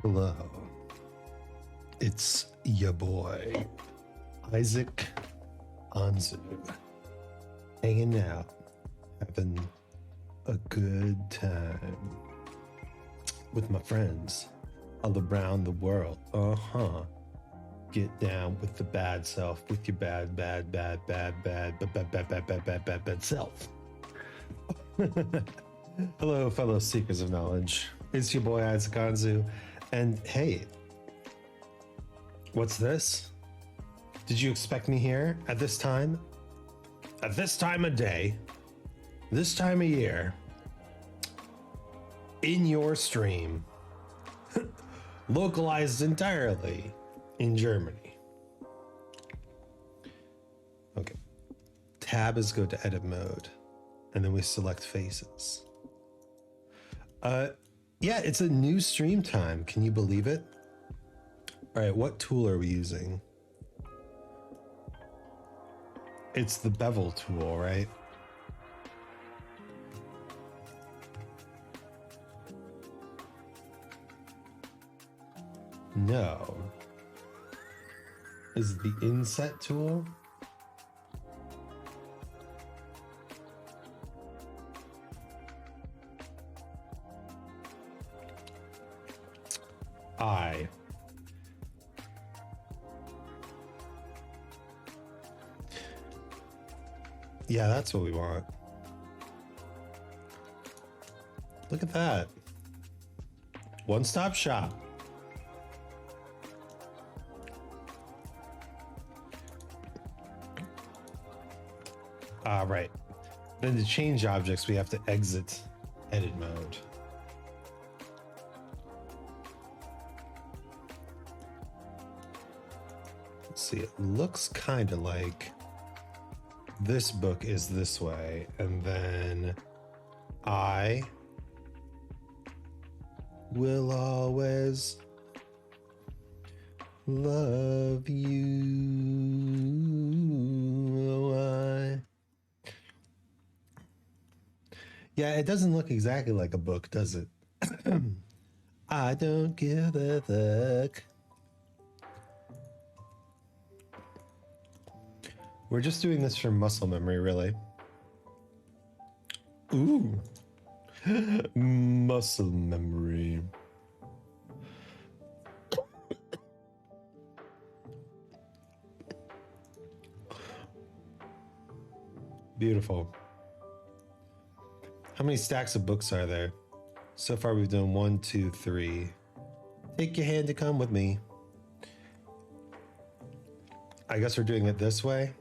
Hello. It's your boy, Isaac Anzu, hanging out, having a good time with my friends all around the world. Get down with the bad self, with your bad self. Hello, fellow seekers of knowledge. It's your boy Isaac Anzu, and hey, what's this? Did you expect me here at this time? At this time of day, this time of year, in your stream, localized entirely in Germany. Okay. Tab is go to edit mode, and then we select faces. Yeah, it's a new stream time. Can you believe it? All right, what tool are we using? It's the bevel tool, right? No. Is it the Inset tool? Yeah, that's what we want. Look at that. One-stop shop. Right. Then to change objects, we have to exit edit mode. Let's see, it looks kind of like this book is this way, and then I will always love you. Yeah, it doesn't look exactly like a book, does it? I don't give a fuck. We're just doing this for muscle memory, really. Ooh. Muscle memory. Beautiful. How many stacks of books are there? So far we've done 1, 2, 3. Take your hand to come with me. I guess we're doing it this way.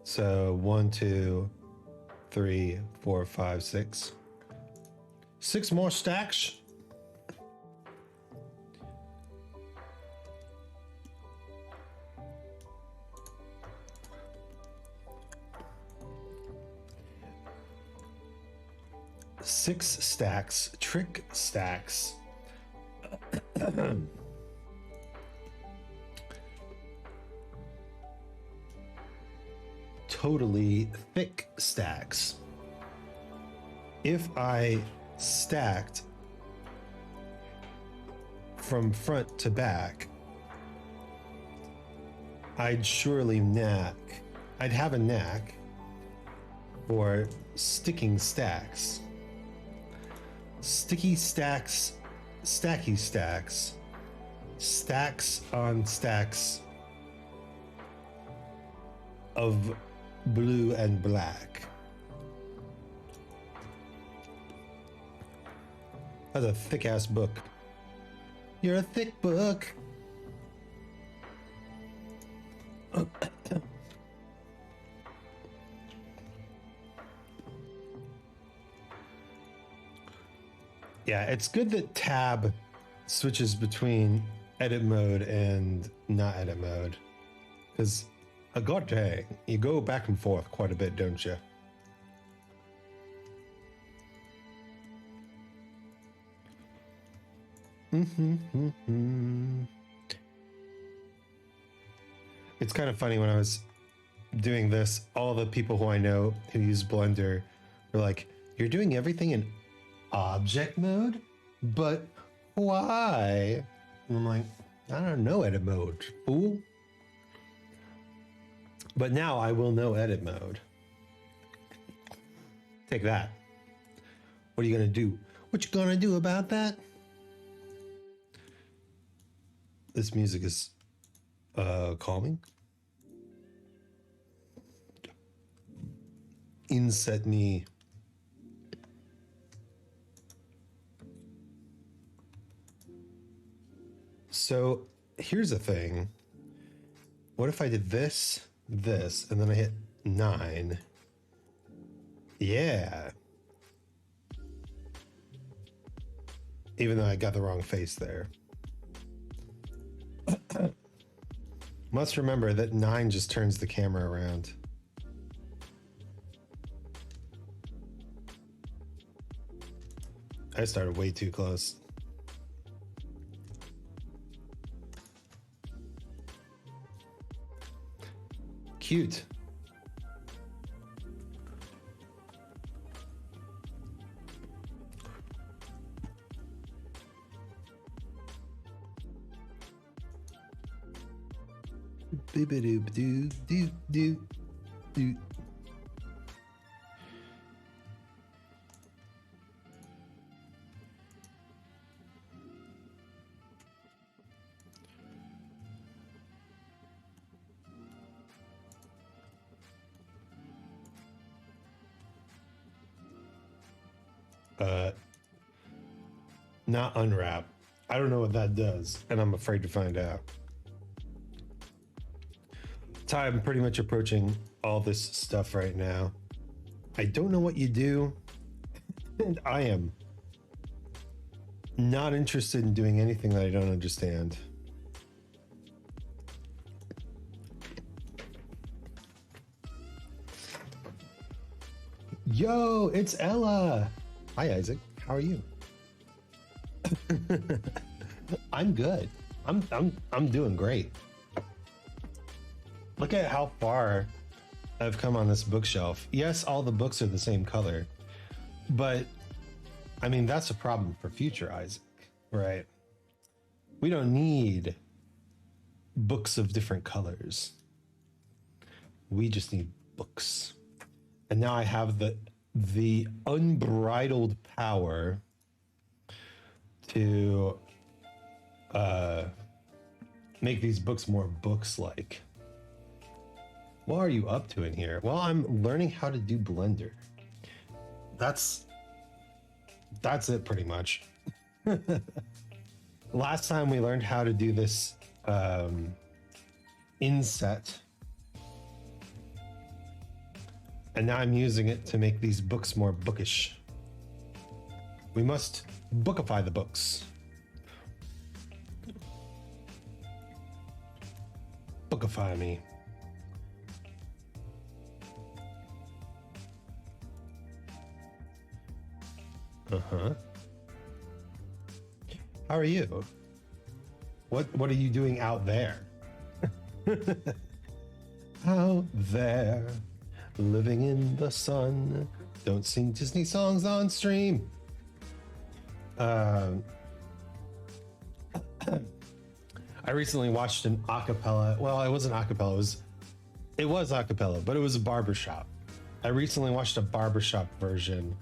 So 1, 2, 3, 4, 5, 6. 6 more stacks. Six stacks, trick stacks. Totally thick stacks. If I stacked from front to back, I'd surely I'd have a knack for sticking stacks. Sticky stacks, stacky stacks, stacks on stacks of blue and black. That's a thick ass book. You're a thick book. Yeah, it's good that tab switches between edit mode and not edit mode. Because, god dang, you go back and forth quite a bit, don't you? It's kind of funny when I was doing this, all the people who I know who use Blender were like, you're doing everything in object mode, but Why? And I'm like, I don't know edit mode, fool. But now I will know edit mode. Take that. What are you gonna do? What you gonna do about that? This music is calming. Inset me. So here's the thing. What if I did this, this, and then I hit 9? Yeah. Even though I got the wrong face there. Must remember that 9 just turns the camera around. I started way too close. Cute. Boop-a-doop-doo-doo-doo-doo. Not unwrap. I don't know what that does, and I'm afraid to find out. Ty, I'm pretty much approaching all this stuff right now. I don't know what you do, and I am not interested in doing anything that I don't understand. Yo, it's Ella. Hi, Isaac. How are you? I'm good. I'm doing great. Look at how far I've come on this bookshelf. Yes, all the books are the same color, but I mean, that's a problem for future Isaac, right? We don't need books of different colors. We just need books. And now I have the unbridled power to make these books more books-like. What are you up to in here? Well, I'm learning how to do Blender. That's it pretty much. Last time we learned how to do this Inset. And now I'm using it to make these books more bookish. We must bookify the books. Bookify me. Uh-huh. How are you? What are you doing out there? Out there, living in the sun. Don't sing Disney songs on stream. I recently watched an acapella. Well, it wasn't acapella. It was acapella, but it was a barbershop. I recently watched a barbershop version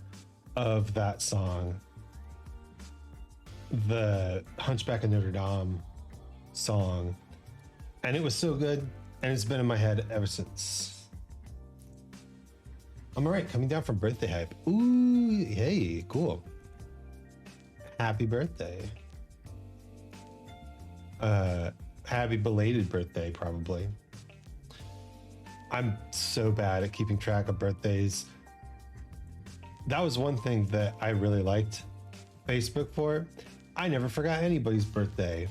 of that song, the Hunchback of Notre Dame song, and it was so good, and it's been in my head ever since. I'm all right, coming down from birthday hype. Ooh, hey, cool. Happy birthday. Happy belated birthday, probably. I'm so bad at keeping track of birthdays. That was one thing that I really liked Facebook for. I never forgot anybody's birthday.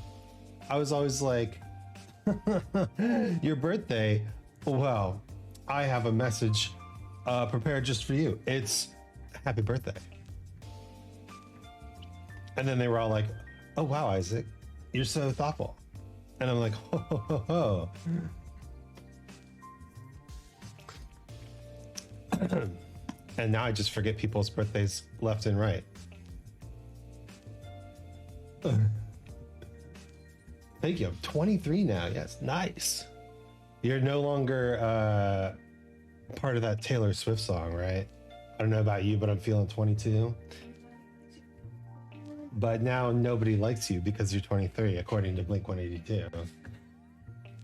I was always like, your birthday? Well, I have a message prepared just for you. It's happy birthday. And then they were all like, oh, wow, Isaac, you're so thoughtful. And I'm like, ho, ho, ho, ho. And now I just forget people's birthdays left and right. Thank you. I'm 23 now. Yes, nice. You're no longer part of that Taylor Swift song, right? I don't know about you, but I'm feeling 22. But now nobody likes you because you're 23, according to Blink 182.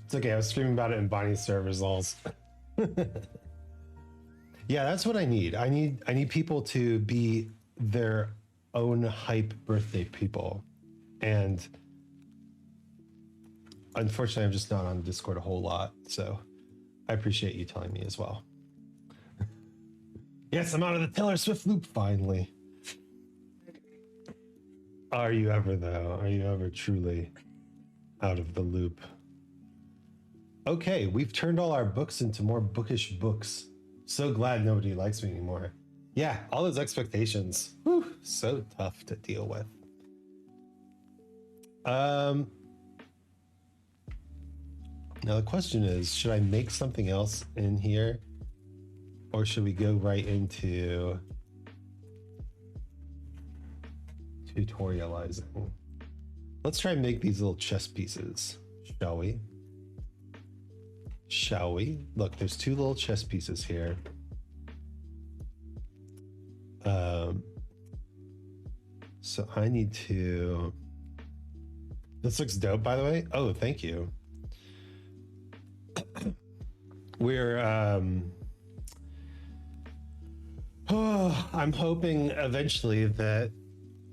It's okay. I was screaming about it in Bonnie's servers alls. Yeah, that's what I need. I need people to be their own hype birthday people. And unfortunately, I'm just not on Discord a whole lot. So I appreciate you telling me as well. Yes, I'm out of the Taylor Swift loop finally. Are you ever, though? Are you ever truly out of the loop? Okay, we've turned all our books into more bookish books. So glad nobody likes me anymore. Yeah, all those expectations. Whew, so tough to deal with. Now the question is, should I make something else in here? Or should we go right into tutorializing? Let's try and make these little chess pieces, shall we? Shall we? Look, there's two little chess pieces here. So I need to... This looks dope, by the way. Oh, thank you. We're... I'm hoping eventually that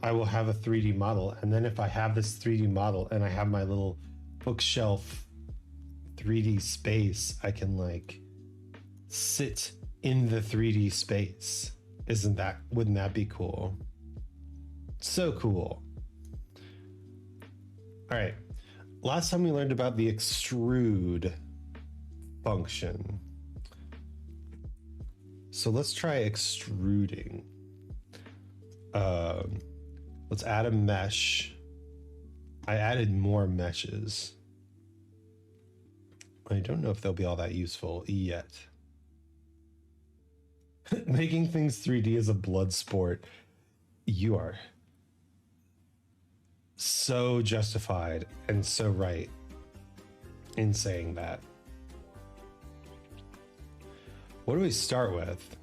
I will have a 3D model. And then if I have this 3D model and I have my little bookshelf 3D space, I can like sit in the 3D space. Wouldn't that be cool? So cool. All right. Last time we learned about the extrude function. So let's try extruding. Let's add a mesh. I added more meshes. I don't know if they'll be all that useful yet. Making things 3D is a blood sport. You are so justified and so right in saying that. What do we start with?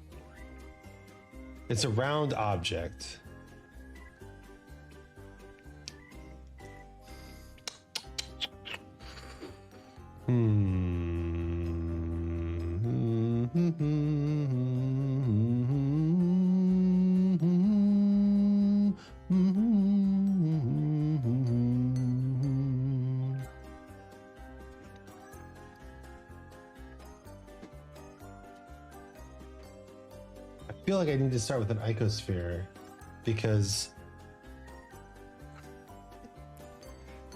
It's a round object. I feel like I need to start with an icosphere because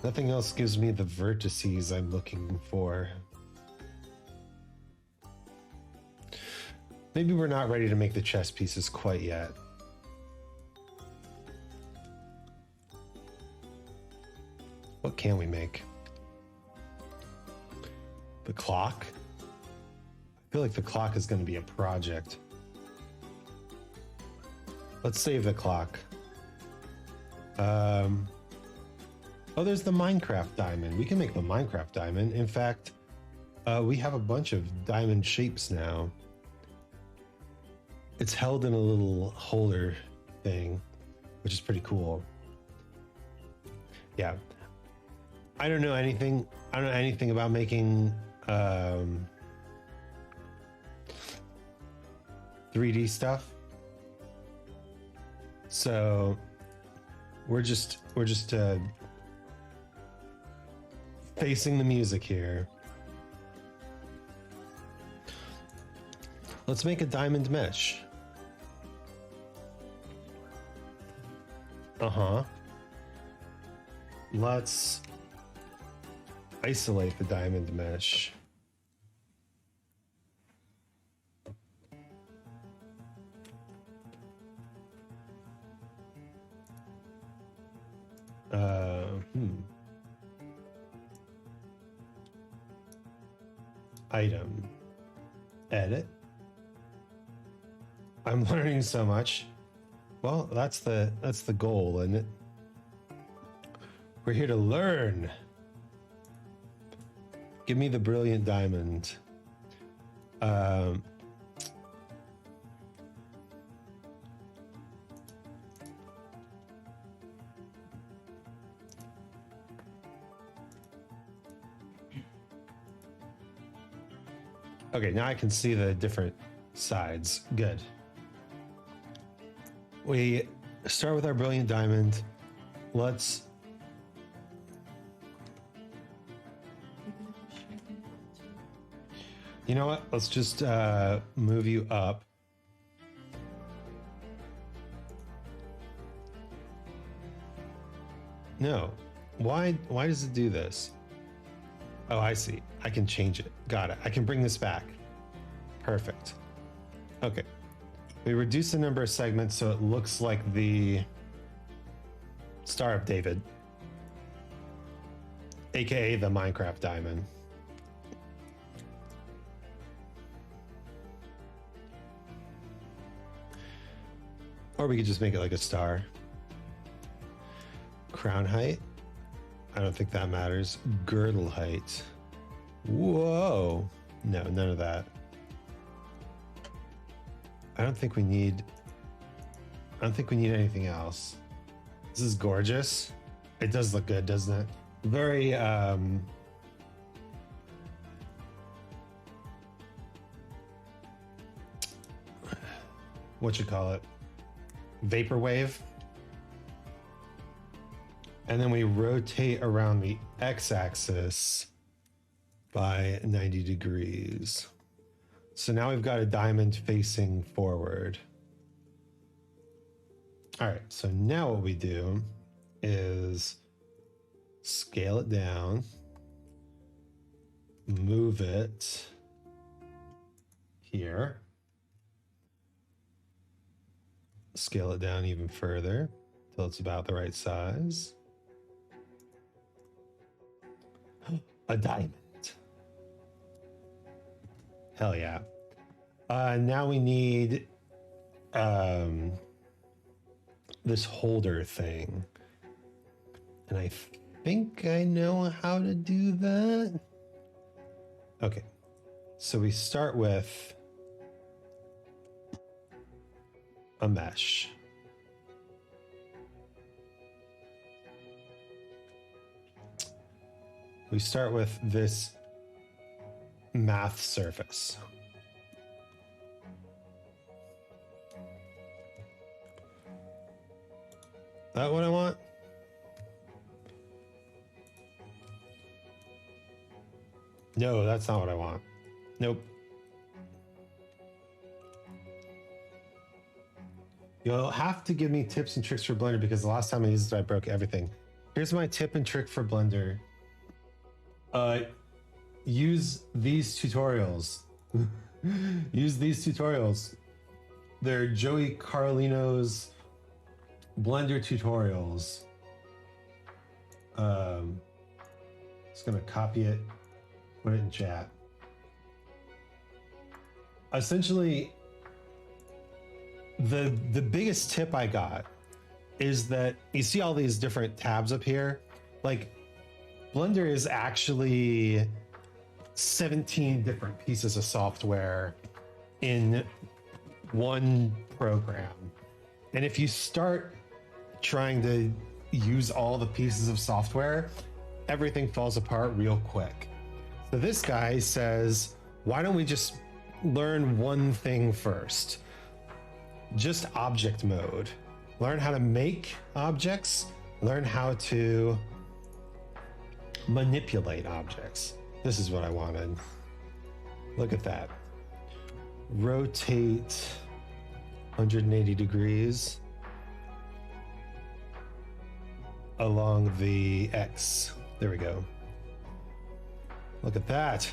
nothing else gives me the vertices I'm looking for. Maybe we're not ready to make the chess pieces quite yet. What can we make? The clock? I feel like the clock is going to be a project. Let's save the clock. Oh, there's the Minecraft diamond. We can make the Minecraft diamond. In fact, we have a bunch of diamond shapes now. It's held in a little holder thing, which is pretty cool. Yeah. I don't know anything about making 3D stuff. So we're just facing the music here. Let's make a diamond mesh. Let's isolate the diamond mesh. Item. Edit. I'm learning so much. Well, that's the goal, isn't it? We're here to learn. Give me the brilliant diamond. Okay, now I can see the different sides. Good. We start with our brilliant diamond. Let's... You know what? Let's just move you up. No. Why does it do this? Oh, I see. I can change it. Got it. I can bring this back. Perfect. Okay. We reduce the number of segments so it looks like the Star of David, aka the Minecraft diamond. Or we could just make it like a star. Crown height. I don't think that matters. Girdle height. Whoa. No, none of that. I don't think we need anything else. This is gorgeous. It does look good, doesn't it? Very what you call it? Vaporwave. And then we rotate around the x-axis by 90 degrees. So now we've got a diamond facing forward. All right, so now what we do is scale it down, move it here, scale it down even further till it's about the right size. A diamond. Hell yeah. Now we need this holder thing. And I think I know how to do that. Okay. So we start with a mesh. We start with this math surface. That what I want? No, that's not what I want. Nope. You'll have to give me tips and tricks for Blender because the last time I used it, I broke everything. Here's my tip and trick for Blender. Use these tutorials. Use these tutorials. They're Joey Carlino's Blender tutorials. Just gonna copy it, put it in chat. Essentially, the biggest tip I got is that you see all these different tabs up here. Like, Blender is actually 17 different pieces of software in one program. And if you start trying to use all the pieces of software, everything falls apart real quick. So this guy says, why don't we just learn one thing first? Just object mode. Learn how to make objects, learn how to manipulate objects. This is what I wanted. Look at that. Rotate 180 degrees along the X. There we go. Look at that.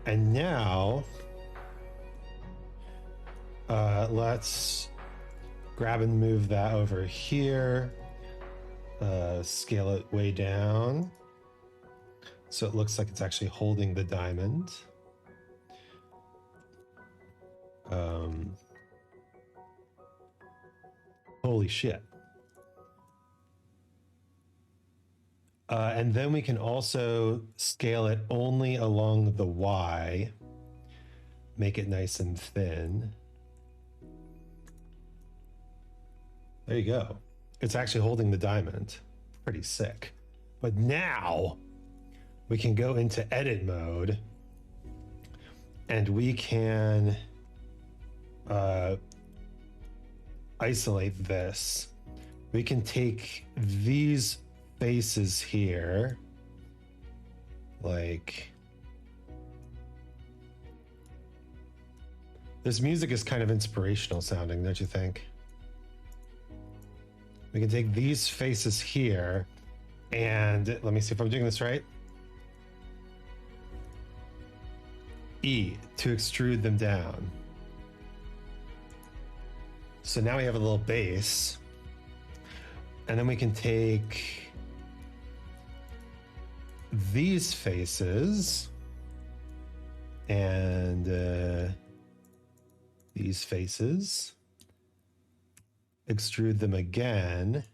And now let's grab and move that over here. Scale it way down so it looks like it's actually holding the diamond. Holy shit. And then we can also scale it only along the Y, make it nice and thin. There you go. It's actually holding the diamond. Pretty sick. But now we can go into edit mode and we can isolate this. We can take these faces here, like this music is kind of inspirational sounding, don't you think? We can take these faces here and let me see if I'm doing this right. E to extrude them down. So now we have a little base, and then we can take these faces and these faces, extrude them again,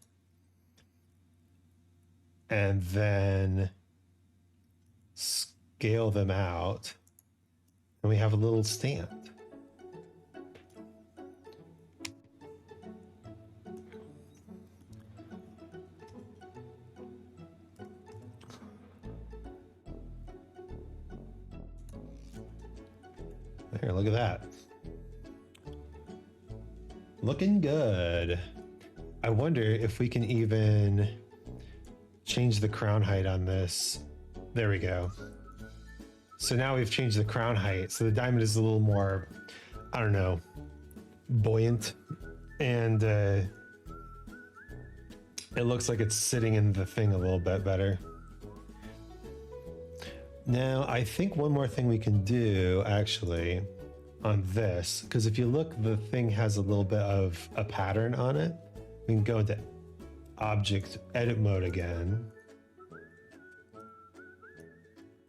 and then scale them out, and we have a little stand. There, look at that. Looking good. I wonder if we can even change the crown height on this. There we go. So now we've changed the crown height. So the diamond is a little more, I don't know, buoyant. And it looks like it's sitting in the thing a little bit better. Now, I think one more thing we can do actually on this, because if you look, the thing has a little bit of a pattern on it. We can go into object edit mode again.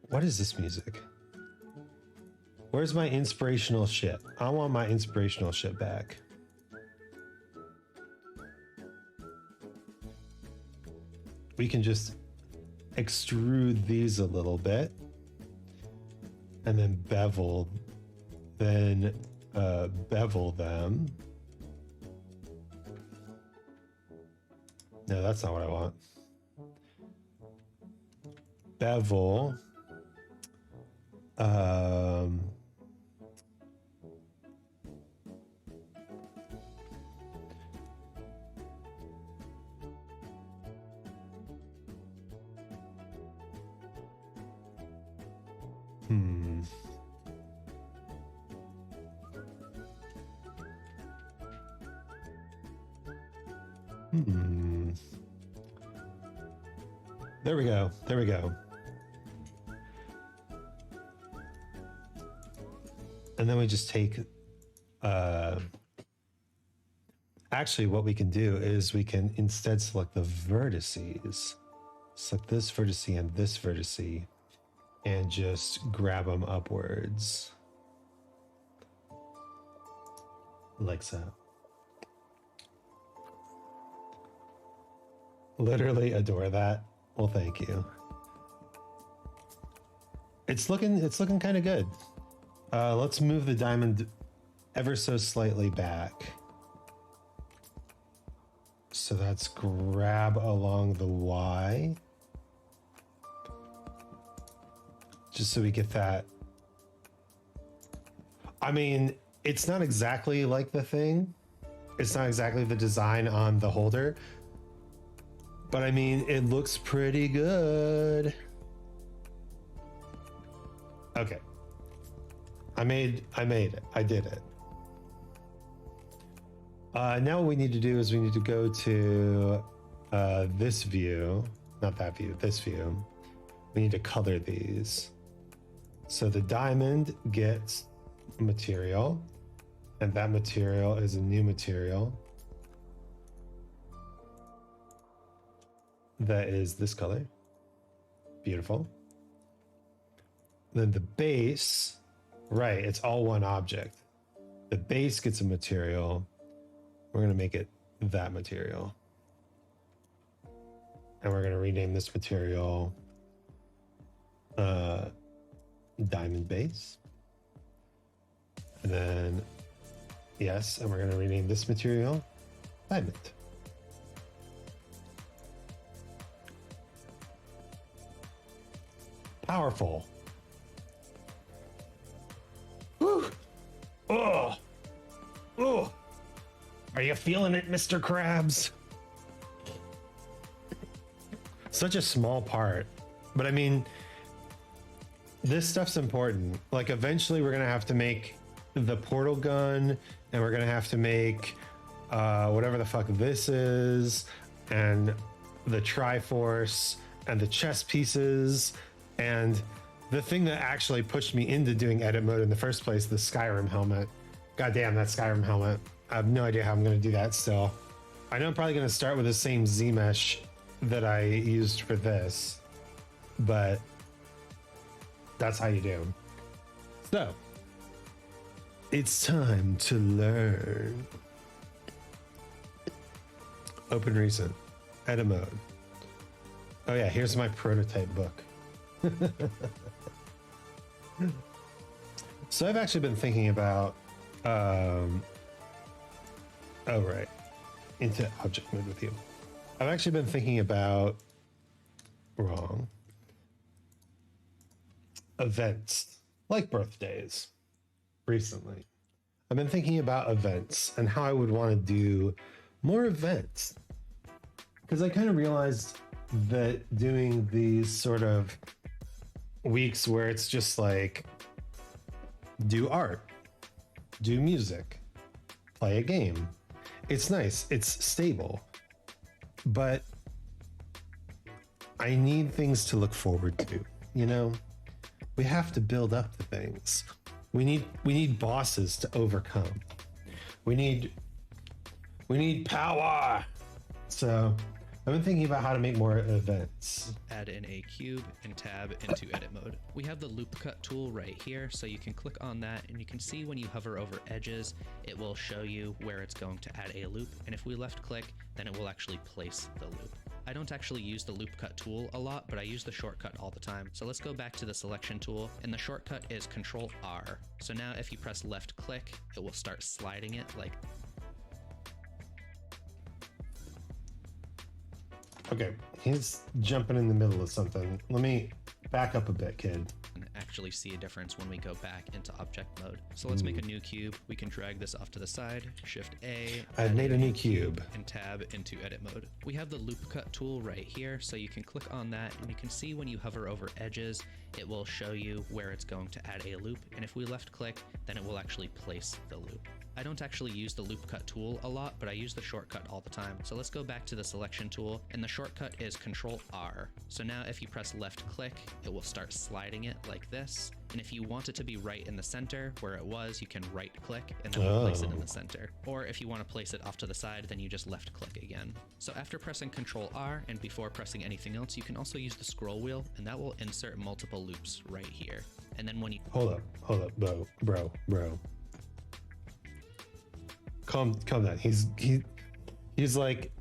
What is this music? Where's my inspirational shit? I want my inspirational shit back. We can just extrude these a little bit and then bevel them. No, that's not what I want. Bevel. There we go. There we go. And then we just take, actually what we can do is we can instead select the vertices. Select this vertice and this vertice and just grab them upwards. Like so. Literally adore that. Well, thank you. It's looking kind of good. Let's move the diamond ever so slightly back. So that's grab along the Y. Just so we get that. I mean, it's not exactly like the thing. It's not exactly the design on the holder. But I mean, it looks pretty good. Okay. I made it. I did it. Now what we need to do is we need to go to this view, not that view, this view. We need to color these. So the diamond gets material, and that material is a new material. That is this color. Beautiful. Then the base, right, it's all one object. The base gets a material. We're going to make it that material. And we're going to rename this material diamond base. And then, yes, and we're going to rename this material diamond. Powerful. Whew. Oh. Oh. Are you feeling it, Mr. Krabs? Such a small part. But I mean, this stuff's important. Like, eventually we're going to have to make the portal gun, and we're going to have to make whatever the fuck this is, and the Triforce, and the chess pieces, and the thing that actually pushed me into doing edit mode in the first place, the Skyrim helmet. God damn, that Skyrim helmet. I have no idea how I'm going to do that still. I know I'm probably going to start with the same Z-mesh that I used for this, but that's how you do. So, it's time to learn. Open recent, edit mode. Oh yeah, here's my prototype book. So I've actually been thinking about, oh right, into object mode with you. I've actually been thinking about, events, like birthdays, recently. I've been thinking about events and how I would want to do more events. Because I kind of realized that doing these sort of weeks where it's just like, do art, do music, play a game. It's nice, it's stable, but I need things to look forward to, you know? We have to build up the things. We need bosses to overcome. We need power. So I've been thinking about how to make more events. Add in a cube and tab into edit mode. We have the loop cut tool right here, so you can click on that and you can see when you hover over edges, it will show you where it's going to add a loop. And if we left click, then it will actually place the loop. I don't actually use the loop cut tool a lot, but I use the shortcut all the time. So let's go back to the selection tool, and the shortcut is Control R. So now if you press left click, it will start sliding it like. Okay, he's jumping in the middle of something. Let me back up a bit, kid. Actually see a difference when we go back into object mode. So let's make a new cube. We can drag this off to the side, Shift A. I've made a new cube. And tab into edit mode. We have the loop cut tool right here, so you can click on that and you can see when you hover over edges, it will show you where it's going to add a loop. And if we left click, then it will actually place the loop. I don't actually use the loop cut tool a lot, but I use the shortcut all the time. So let's go back to the selection tool, and the shortcut is Control R. So now if you press left click, it will start sliding it like this. And if you want it to be right in the center where it was, you can right click and then place it in the center. Or if you want to place it off to the side, then you just left click again. So after pressing Control R and before pressing anything else, you can also use the scroll wheel, and that will insert multiple loops right here. And then when you Hold up, bro. Calm down. He's like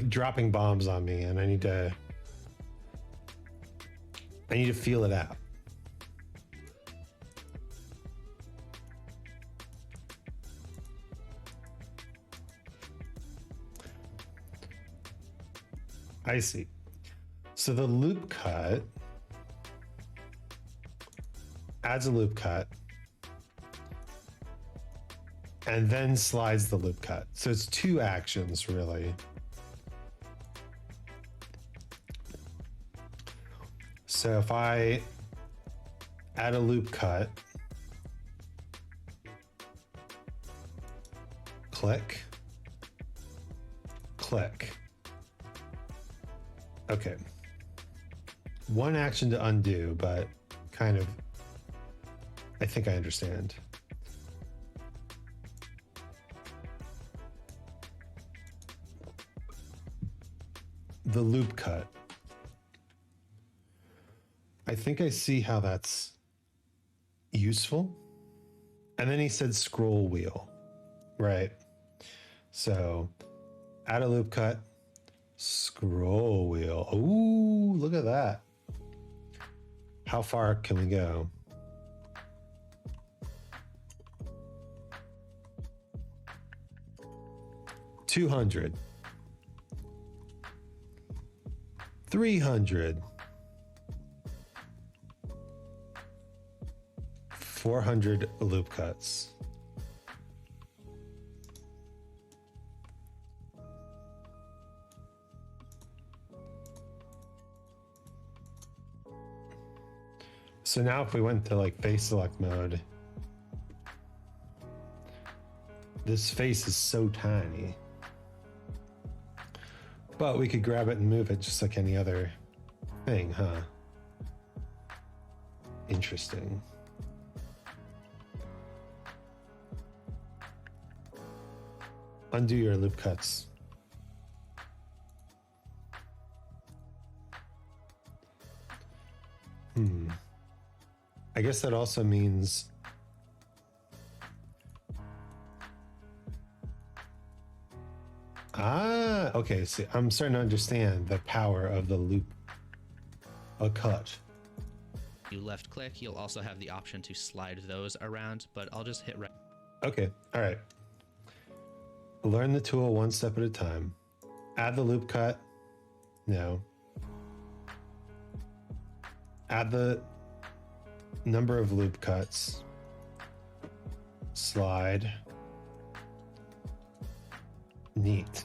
dropping bombs on me, and I need to feel it out. I see. So the loop cut adds a loop cut and then slides the loop cut. So it's two actions, really. So if I add a loop cut, click, click. Okay. One action to undo, but kind of, I think I understand. The loop cut. I think I see how that's useful. And then he said scroll wheel, right? So add a loop cut, Scroll wheel. Ooh, look at that. How far can we go? $200. $300. 400 loop cuts. So now if we went to like face select mode, this face is so tiny. But we could grab it and move it just like any other thing, huh? Interesting. Undo your loop cuts. I guess that also means okay, see, I'm starting to understand the power of the loop a cut. You left click, you'll also have the option to slide those around, but I'll just hit right. Okay, all right. Learn the tool one step at a time. Add the loop cut. No. Add the number of loop cuts. Slide. Neat.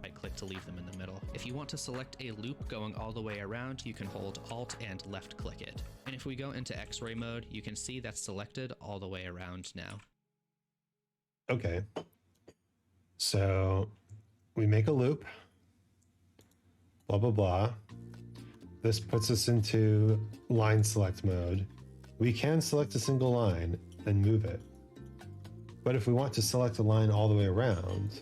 Right click to leave them in the middle. If you want to select a loop going all the way around, you can hold Alt and left click it. And if we go into X-ray mode, you can see that's selected all the way around now. Okay. So we make a loop. Blah, blah, blah. This puts us into line select mode. We can select a single line and move it. But if we want to select a line all the way around,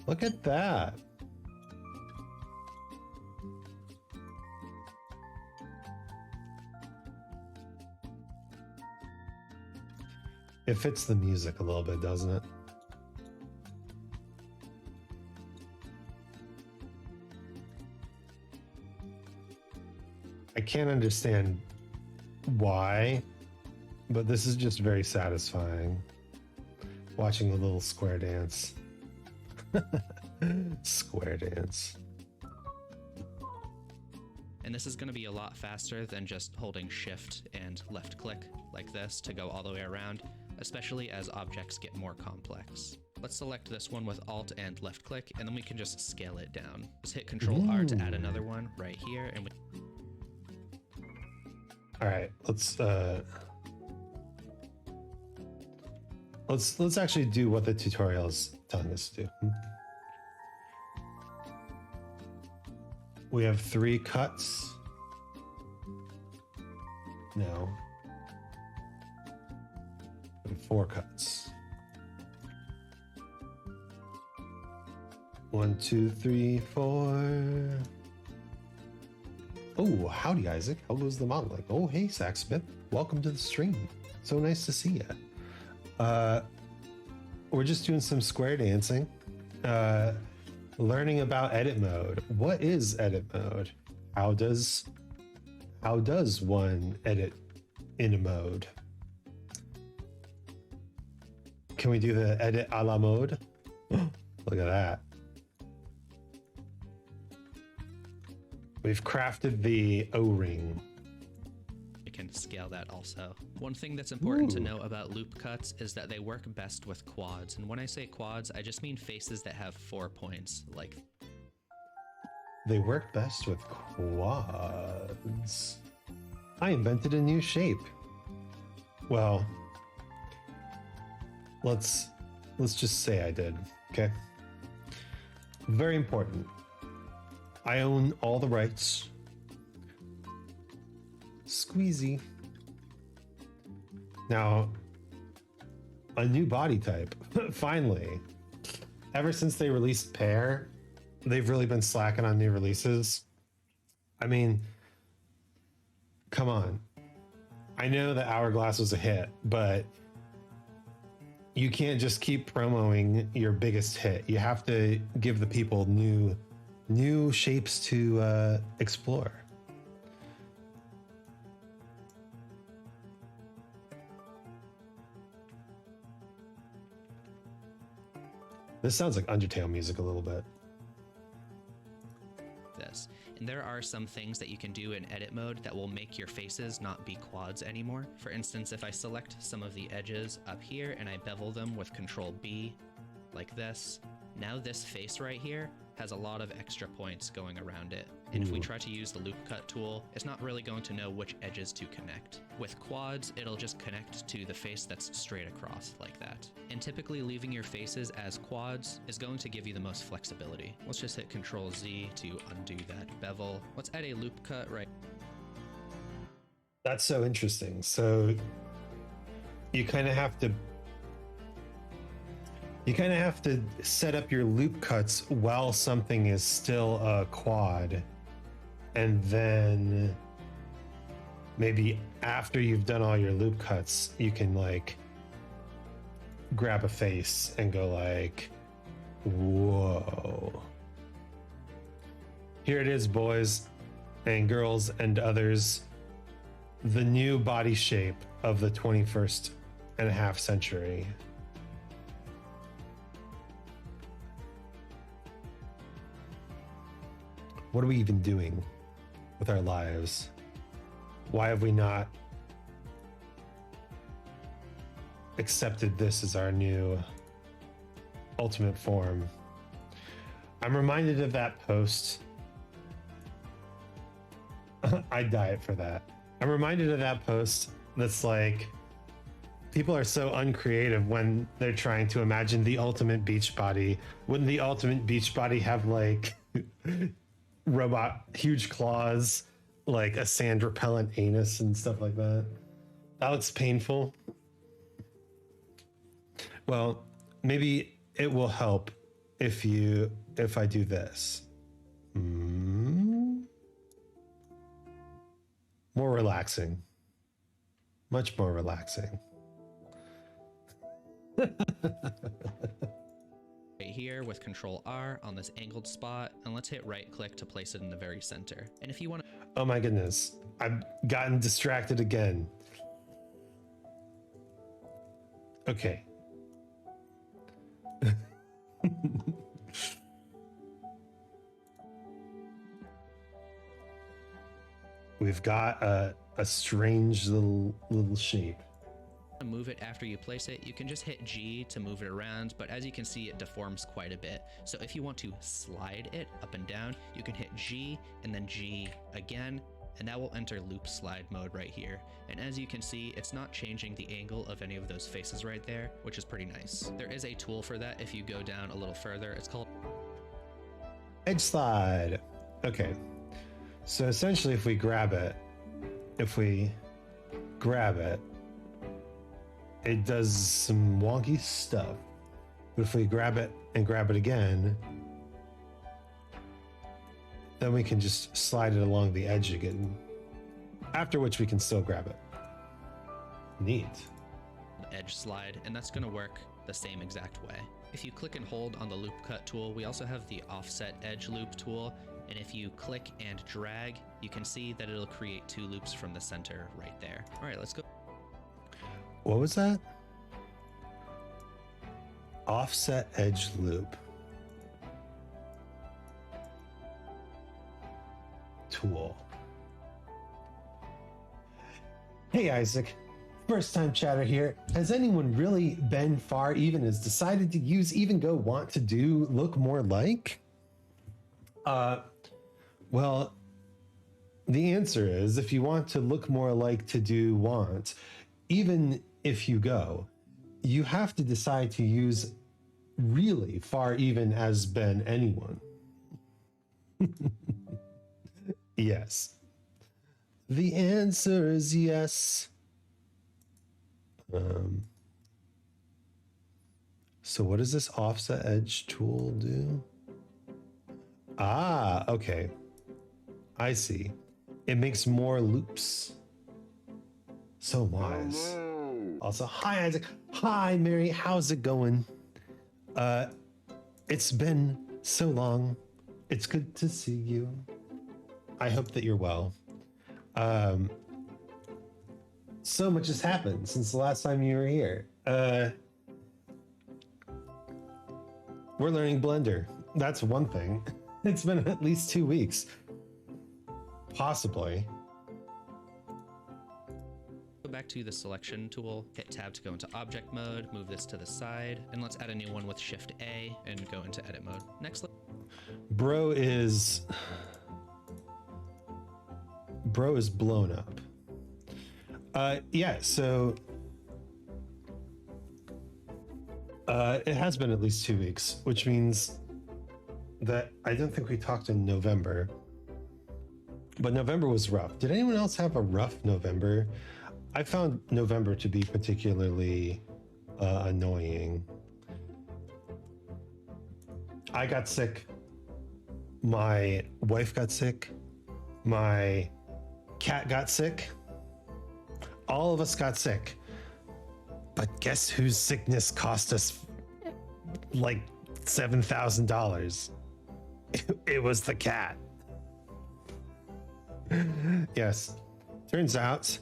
look at that. It fits the music a little bit, doesn't it? I can't understand why, but this is just very satisfying. Watching the little square dance. Square dance. And this is going to be a lot faster than just holding shift and left click like this to go all the way around, especially as objects get more complex. Let's select this one with Alt and left click, and then we can just scale it down. Just hit Control R to add another one right here, and we... All right, let's actually do what the tutorial is telling us to do. We have 3 cuts. No. We have 4 cuts. 1, 2, 3, 4. Oh, howdy, Isaac. How goes the modeling? Oh, hey, Sacksmith. Welcome to the stream. So nice to see you. We're just doing some square dancing. Learning about edit mode. What is edit mode? How does one edit in a mode? Can we do the edit a la mode? Look at that. We've crafted the O-ring. You can scale that also. One thing that's important to know about loop cuts is that they work best with quads. And when I say quads, I just mean faces that have 4 points. Like, they work best with quads. I invented a new shape. Well, let's just say I did, okay? Very important. I own all the rights. Squeezy. Now, a new body type. Finally. Ever since they released Pear, they've really been slacking on new releases. I mean, come on. I know that Hourglass was a hit, but you can't just keep promoting your biggest hit. You have to give the people new shapes to explore. This sounds like Undertale music a little bit. This. And there are some things that you can do in edit mode that will make your faces not be quads anymore. For instance, if I select some of the edges up here and I bevel them with Control B like this, now this face right here has a lot of extra points going around it. And if we try to use the loop cut tool, it's not really going to know which edges to connect. With quads, it'll just connect to the face that's straight across like that. And typically leaving your faces as quads is going to give you the most flexibility. Let's just hit Control Z to undo that bevel. Let's add a loop cut right. That's so interesting. So you kind of have to set up your loop cuts while something is still a quad. And then maybe after you've done all your loop cuts, you can like grab a face and go like, whoa. Here it is, boys and girls and others. The new body shape of the 21st and a half century. What are we even doing with our lives? Why have we not accepted this as our new ultimate form? I'm reminded of that post. I'd diet for that. I'm reminded of that post that's like, people are so uncreative when they're trying to imagine the ultimate beach body. Wouldn't the ultimate beach body have like robot huge claws, like a sand repellent anus and stuff like that? That looks painful. Well, maybe it will help if I do this. More relaxing. Much more relaxing. Right here with Control R on this angled spot, and let's hit right click to place it in the very center. And if you want to... Oh my goodness, I've gotten distracted again. Okay. We've got a strange little shape. Move it after you place it, you can just hit G to move it around, but as you can see, it deforms quite a bit. So if you want to slide it up and down, you can hit G and then G again, and that will enter loop slide mode right here. And as you can see, it's not changing the angle of any of those faces right there, which is pretty nice. There is a tool for that if you go down a little further. It's called Edge slide. Okay. So essentially if we grab it, it does some wonky stuff. But if we grab it and grab it again, then we can just slide it along the edge again. After which we can still grab it. Neat. edge slide, and that's going to work the same exact way. If you click and hold on the loop cut tool, we also have the offset edge loop tool, and if you click and drag, you can see that it'll create two loops from the center right there. All right, let's go. What was that? Offset edge loop tool. Hey Isaac, first time chatter here. Has anyone really been far even has decided to use even go want to do look more like? Well, the answer is if you want to look more like to do want, even if you go, you have to decide to use really far even as been anyone. Yes. The answer is yes. So what does this offset edge tool do? Ah, okay. I see. It makes more loops. So wise. Also, hi Isaac. Hi Mary. How's it going? It's been so long. It's good to see you. I hope that you're well. So much has happened since the last time you were here. We're learning Blender. That's one thing. It's been at least 2 weeks. Possibly. Go back to the selection tool, hit tab to go into object mode, move this to the side, and let's add a new one with shift A and go into edit mode. Next. Bro is blown up. Yeah, so it has been at least 2 weeks, which means that I don't think we talked in November, but November was rough. Did anyone else have a rough November? I found November to be particularly annoying. I got sick. My wife got sick. My cat got sick. All of us got sick. But guess whose sickness cost us like $7,000? It was the cat. Yes. Turns out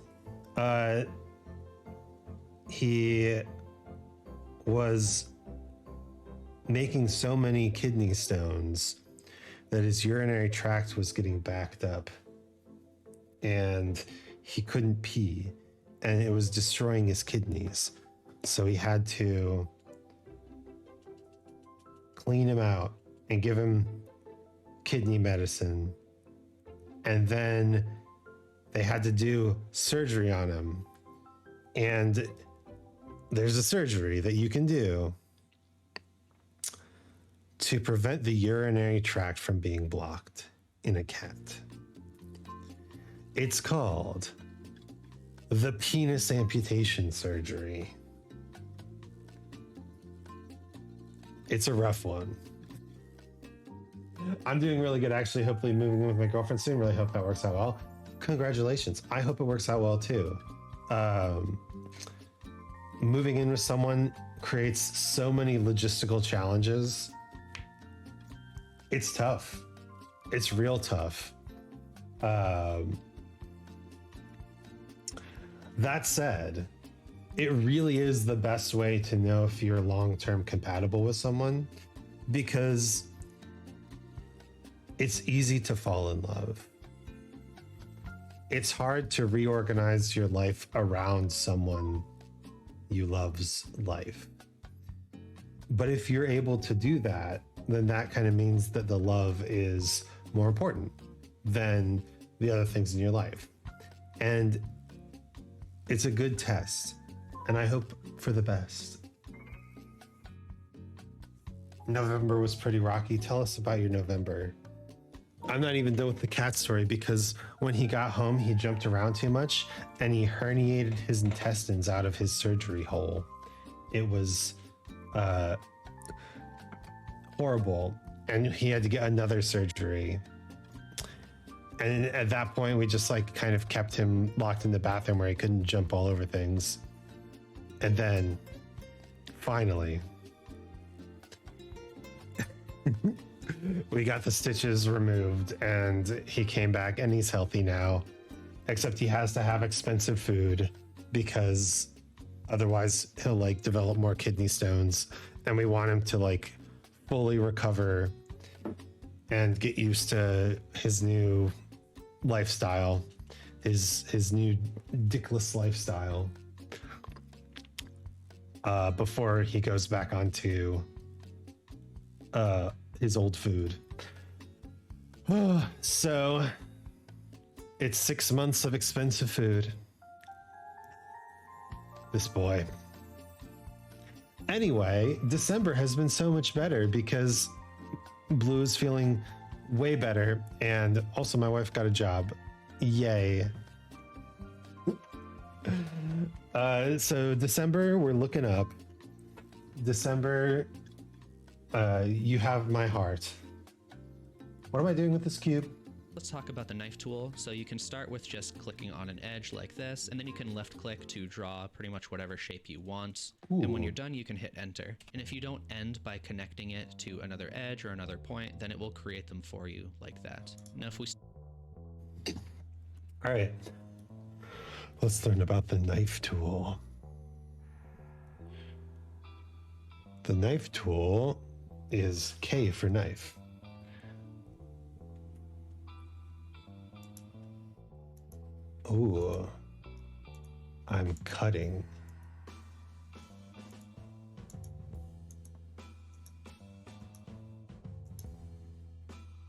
he was making so many kidney stones that his urinary tract was getting backed up and he couldn't pee and it was destroying his kidneys. So he had to clean him out and give him kidney medicine. And then they had to do surgery on him. And there's a surgery that you can do to prevent the urinary tract from being blocked in a cat. It's called the penis amputation surgery. It's a rough one. I'm doing really good, actually. Hopefully moving in with my girlfriend soon. Really hope that works out well. Congratulations. I hope it works out well too. Moving in with someone creates so many logistical challenges. It's tough. It's real tough. That said, it really is the best way to know if you're long-term compatible with someone, because it's easy to fall in love. It's hard to reorganize your life around someone you love's life. But if you're able to do that, then that kind of means that the love is more important than the other things in your life. And it's a good test, and I hope for the best. November was pretty rocky. Tell us about your November. I'm not even done with the cat story, because when he got home, he jumped around too much and he herniated his intestines out of his surgery hole. It was horrible, and he had to get another surgery. And at that point, we just like kind of kept him locked in the bathroom where he couldn't jump all over things. And then finally, we got the stitches removed and he came back and he's healthy now, except he has to have expensive food because otherwise he'll like develop more kidney stones, and we want him to like fully recover and get used to his new lifestyle, his new dickless lifestyle, before he goes back onto his old food. So it's 6 months of expensive food. This boy. Anyway, December has been so much better because Blue is feeling way better, and also my wife got a job. Yay. So December, we're looking up. December, you have my heart. What am I doing with this cube? Let's talk about the knife tool. So you can start with just clicking on an edge like this, and then you can left click to draw pretty much whatever shape you want. Ooh. And when you're done, you can hit enter. And if you don't end by connecting it to another edge or another point, then it will create them for you like that. Now if we... All right, let's learn about the knife tool. The knife tool is K for knife. Ooh, I'm cutting.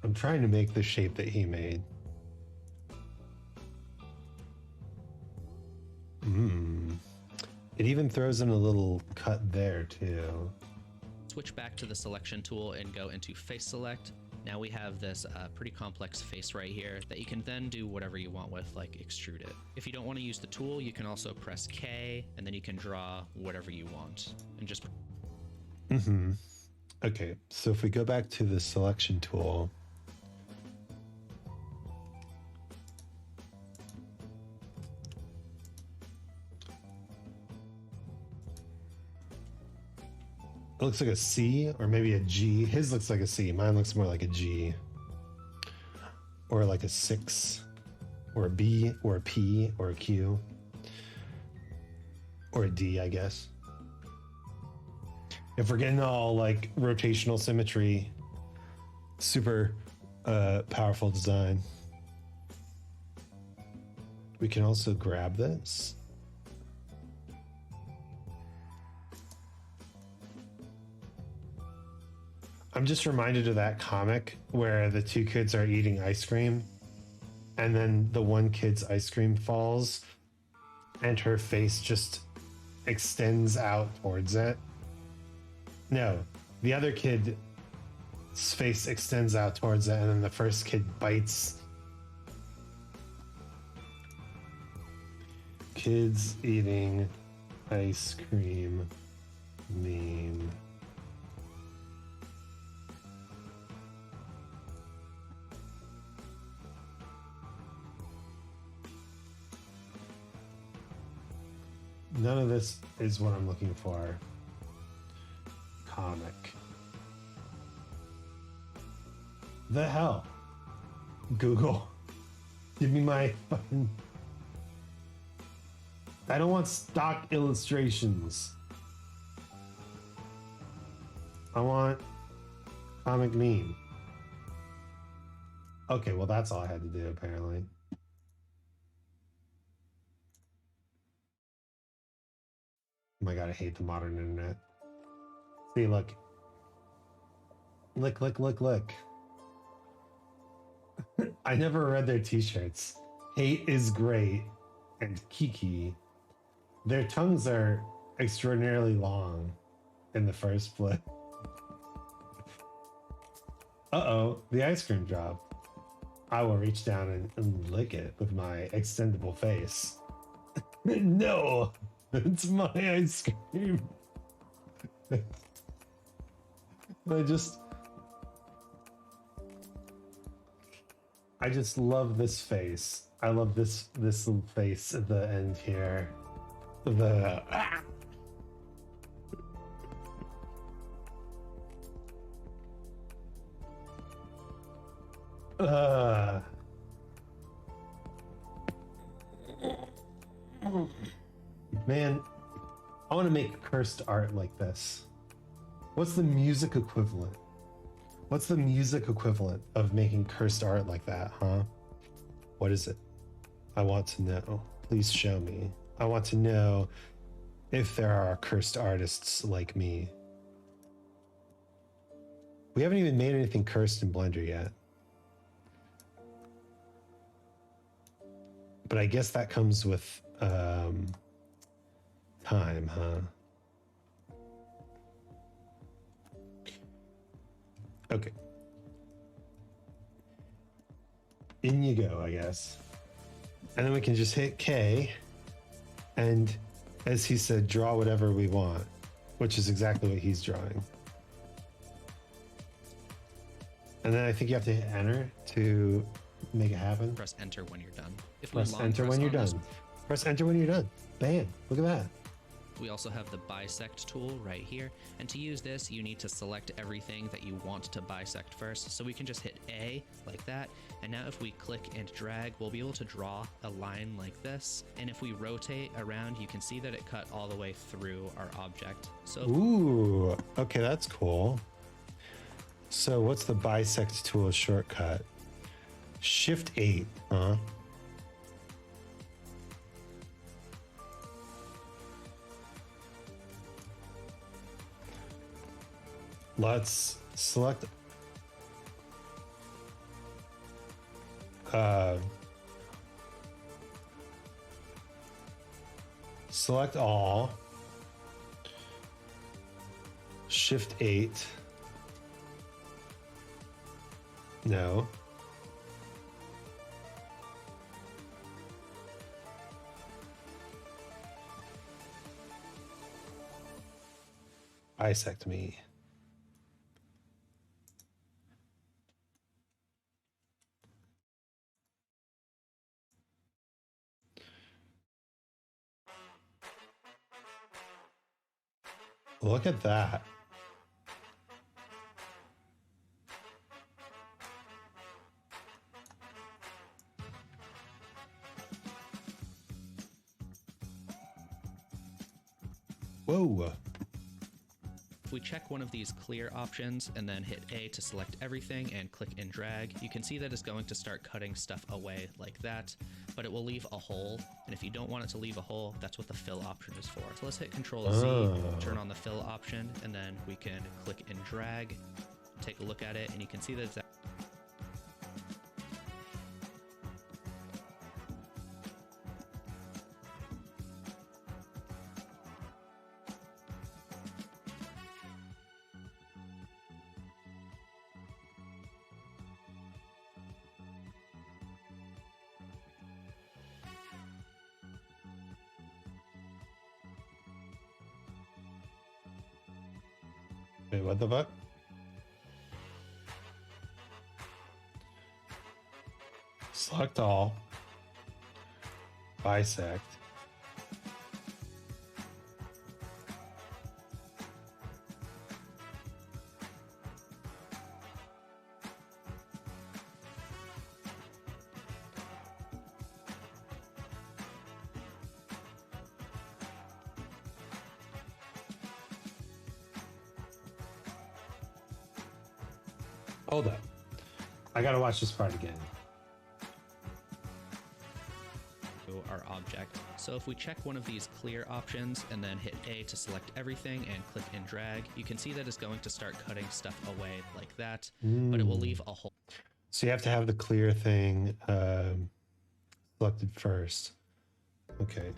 I'm trying to make the shape that he made. It even throws in a little cut there too. Switch back to the selection tool and go into face select. Now we have this pretty complex face right here that you can then do whatever you want with, like extrude it. If you don't want to use the tool, you can also press K and then you can draw whatever you want and just... Okay, so if we go back to the selection tool, it looks like a C or maybe a G. His looks like a C. Mine looks more like a G. Or like a 6. Or a B. Or a P. Or a Q. Or a D, I guess. If we're getting all like rotational symmetry, super powerful design. We can also grab this. I'm just reminded of that comic where the two kids are eating ice cream and then the one kid's ice cream falls and her face just extends out towards it. No, the other kid's face extends out towards it and then the first kid bites. Kids eating ice cream meme. None of this is what I'm looking for. Comic. The hell? Google. Give me my fucking... I don't want stock illustrations. I want comic meme. Okay, well that's all I had to do apparently. Oh my god, I hate the modern internet. See, look. Look, look, look, look. I never read their t-shirts. Hate is great and Kiki. Their tongues are extraordinarily long in the first place. Uh-oh, the ice cream dropped. I will reach down and lick it with my extendable face. No! It's my ice cream. I just love this face. I love this little face at the end here. The Man, I want to make cursed art like this. What's the music equivalent? What's the music equivalent of making cursed art like that, huh? What is it? I want to know. Please show me. I want to know if there are cursed artists like me. We haven't even made anything cursed in Blender yet. But I guess that comes with time, huh? Okay. In you go, I guess. And then we can just hit K and, as he said, draw whatever we want, which is exactly what he's drawing. And then I think you have to hit enter to make it happen. Press enter when you're done. If we Press long enter when press you're on this, done. Press enter when you're done. Bam! Look at that. we also have the bisect tool right here. And to use this, you need to select everything that you want to bisect first. So we can just hit A like that. And now if we click and drag, we'll be able to draw a line like this. And if we rotate around, you can see that it cut all the way through our object. So Ooh, okay, that's cool. So what's the bisect tool shortcut? Shift 8, huh? Let's select select all, Shift 8. No. Bisect me. Look at that. Whoa. if we check one of these clear options and then hit A to select everything and click and drag, you can see that it's going to start cutting stuff away like that, but it will leave a hole. And if you don't want it to leave a hole, that's what the fill option is for. So let's hit Control Z, turn on the fill option, and then we can click and drag, take a look at it, and you can see that it's Wait, what the fuck? Select all. Bisect. Hold up. I gotta watch this part again. our object. So if we check one of these clear options and then hit A to select everything and click and drag, you can see that it's going to start cutting stuff away like that, but it will leave a hole. So you have to have the clear thing selected first. Okay.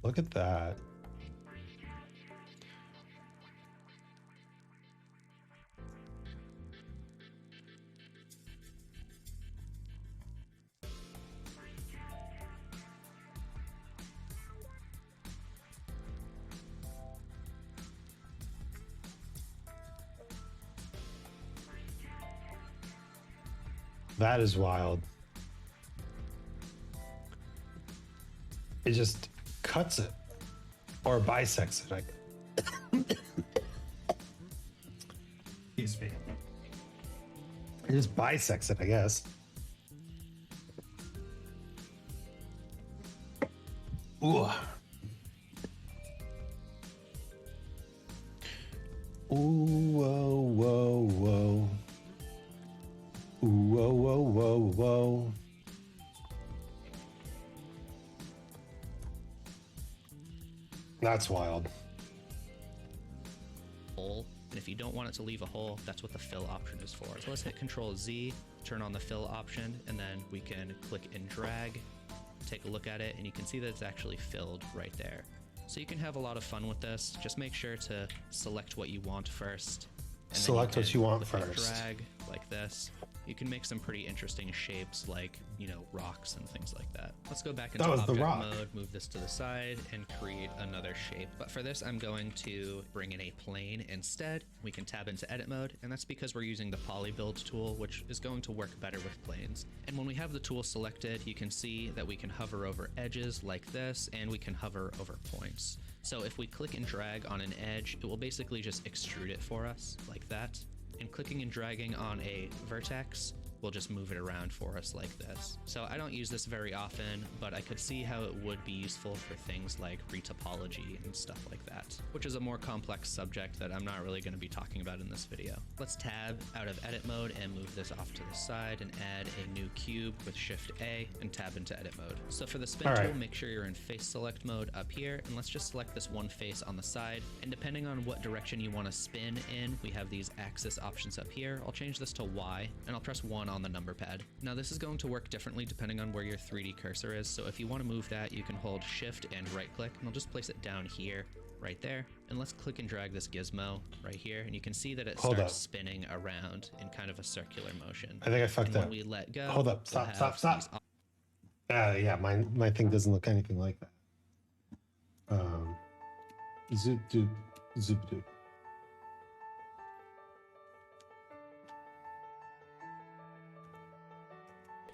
Look at that. That is wild. It just cuts it or bisects it. Excuse me. It just bisects it, I guess. Ooh. Ooh, whoa, whoa, whoa. Ooh, whoa, whoa, whoa, whoa. That's wild. Hole. And if you don't want it to leave a hole, that's what the fill option is for. So let's hit Control Z, turn on the fill option, and then we can click and drag, take a look at it, and you can see that it's actually filled right there. So you can have a lot of fun with this. Just make sure to select what you want first. And Select what you want click and first. drag like this. You can make some pretty interesting shapes like, you know, rocks and things like that. Let's go back into That was the object rock. mode, move this to the side, and create another shape. But for this, I'm going to bring in a plane instead. We can tab into edit mode, and that's because we're using the poly build tool, which is going to work better with planes. And when we have the tool selected, you can see that we can hover over edges like this, and we can hover over points. So if we click and drag on an edge, it will basically just extrude it for us like that. And clicking and dragging on a vertex will just move it around for us like this. So I don't use this very often, but I could see how it would be useful for things like retopology and stuff like that, which is a more complex subject that I'm not really going to be talking about in this video. Let's tab out of edit mode and move this off to the side and add a new cube with Shift A and tab into edit mode. So for the spin tool, make sure you're in face select mode up here, and let's just select this one face on the side. And depending on what direction you want to spin in, we have these axis options up here. I'll change this to Y, and I'll press 1 on the number pad. Now this is going to work differently depending on where your 3D cursor is, so if you want to move that, you can hold Shift and right click, and I'll just place it down here, right there. And let's click and drag this gizmo right here, and you can see that it starts spinning around in kind of a circular motion. I think I fucked up. When we let go, Hold up, stop. Yeah, my thing doesn't look anything like that. Zoop doop, zoop doop.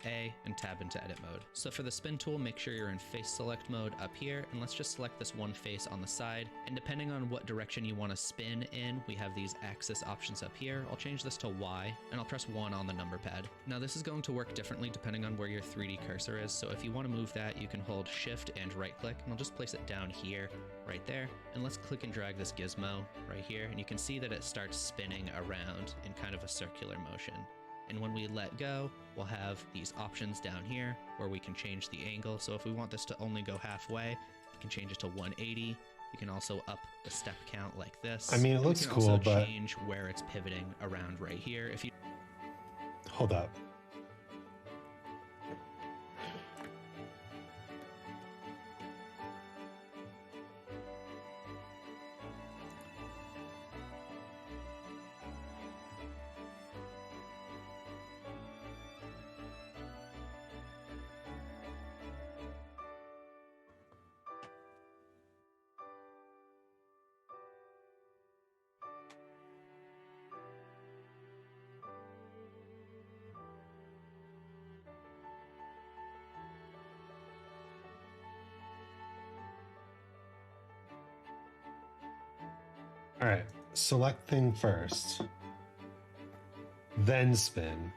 A and tab into edit mode. So for the spin tool, make sure you're in face select mode up here, and let's just select this one face on the side. And depending on what direction you want to spin in, we have these axis options up here. I'll change this to Y, and I'll press 1 on the number pad. Now this is going to work differently depending on where your 3D cursor is, so if you want to move that, you can hold Shift and right click, and I'll just place it down here, right there. And let's click and drag this gizmo right here, and you can see that it starts spinning around in kind of a circular motion. And when we let go, we'll have these options down here where we can change the angle. So if we want this to only go halfway, we can change it to 180. You can also up the step count like this. I mean, it looks cool, but change where it's pivoting around right here. If you hold up. All right, select thing first, then spin.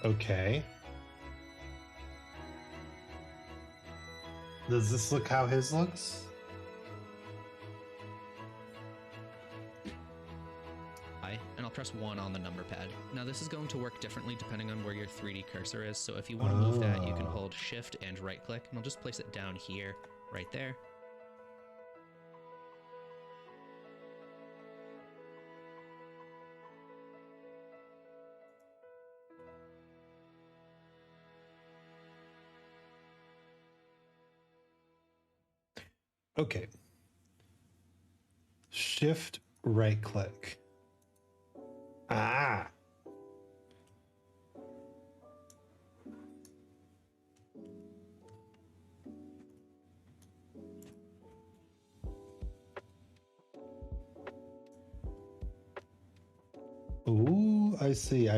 Okay. Does this look how his looks? and I'll press 1 on the number pad. Now this is going to work differently depending on where your 3D cursor is, so if you want to move that, you can hold Shift and right click, and I'll just place it down here, right there. Okay. Shift right click. Ah. Ooh, I see.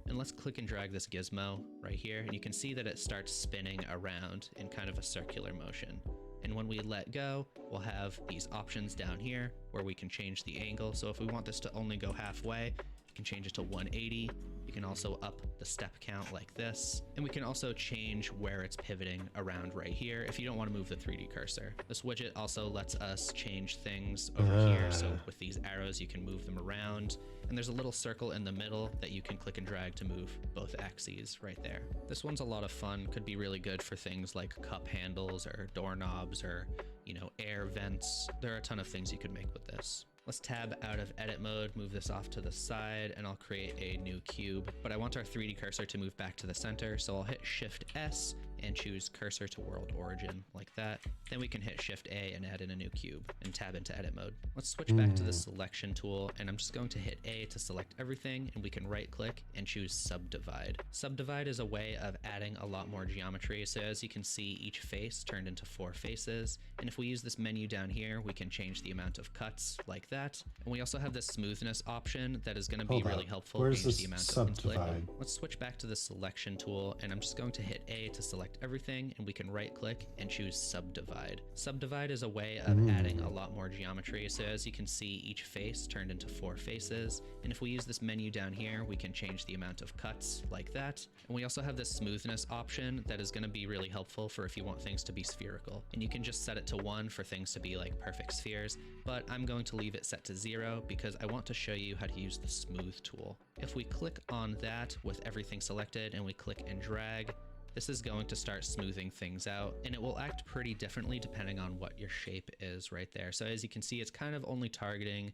And let's click and drag this gizmo right here, and you can see that it starts spinning around in kind of a circular motion. And when we let go, we'll have these options down here where we can change the angle. So if we want this to only go halfway, we can change it to 180. You can also up the step count like this. And we can also change where it's pivoting around right here if you don't want to move the 3D cursor. This widget also lets us change things over here. So with these arrows, you can move them around. And there's a little circle in the middle that you can click and drag to move both axes right there. This one's a lot of fun, could be really good for things like cup handles or doorknobs or, you know, air vents. There are a ton of things you could make with this. Let's tab out of edit mode, move this off to the side, and I'll create a new cube. But I want our 3D cursor to move back to the center, so I'll hit Shift S and choose cursor to world origin like that. Then we can hit Shift A and add in a new cube and tab into edit mode. Let's switch back to the selection tool, and I'm just going to hit A to select everything, and we can right click and choose subdivide. Subdivide is a way of adding a lot more geometry. So as you can see, each face turned into 4 faces. And if we use this menu down here, we can change the amount of cuts like that. And we also have this smoothness option that is going to be really helpful. Where's Change this the amount subdivide? of Let's switch back to the selection tool, and I'm just going to hit A to select everything, and we can right click and choose subdivide. Subdivide is a way of adding a lot more geometry. So as you can see, each face turned into 4 faces. And if we use this menu down here, we can change the amount of cuts like that. And we also have this smoothness option that is going to be really helpful for if you want things to be spherical. And you can just set it to 1 for things to be like perfect spheres, but I'm going to leave it set to 0 because I want to show you how to use the smooth tool. If we click on that with everything selected and we click and drag, this is going to start smoothing things out, and it will act pretty differently depending on what your shape is right there. So as you can see, it's kind of only targeting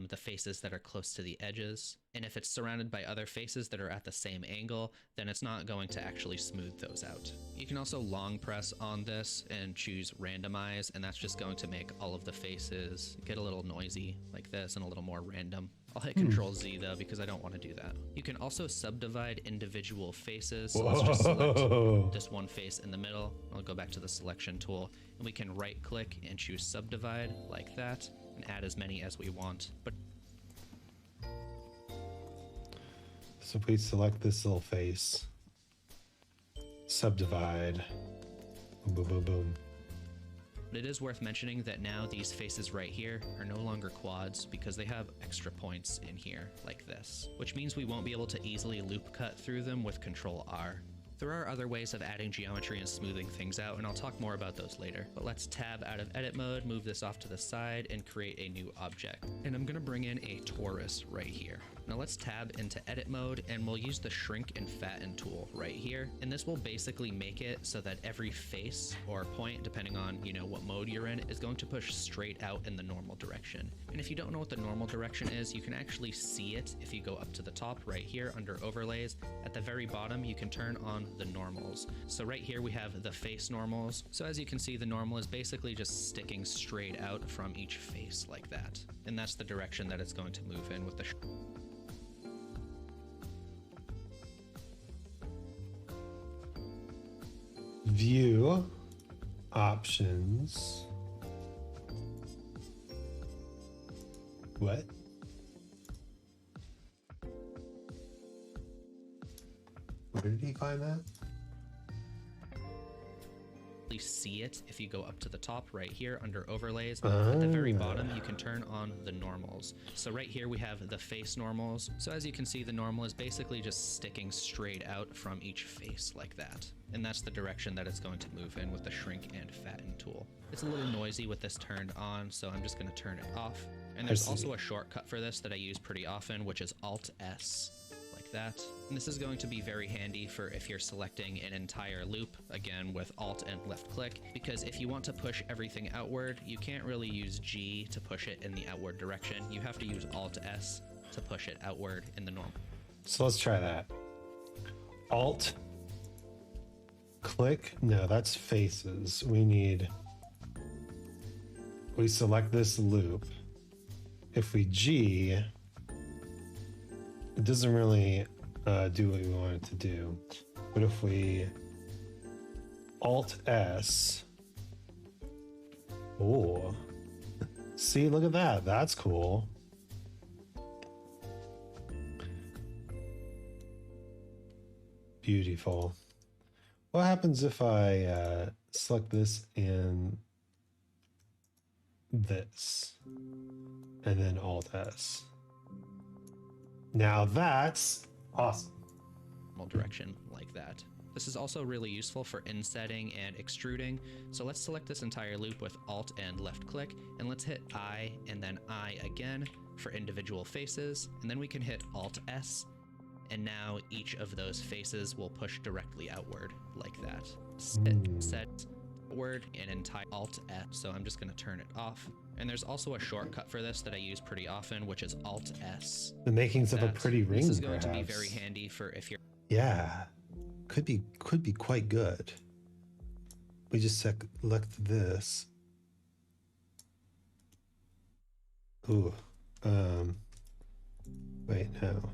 the faces that are close to the edges. And if it's surrounded by other faces that are at the same angle, then it's not going to actually smooth those out. You can also long press on this and choose randomize, and that's just going to make all of the faces get a little noisy like this and a little more random. I'll hit Control Z though, because I don't want to do that. You can also subdivide individual faces. So let's just select this one face in the middle. I'll go back to the selection tool, and we can right click and choose subdivide like that and add as many as we want. But so if we select this little face, subdivide, boom, boom, boom, boom. But it is worth mentioning that now these faces right here are no longer quads because they have extra points in here like this, which means we won't be able to easily loop cut through them with Control R. There are other ways of adding geometry and smoothing things out, and I'll talk more about those later. But let's tab out of edit mode, move this off to the side, and create a new object. And I'm gonna bring in a torus right here. Now let's tab into edit mode, and we'll use the shrink and fatten tool right here. And this will basically make it so that every face or point, depending on what mode you're in, is going to push straight out in the normal direction. And if you don't know what the normal direction is, you can actually see it if you go up to the top right here under overlays. At the very bottom, you can turn on the normals. So right here we have the face normals. So as you can see, the normal is basically just sticking straight out from each face like that. And that's the direction that it's going to move in with the view options. What? Where did he find that? See it if you go up to the top right here under overlays. At the very bottom, you can turn on the normals. So right here we have the face normals. So as you can see, the normal is basically just sticking straight out from each face like that. And that's the direction that it's going to move in with the shrink and fatten tool. It's a little noisy with this turned on, so I'm just going to turn it off. And there's also a shortcut for this that I use pretty often, which is Alt S. That. And this is going to be very handy for if you're selecting an entire loop, again with Alt and left click, because if you want to push everything outward, you can't really use G to push it in the outward direction. You have to use Alt S to push it outward in the normal. So let's try that. Alt click. No, that's faces. We select this loop. If we G, it doesn't really do what we want it to do. But if we Alt S, oh, see, look at that. That's cool. Beautiful. What happens if I select this and this, and then Alt S? Now that's awesome. Direction like that. This is also really useful for insetting and extruding. So let's select this entire loop with Alt and left click, and let's hit I and then I again for individual faces, and then we can hit Alt S, and now each of those faces will push directly outward like that. Set word in entire Alt F. So I'm just going to turn it off. And there's also a shortcut for this that I use pretty often, which is Alt S. The makings of a pretty ring. This is going to be perhaps. very handy for if you're. Yeah, could be quite good. We just select this. Ooh, wait, no.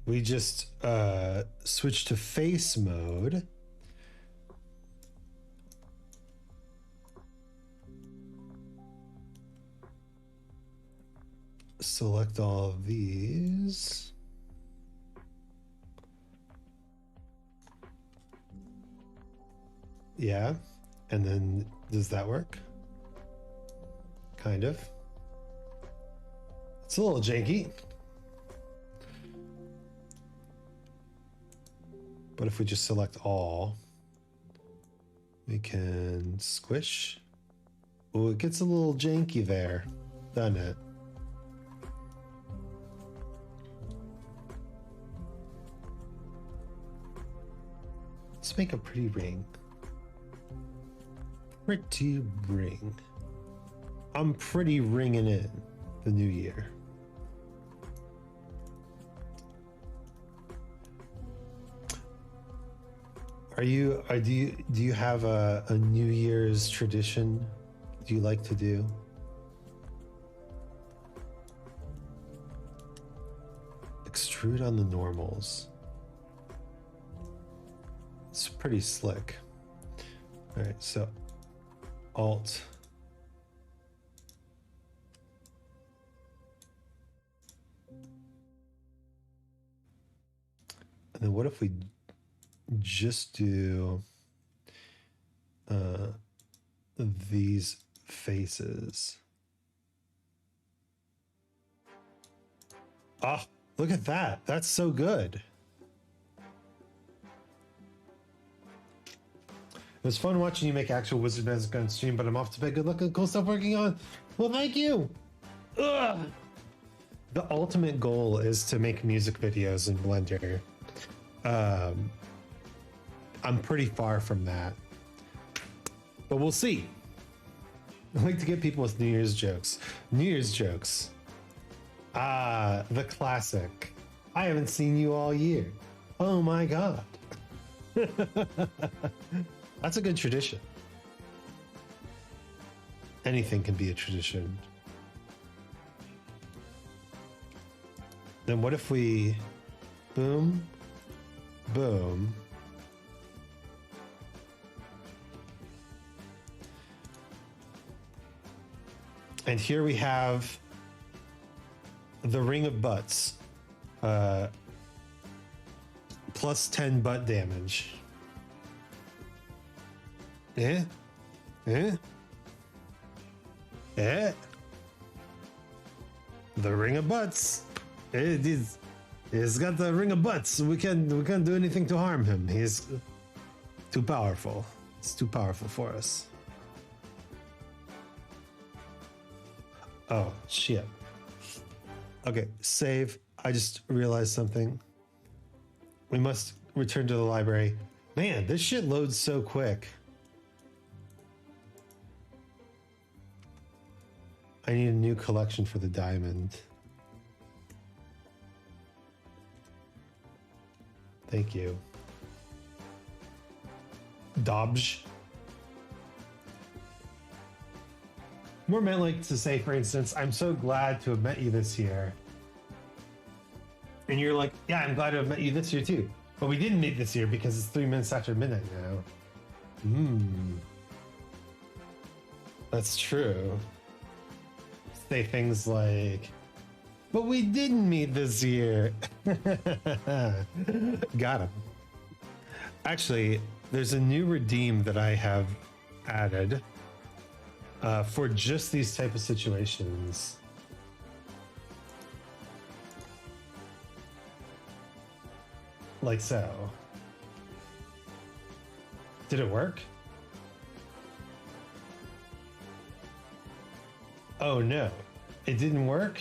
We just switch to face mode. Select all of these. Yeah, and then does that work? Kind of. It's a little janky. But if we just select all, we can squish. Oh, it gets a little janky there, doesn't it? Let's make a pretty ring. Pretty ring. I'm pretty ringing in the new year. Do you have a New Year's tradition do you like to do? Extrude on the normals. It's pretty slick. All right, so Alt. And then what if we just do these faces? Oh, look at that. That's so good. It was fun watching you make actual Wizard Magic on stream, but I'm off to bed. Good luck and cool stuff working on. Well, thank you. Ugh. The ultimate goal is to make music videos in Blender. I'm pretty far from that, but we'll see. I like to get people with New Year's jokes. New Year's jokes. The classic. I haven't seen you all year. Oh my God. That's a good tradition. Anything can be a tradition. Then what if we boom, boom, and here we have the ring of butts, plus 10 butt damage. Eh? The ring of butts. He's got the ring of butts. We can't do anything to harm him. He's too powerful. It's too powerful for us. Oh shit. Okay, save. I just realized something. We must return to the library. Man, this shit loads so quick. I need a new collection for the diamond. Thank you. Dodge. More meant like to say, for instance, I'm so glad to have met you this year. And you're like, yeah, I'm glad to have met you this year too. But we didn't meet this year because it's 3 minutes after midnight now. That's true. Say things like, but we didn't meet this year. Got him. Actually, there's a new redeem that I have added for just these type of situations. Like so. Did it work? Oh no, it didn't work?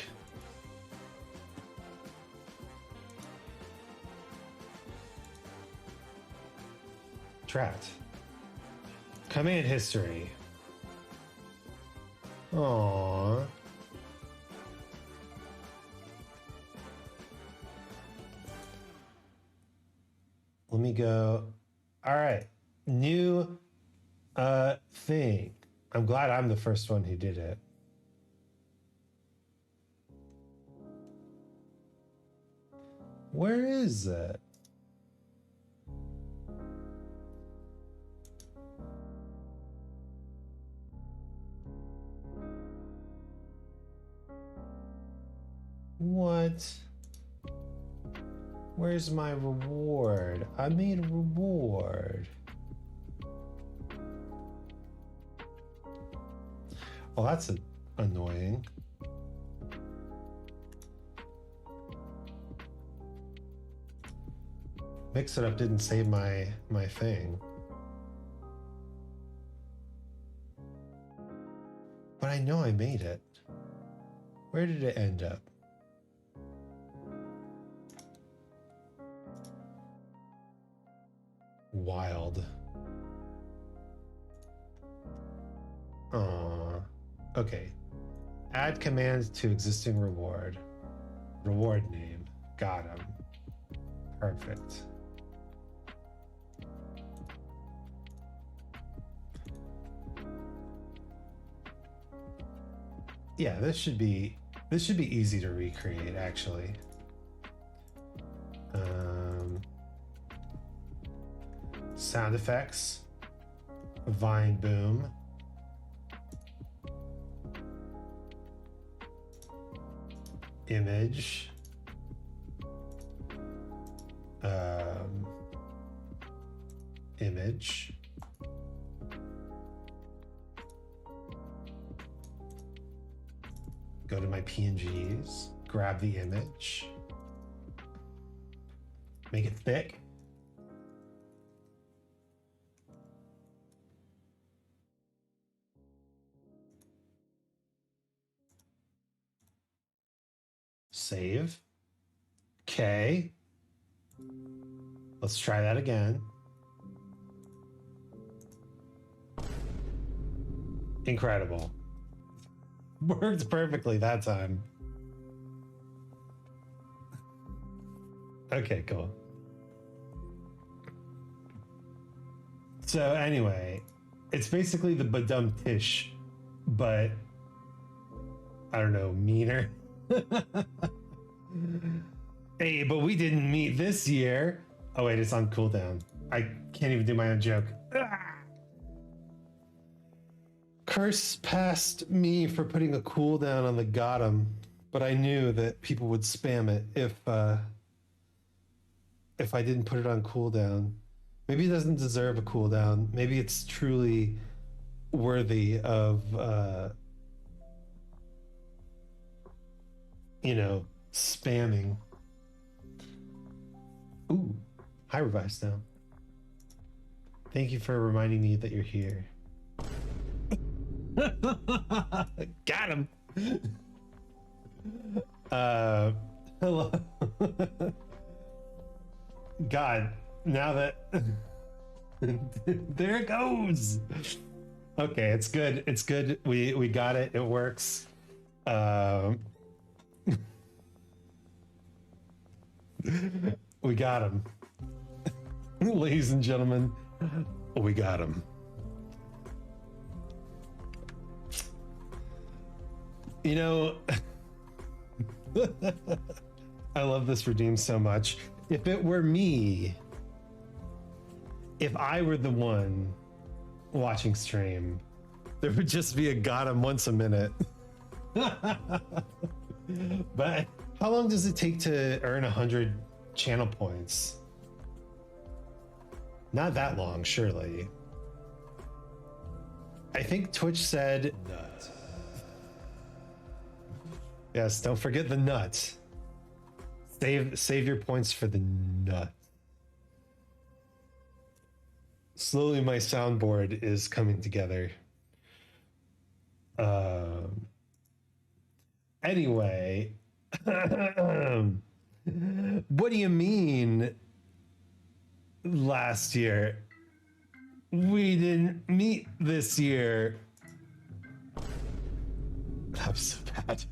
Trapped. Command history. Aww. Let me go. All right. New thing. I'm glad I'm the first one who did it. Where is it? What? Where's my reward? I made a reward. Well, that's annoying. Mix It Up didn't save my thing. But I know I made it. Where did it end up? Wild. Aww. Okay. Add commands to existing reward. Reward name. Got him. Perfect. Yeah, this should be easy to recreate actually. Sound effects. Vine boom. Image. Image. Go to my PNGs, grab the image, make it thick. Save. Okay. Let's try that again. Incredible. Worked perfectly that time. Okay, cool. So anyway, it's basically the Badum Tish, but I don't know, meaner. Hey, but we didn't meet this year. Oh wait, it's on cooldown. I can't even do my own joke. Curse past me for putting a cooldown on the Gotham, but I knew that people would spam it if I didn't put it on cooldown. Maybe it doesn't deserve a cooldown. Maybe it's truly worthy of, spamming. Ooh, hi Revive now. Thank you for reminding me that you're here. Got him. Hello. God, now that there it goes. Okay, it's good. It's good. We got it. It works. We got him. Ladies and gentlemen, we got him. You know, I love this redeem so much. If it were me, if I were the one watching stream, there would just be a got him once a minute. But how long does it take to earn 100 channel points? Not that long, surely. I think Twitch said nut. Yes, don't forget the nut. Save your points for the nut. Slowly my soundboard is coming together. Anyway, what do you mean last year? We didn't meet this year. That was so bad.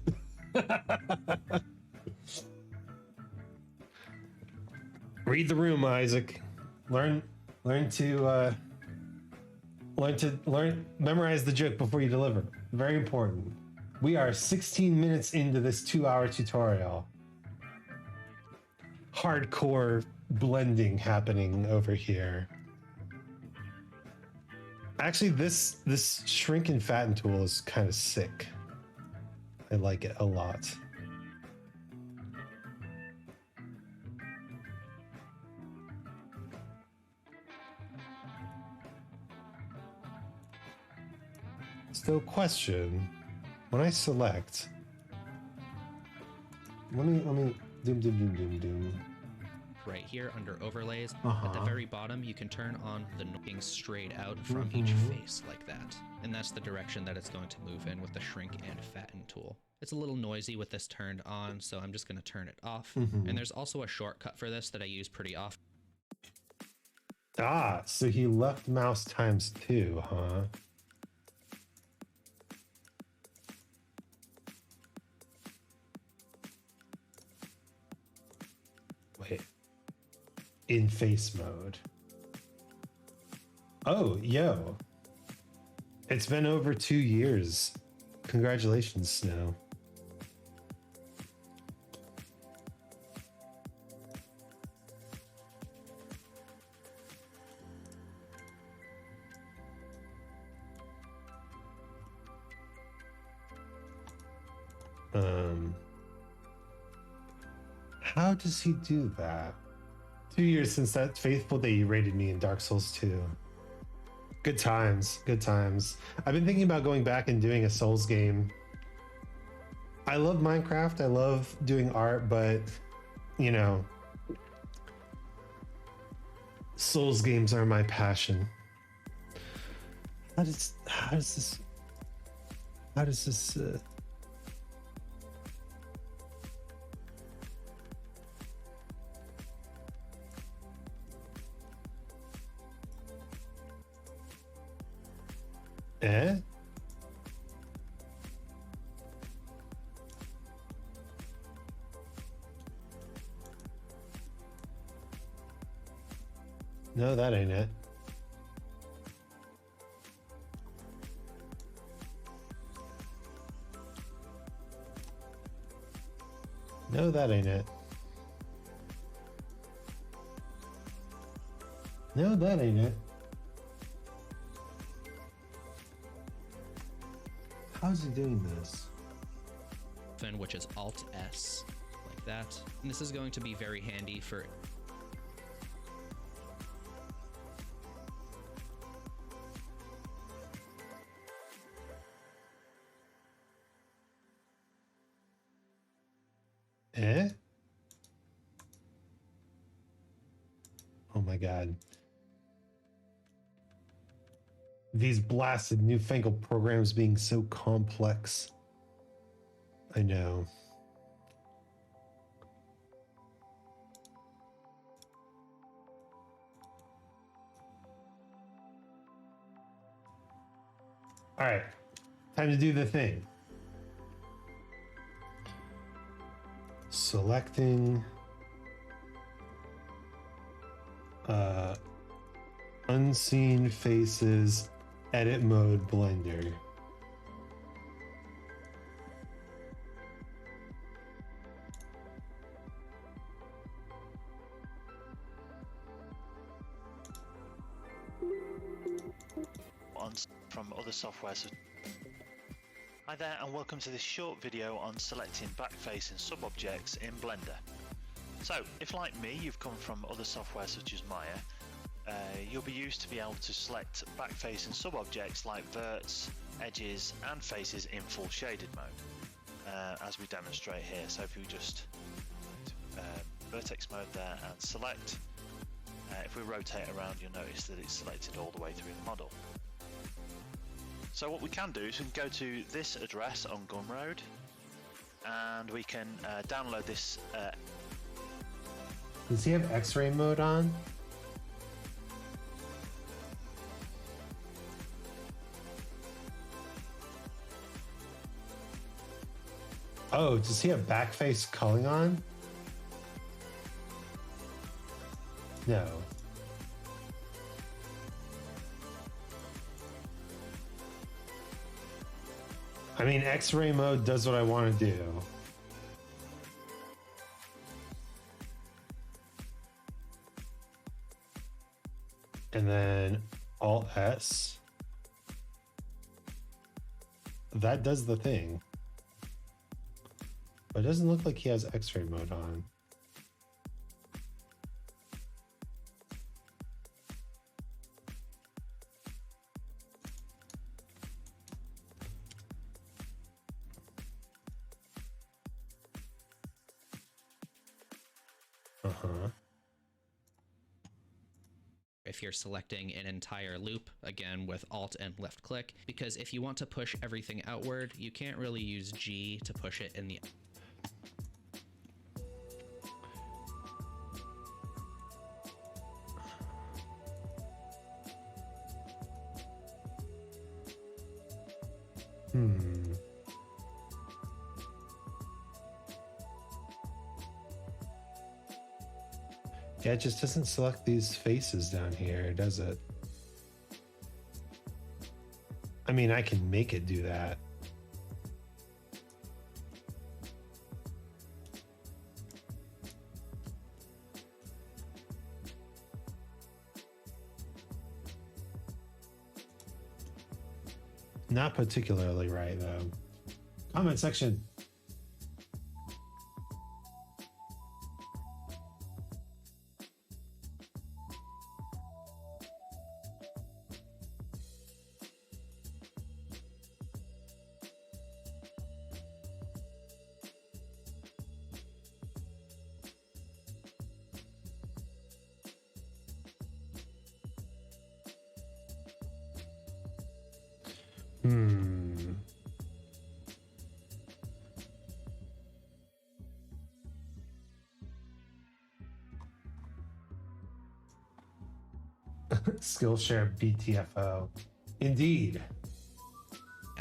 Read the room, Isaac. Learn to memorize the joke before you deliver. Very important. We are 16 minutes into this 2-hour tutorial. Hardcore blending happening over here. Actually, this shrink and fatten tool is kind of sick. I like it a lot. Still question, when I select, let me doom. Right here under overlays, at the very bottom, you can turn on the looking straight out from each face like that. And that's the direction that it's going to move in with the shrink and fatten tool. It's a little noisy with this turned on, so I'm just going to turn it off. And there's also a shortcut for this that I use pretty often. Ah, so he left mouse times 2, huh? Wait. In face mode. Oh, yo. It's been over 2 years. Congratulations, Snow. How does he do that? 2 years since that faithful day you rated me in Dark Souls 2. Good times, good times. I've been thinking about going back and doing a Souls game. I love Minecraft, I love doing art, but, you know, Souls games are my passion. How does this Eh? No, that ain't it. No, that ain't it. No, that ain't it. How's he doing this? Which is Alt S, like that. And this is going to be very handy for Eh? Oh my god. These blasted newfangled programs being so complex. I know. All right, time to do the thing. Selecting unseen faces, edit mode, blender. From other softwares. Hi there and welcome to this short video on selecting backface and sub-objects in Blender. So, if like me you've come from other software such as Maya, you'll be used to be able to select backface and sub-objects like verts, edges and faces in full shaded mode, as we demonstrate here. So if you just vertex mode there and select, if we rotate around you'll notice that it's selected all the way through the model. So what we can do is we can go to this address on Gumroad and we can download this. Does he have X-ray mode on? Oh, does he have backface culling on? No. I mean, X-ray mode does what I want to do. And then Alt S. That does the thing. But it doesn't look like he has X-ray mode on. If you're selecting an entire loop, again with Alt and left click, because if you want to push everything outward, you can't really use G to push it in the... Yeah, it just doesn't select these faces down here, does it? I mean, I can make it do that. Not particularly right, though. Comment section. Skillshare BTFO. Indeed.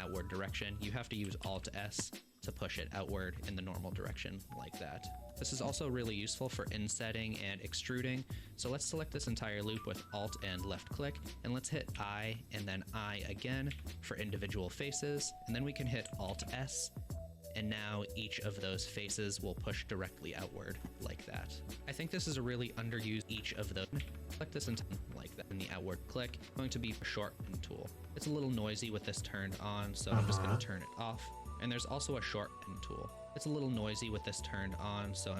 outward direction, you have to use Alt S to push it outward in the normal direction like that. This is also really useful for insetting and extruding. So let's select this entire loop with Alt and left click, and let's hit I and then I again for individual faces, and then we can hit Alt S, and now each of those faces will push directly outward like that. I think this is a really underused each of those. Select this like that in the outward click, going to be a shorten tool. It's a little noisy with this turned on, so I'm just going to turn it off. And there's also a shorten tool. It's a little noisy with this turned on, so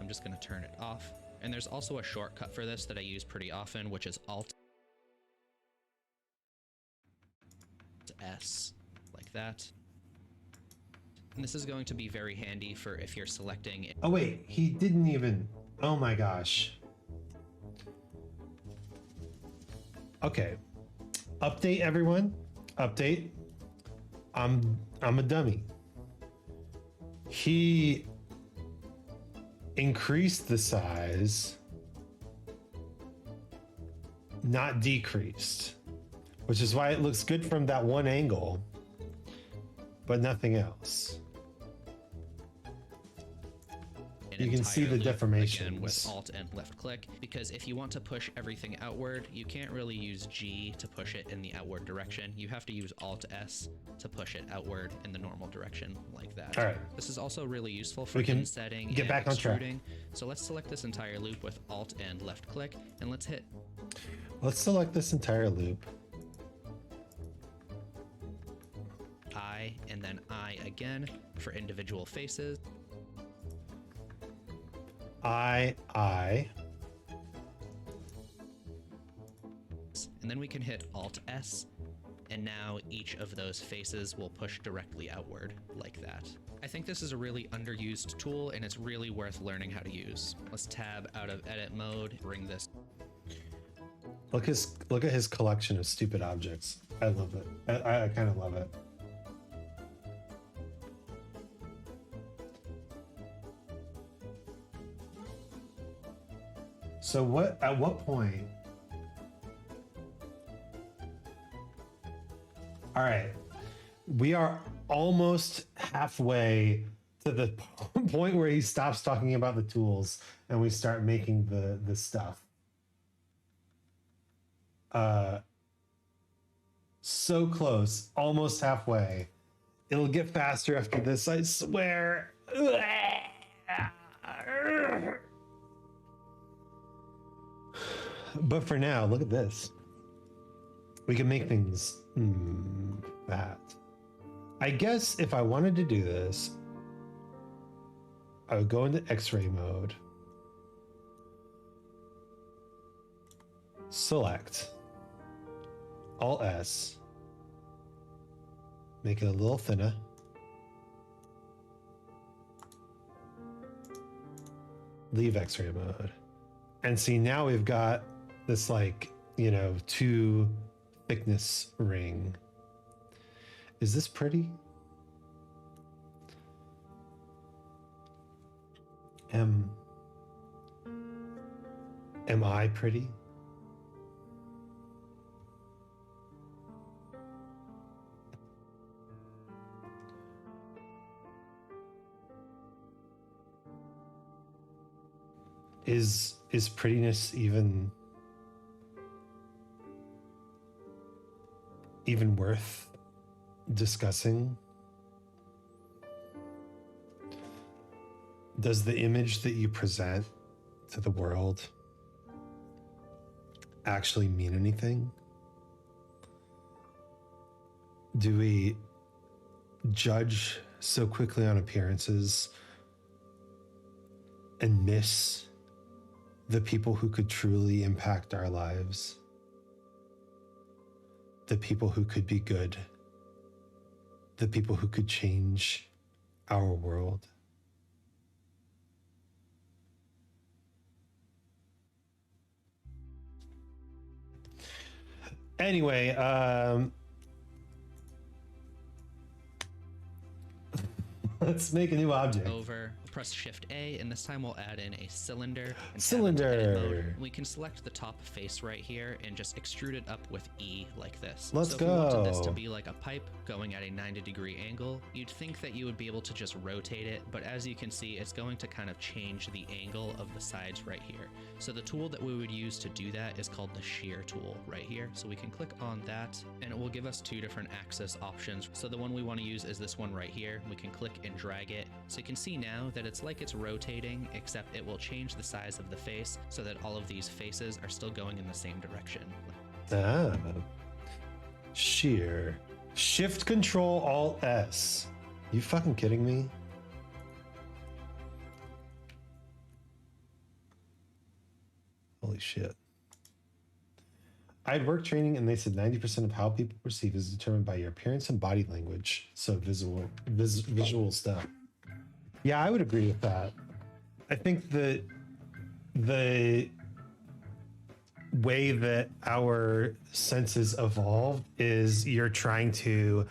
I'm just going to turn it off. And there's also a shortcut for this that I use pretty often, which is Alt S, like that. And this is going to be very handy for if you're selecting. Oh wait, he didn't even, oh my gosh. Okay, update everyone, update. I'm a dummy. He increased the size, not decreased, which is why it looks good from that one angle, but nothing else. You can see the deformations. Again with Alt and left click, because if you want to push everything outward, you can't really use G to push it in the outward direction. You have to use Alt S to push it outward in the normal direction like that. All right. This is also really useful for insetting and back on track. extruding. So let's select this entire loop with Alt and left click, and let's hit. Let's select this entire loop. I and then I again for individual faces. I. And then we can hit Alt S, and now each of those faces will push directly outward like that. I think this is a really underused tool, and it's really worth learning how to use. Let's tab out of edit mode, bring this. Look at his collection of stupid objects. I love it. I kind of love it. So what? At what point? All right, we are almost halfway to the point where he stops talking about the tools and we start making the stuff. So close, almost halfway. It'll get faster after this, I swear. But for now, look at this. We can make things that. I guess if I wanted to do this, I would go into X-ray mode. Select. Alt S. Make it a little thinner. Leave X-ray mode. And see, now we've got this, like, you know, 2 thickness ring. Is this pretty? Am I pretty? Is prettiness even worth discussing? Does the image that you present to the world actually mean anything? Do we judge so quickly on appearances and miss the people who could truly impact our lives? The people who could be good, the people who could change our world. Anyway, let's make a new object. Over, press Shift A, and this time we'll add in a cylinder. And Cylinder. tap into edit mode. We can select the top face right here and just extrude it up with E like this. Let's so if you wanted this go. to be like a pipe going at a 90-degree angle, you'd think that you would be able to just rotate it, but as you can see, it's going to kind of change the angle of the sides right here. So the tool that we would use to do that is called the shear tool right here. So we can click on that and it will give us 2 different axis options. So the one we want to use is this one right here. We can click and drag it. So you can see now that it's like it's rotating, except it will change the size of the face so that all of these faces are still going in the same direction. Ah. Shear. Shift Control Alt S. You fucking kidding me? Holy shit. I had work training and they said 90% of how people perceive is determined by your appearance and body language. So visual stuff. Yeah, I would agree with that. I think that the way that our senses evolved is you're trying to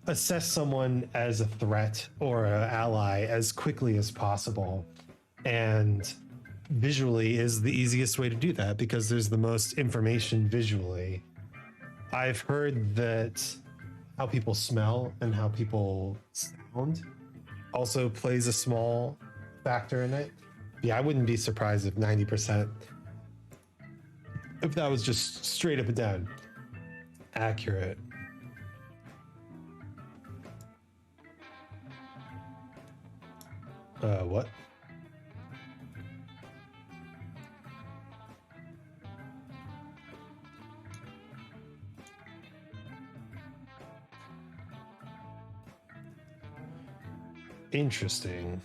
assess someone as a threat or an ally as quickly as possible. And visually is the easiest way to do that because there's the most information visually. I've heard that how people smell and how people sound also plays a small factor in it. Yeah, I wouldn't be surprised if 90%, if that was just straight up and down accurate. What? Interesting.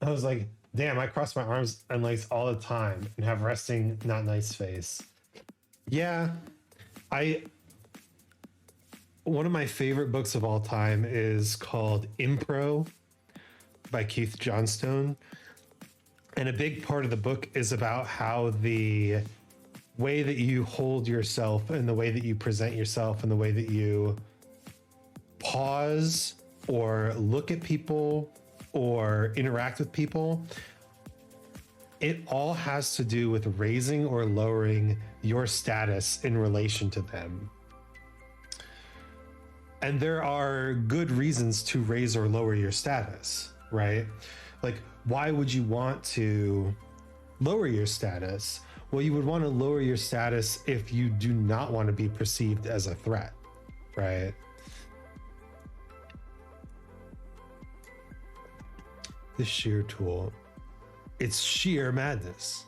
I was like, damn, I cross my arms and legs all the time and have resting, not nice face. Yeah, one of my favorite books of all time is called Impro by Keith Johnstone. And a big part of the book is about how the way that you hold yourself and the way that you present yourself and the way that you pause or look at people or interact with people, it all has to do with raising or lowering your status in relation to them. And there are good reasons to raise or lower your status, right? Like, why would you want to lower your status? Well, you would want to lower your status if you do not want to be perceived as a threat, right? The shear tool, it's sheer madness.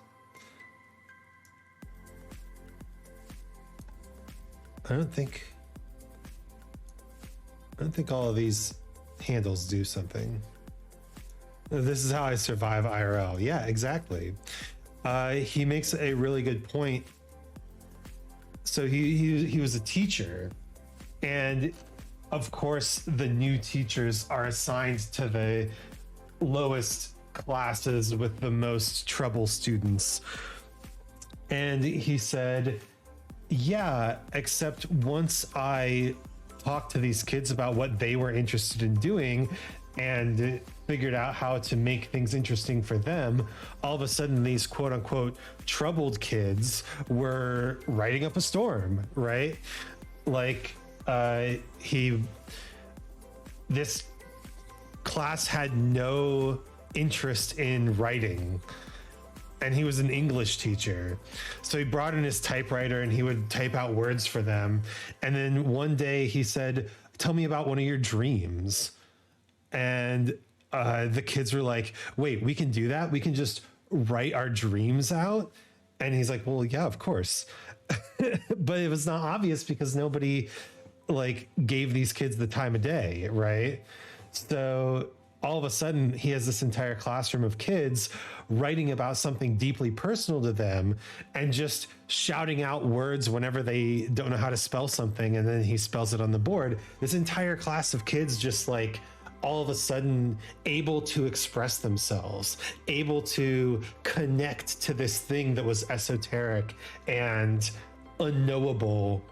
I don't think all of these handles do something. This is how I survive IRL. Yeah, exactly. He makes a really good point. So he was a teacher, and of course the new teachers are assigned to the lowest classes with the most trouble students. And he said, yeah, except once I talked to these kids about what they were interested in doing and figured out how to make things interesting for them, all of a sudden these quote unquote troubled kids were writing up a storm, right? Like this class had no interest in writing, and he was an English teacher. So he brought in his typewriter and he would type out words for them. And then one day he said, tell me about one of your dreams. And the kids were like, wait, we can do that? We can just write our dreams out? And he's like, well, yeah, of course. But it was not obvious because nobody like gave these kids the time of day, right? So all of a sudden he has this entire classroom of kids writing about something deeply personal to them and just shouting out words whenever they don't know how to spell something, and then he spells it on the board. This entire class of kids just like all of a sudden able to express themselves, able to connect to this thing that was esoteric and unknowable,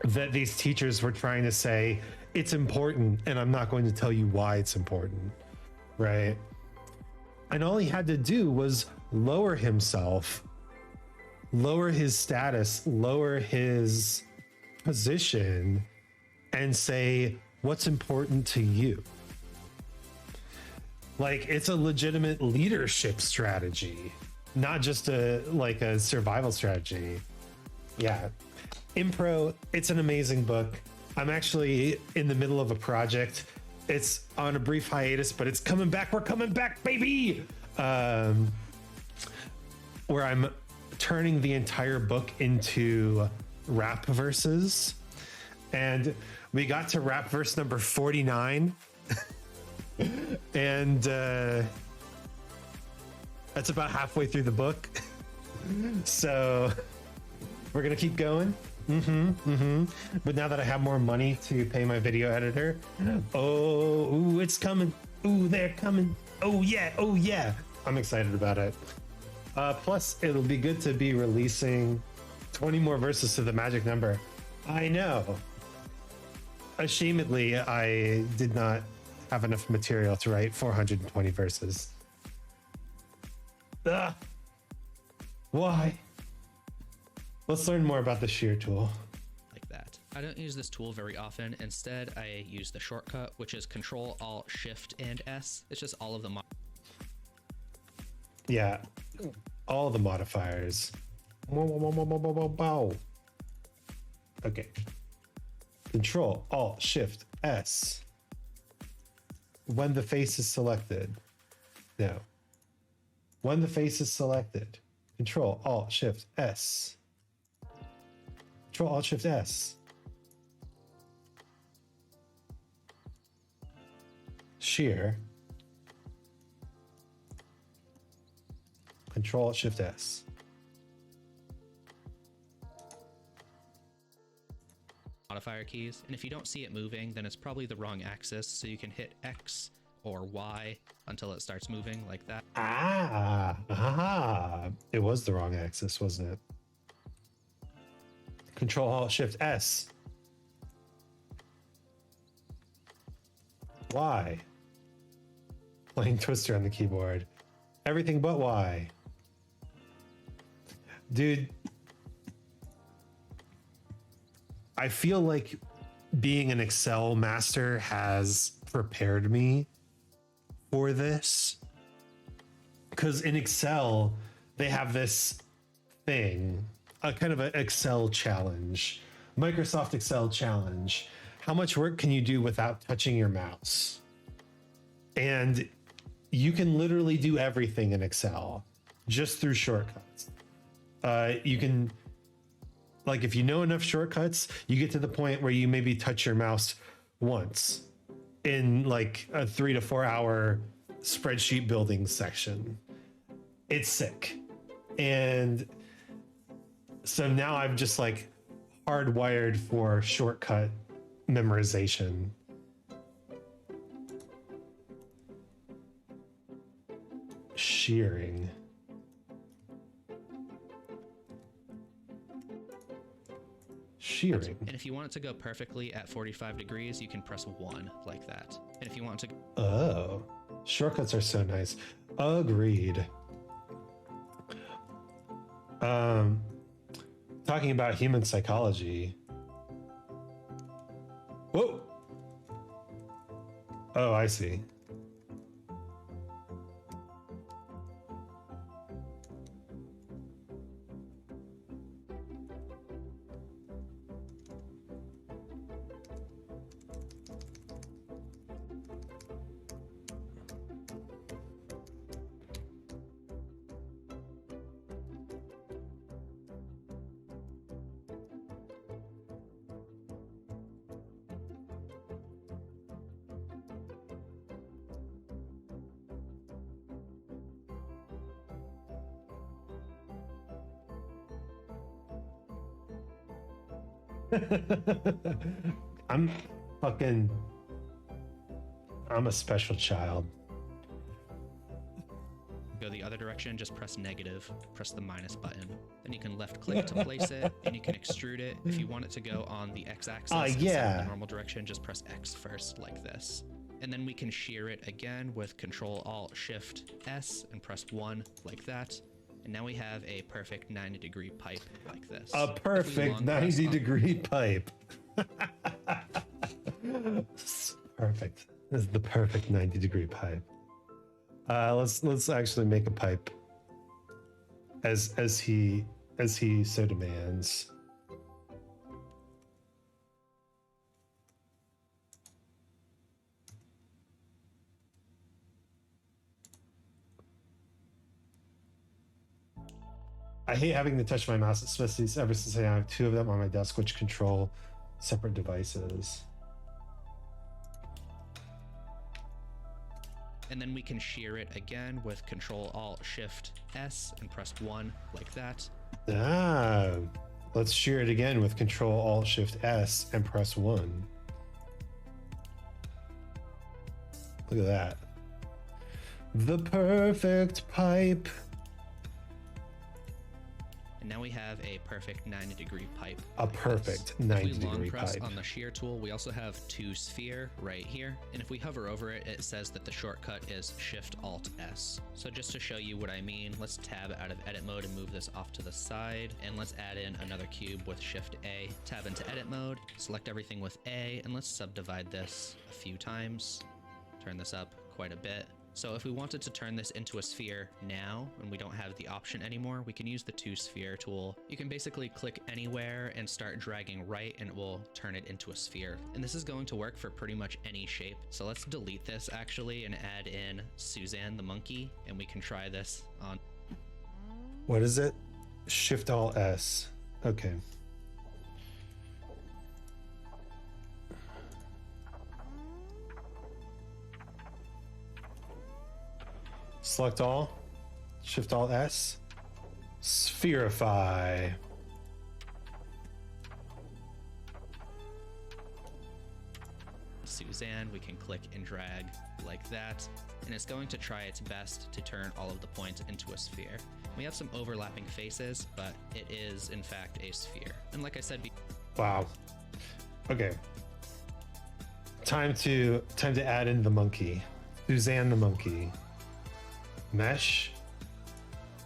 that these teachers were trying to say, it's important, and I'm not going to tell you why it's important, right? And all he had to do was lower himself, lower his status, lower his position, and say, what's important to you? Like, it's a legitimate leadership strategy, not just a survival strategy. Yeah. Impro, it's an amazing book. I'm actually in the middle of a project. It's on a brief hiatus, but it's coming back. We're coming back, baby! Where I'm turning the entire book into rap verses. And we got to rap verse number 49. And that's about halfway through the book. So we're going to keep going. But now that I have more money to pay my video editor, ooh, it's coming. Ooh, they're coming. Oh yeah. I'm excited about it. Plus, it'll be good to be releasing 20 more verses to the magic number. I know. Ashamedly, I did not have enough material to write 420 verses. Why? Let's learn more about the shear tool. Like that. I don't use this tool very often. Instead, I use the shortcut, which is Control, Alt, Shift, and S. It's just all of the Yeah, all the modifiers. Okay. Control, Alt, Shift, S. When the face is selected. No. When the face is selected. Control, Alt, Shift, S. Control, Alt, Shift, S. Shear. Control, Alt, Shift, S. modifier keys. And if you don't see it moving, then it's probably the wrong axis. So you can hit X or Y until it starts moving like that. It was the wrong axis, wasn't it? Control, Alt, Shift, S. Why? Playing Twister on the keyboard. Everything but why? Dude, I feel like being an Excel master has prepared me for this. Because in Excel, they have this thing, a kind of an Excel challenge, Microsoft Excel challenge. How much work can you do without touching your mouse? And you can literally do everything in Excel just through shortcuts. You can, like, if you know enough shortcuts, you get to the point where you maybe touch your mouse once in like a 3 to 4 hour spreadsheet building section. It's sick. And so now I'm just like hardwired for shortcut memorization. Shearing. Shearing. And if you want it to go perfectly at 45 degrees, you can press 1 like that. And if you want it to... Oh, shortcuts are so nice. Agreed. Talking about human psychology. Whoa. Oh, I see. I'm a special child. go the other direction, just press negative, press the minus button. Then you can left click to place it, and you can extrude it. If you want it to go on the x-axis instead of the normal direction, just press X first, like this. And then we can shear it again with Control-Alt-Shift-S and press 1 like that. And now we have a perfect 90-degree pipe like this. A perfect 90-degree pipe. Perfect. This is the perfect 90-degree pipe. Let's actually make a pipe as he so demands. I hate having to touch my mouse, especially ever since I have two of them on my desk, which control separate devices. And then we can shear it again with Control-Alt-Shift-S and press 1 like that. Ah, let's shear it again with Control-Alt-Shift-S and press 1. Look at that. The perfect pipe. And now we have a perfect 90-degree pipe. A perfect 90-degree pipe. If we long press on the shear tool, we also have to sphere right here. And if we hover over it, it says that the shortcut is Shift-Alt-S. So just to show you what I mean, let's tab out of edit mode and move this off to the side. And let's add in another cube with Shift-A. Tab into edit mode, select everything with A, and let's subdivide this a few times. Turn this up quite a bit. So if we wanted to turn this into a sphere now, and we don't have the option anymore, we can use the to sphere tool. You can basically click anywhere and start dragging right, and it will turn it into a sphere. And this is going to work for pretty much any shape. So let's delete this actually and add in Suzanne the monkey, and we can try this on. What is it? Shift-Alt-S. Okay. Select all, Shift-Alt-S, spherify. Suzanne, we can click and drag like that, and it's going to try its best to turn all of the points into a sphere. We have some overlapping faces, but it is in fact a sphere. And like I said, Wow. Okay. time to add in the monkey. Suzanne the monkey. Mesh.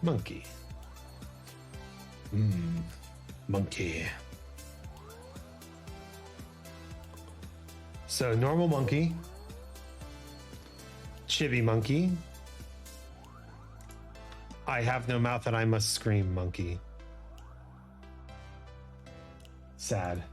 Monkey. Monkey. So normal monkey. Chibi monkey. I have no mouth and I must scream monkey. Sad.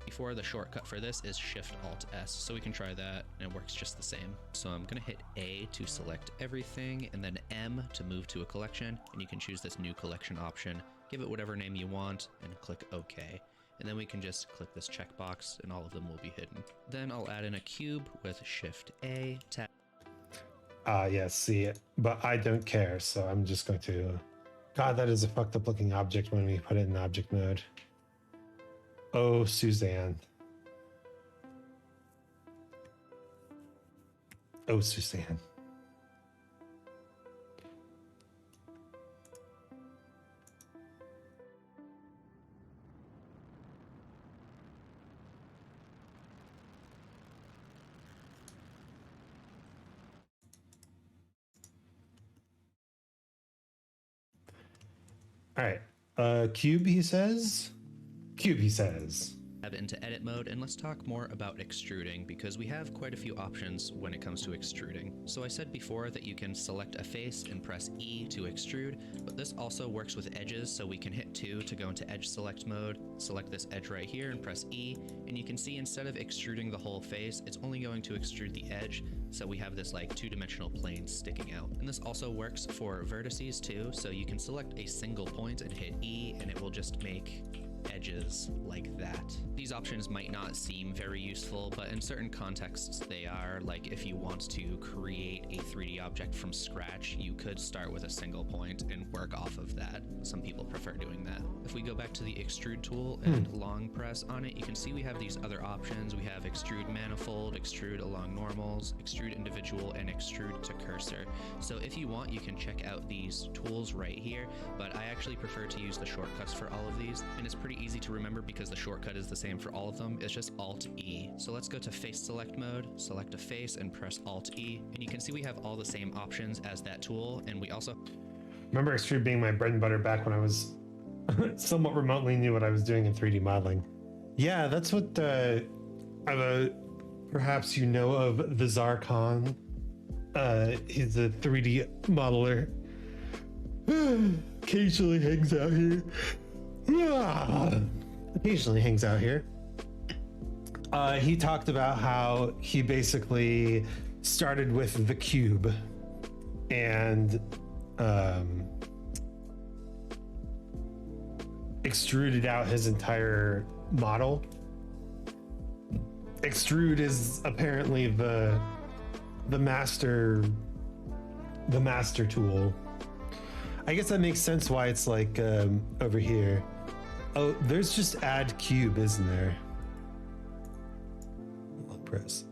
Before, the shortcut for this is Shift Alt S, so we can try that and it works just the same. So I'm gonna hit A to select everything and then M to move to a collection, and you can choose this new collection option, give it whatever name you want and click OK. And then we can just click this checkbox and all of them will be hidden. Then I'll add in a cube with Shift A, tap. Yes, see it, but I don't care, so I'm just going to... God, that is a fucked up looking object when we put it in object mode. Oh, Suzanne. Oh, Suzanne. All right. Cube, he says. Cube, he says. Tab into edit mode, and let's talk more about extruding because we have quite a few options when it comes to extruding. So I said before that you can select a face and press E to extrude, but this also works with edges, so we can hit 2 to go into edge select mode, select this edge right here and press E, and you can see instead of extruding the whole face, it's only going to extrude the edge, so we have this like two-dimensional plane sticking out. And this also works for vertices too, so you can select a single point and hit E and it will just make edges like that. These options might not seem very useful, but in certain contexts they are. Like if you want to create a 3D object from scratch, you could start with a single point and work off of that. Some people prefer doing that. If we go back to the extrude tool and long press on it, you can see we have these other options. We have extrude manifold, extrude along normals, extrude individual, and extrude to cursor. So if you want, you can check out these tools right here, but I actually prefer to use the shortcuts for all of these, and it's pretty easy to remember because the shortcut is the same for all of them. It's just Alt E. So let's go to face select mode, select a face and press Alt E, and you can see we have all the same options as that tool, and we also Remember extrude being my bread and butter back when I was somewhat remotely knew what I was doing in 3D modeling. Yeah, that's what perhaps you know of the Zarkon. He's a 3D modeler. Occasionally hangs out here. Occasionally hangs out here. He talked about how he basically started with the cube and extruded out his entire model. Extrude is apparently the master tool. I guess that makes sense why it's like over here. Oh, there's just add cube, isn't there? I'll press.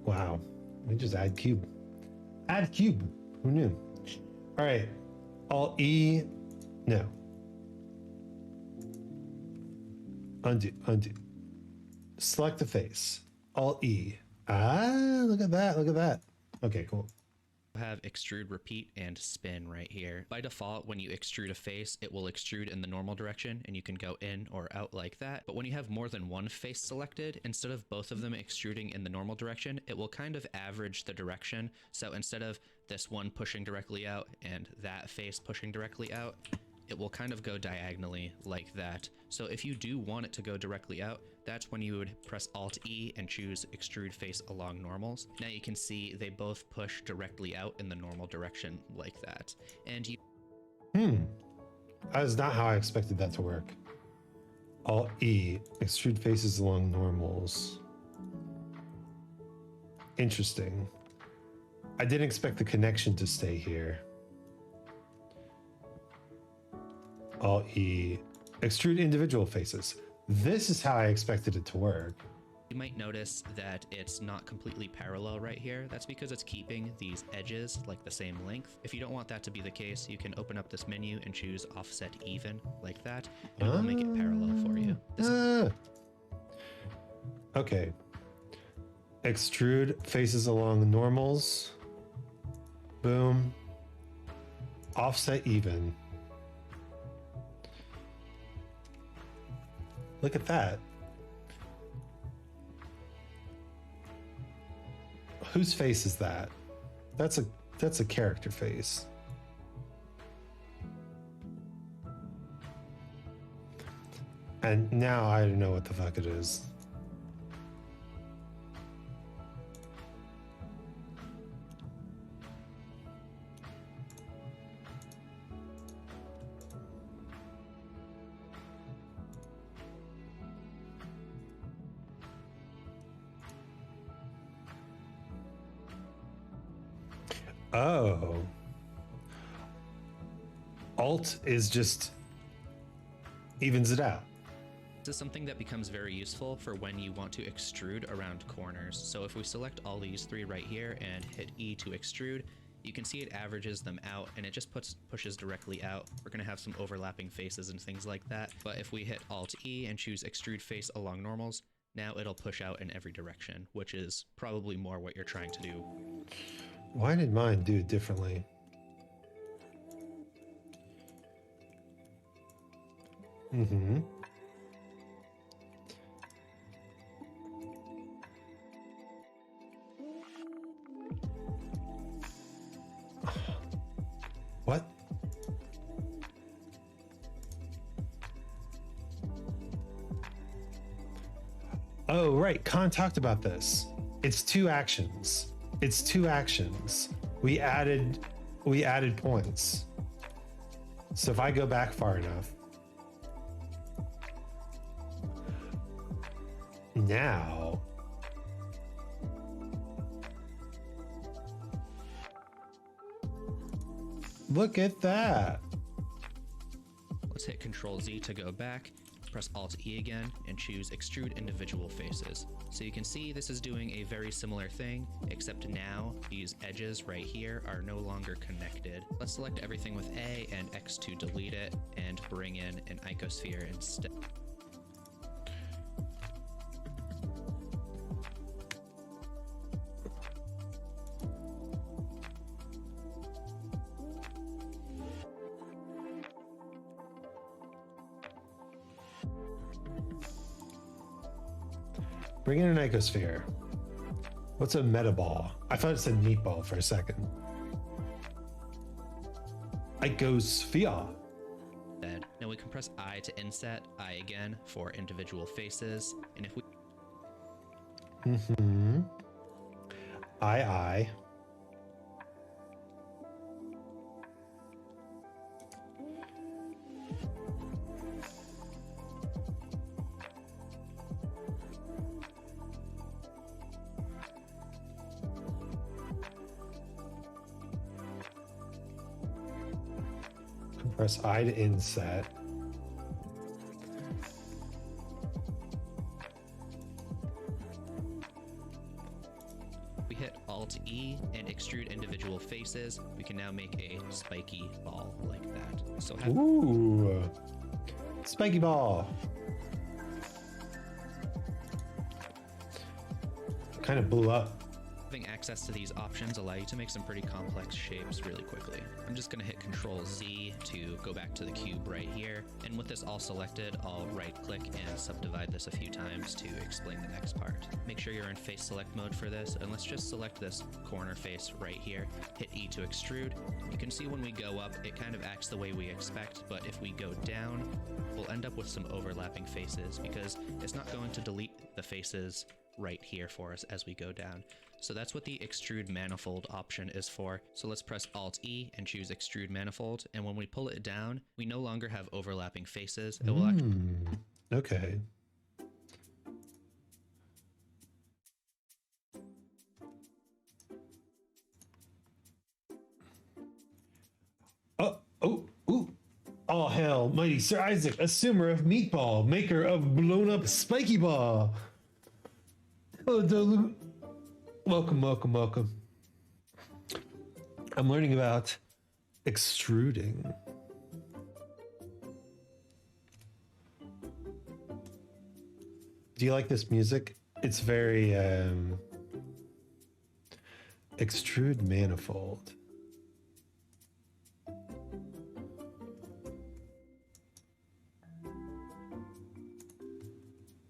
Wow. We just add cube. Add cube. Who knew? All right. Alt E. No. Undo. Undo. Select the face. Alt E. Ah, look at that. Look at that. Okay, cool. have extrude, repeat, and spin right here. By default, when you extrude a face, it will extrude in the normal direction and you can go in or out like that. But when you have more than one face selected, instead of both of them extruding in the normal direction, it will kind of average the direction. So instead of this one pushing directly out and that face pushing directly out, it will kind of go diagonally like that. So if you do want it to go directly out, that's when you would press Alt E and choose extrude face along normals. Now you can see they both push directly out in the normal direction like that. And you That is not how I expected that to work. Alt E, extrude faces along normals. Interesting. I didn't expect the connection to stay here. Alt E, extrude individual faces. This is how I expected it to work. You might notice that it's not completely parallel right here. That's because it's keeping these edges like the same length. If you don't want that to be the case, you can open up this menu and choose offset even like that, and it will make it parallel for you. Okay. Extrude faces along normals. Boom. Offset even. Look at that. Whose face is that? That's a character face. And now I don't know what the fuck it is. Oh. Alt is just evens it out. This is something that becomes very useful for when you want to extrude around corners. So if we select all these three right here and hit E to extrude, you can see it averages them out and it just pushes directly out. We're going to have some overlapping faces and things like that. But if we hit Alt E and choose extrude face along normals, now it'll push out in every direction, which is probably more what you're trying to do. Why did mine do it differently? Mm-hmm. What? Oh, right. Khan talked about this. It's two actions. It's two actions. We added points. So if I go back far enough, now look at that. Let's hit Control Z to go back, press Alt E again, and choose Extrude Individual Faces. So you can see this is doing a very similar thing, except now these edges right here are no longer connected. Let's select everything with A and X to delete it, and bring in an icosphere instead. Bring in an icosphere. What's a metaball? I thought it said meatball for a second. Icosphere. Now we can press I to inset, I again for individual faces, and if we I. Press I to inset. we hit Alt E and extrude individual faces, we can now make a spiky ball like that. So ooh, spiky ball. Kind of blew up. having access to these options allow you to make some pretty complex shapes really quickly. I'm just going to hit Control Z to go back to the cube right here. And with this all selected, I'll right click and subdivide this a few times to explain the next part. Make sure you're in face select mode for this, and let's just select this corner face right here. Hit E to extrude. You can see when we go up, it kind of acts the way we expect, but if we go down, we'll end up with some overlapping faces because it's not going to delete the faces right here for us as we go down. So that's what the extrude manifold option is for. So let's press Alt E and choose extrude manifold. And when we pull it down, we no longer have overlapping faces. It will actually... Okay. Oh, hell, mighty Sir Isaac, assumer of meatball, maker of blown up spiky ball. Hello, Dolu. Welcome, welcome, welcome. I'm learning about extruding. Do you like this music? It's very Extrude manifold.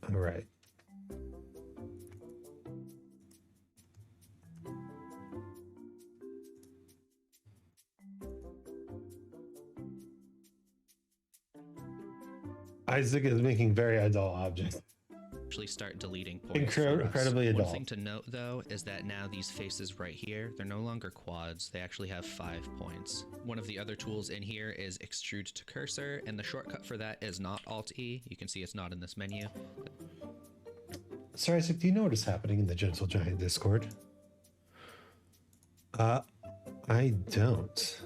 All right. Isaac is making very adult objects. Actually start deleting points. for us. Incredibly adult. One thing to note though is that now these faces right here, they're no longer quads, they actually have 5 points. One of the other tools in here is extrude to cursor, and the shortcut for that is not Alt-E. You can see it's not in this menu. So Isaac, do you know what is happening in the Gentle Giant Discord? I don't.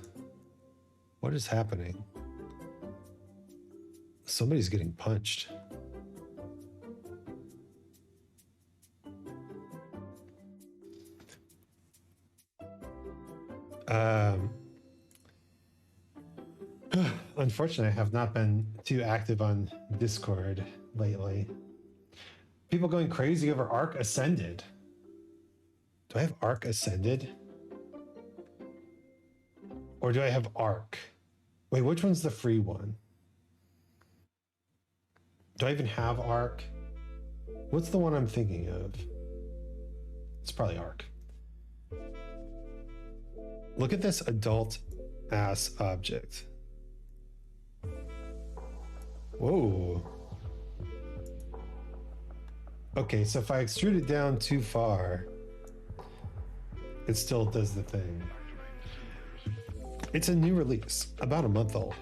What is happening? Somebody's getting punched. Unfortunately, I have not been too active on Discord lately. People going crazy over Arc Ascended. Do I have Arc Ascended? Or do I have Arc? Wait, which one's the free one? Do I even have Arc? What's the one I'm thinking of? It's probably Arc. Look at this adult ass object. Whoa. Okay, so if I extrude it down too far, it still does the thing. It's a new release, about a month old.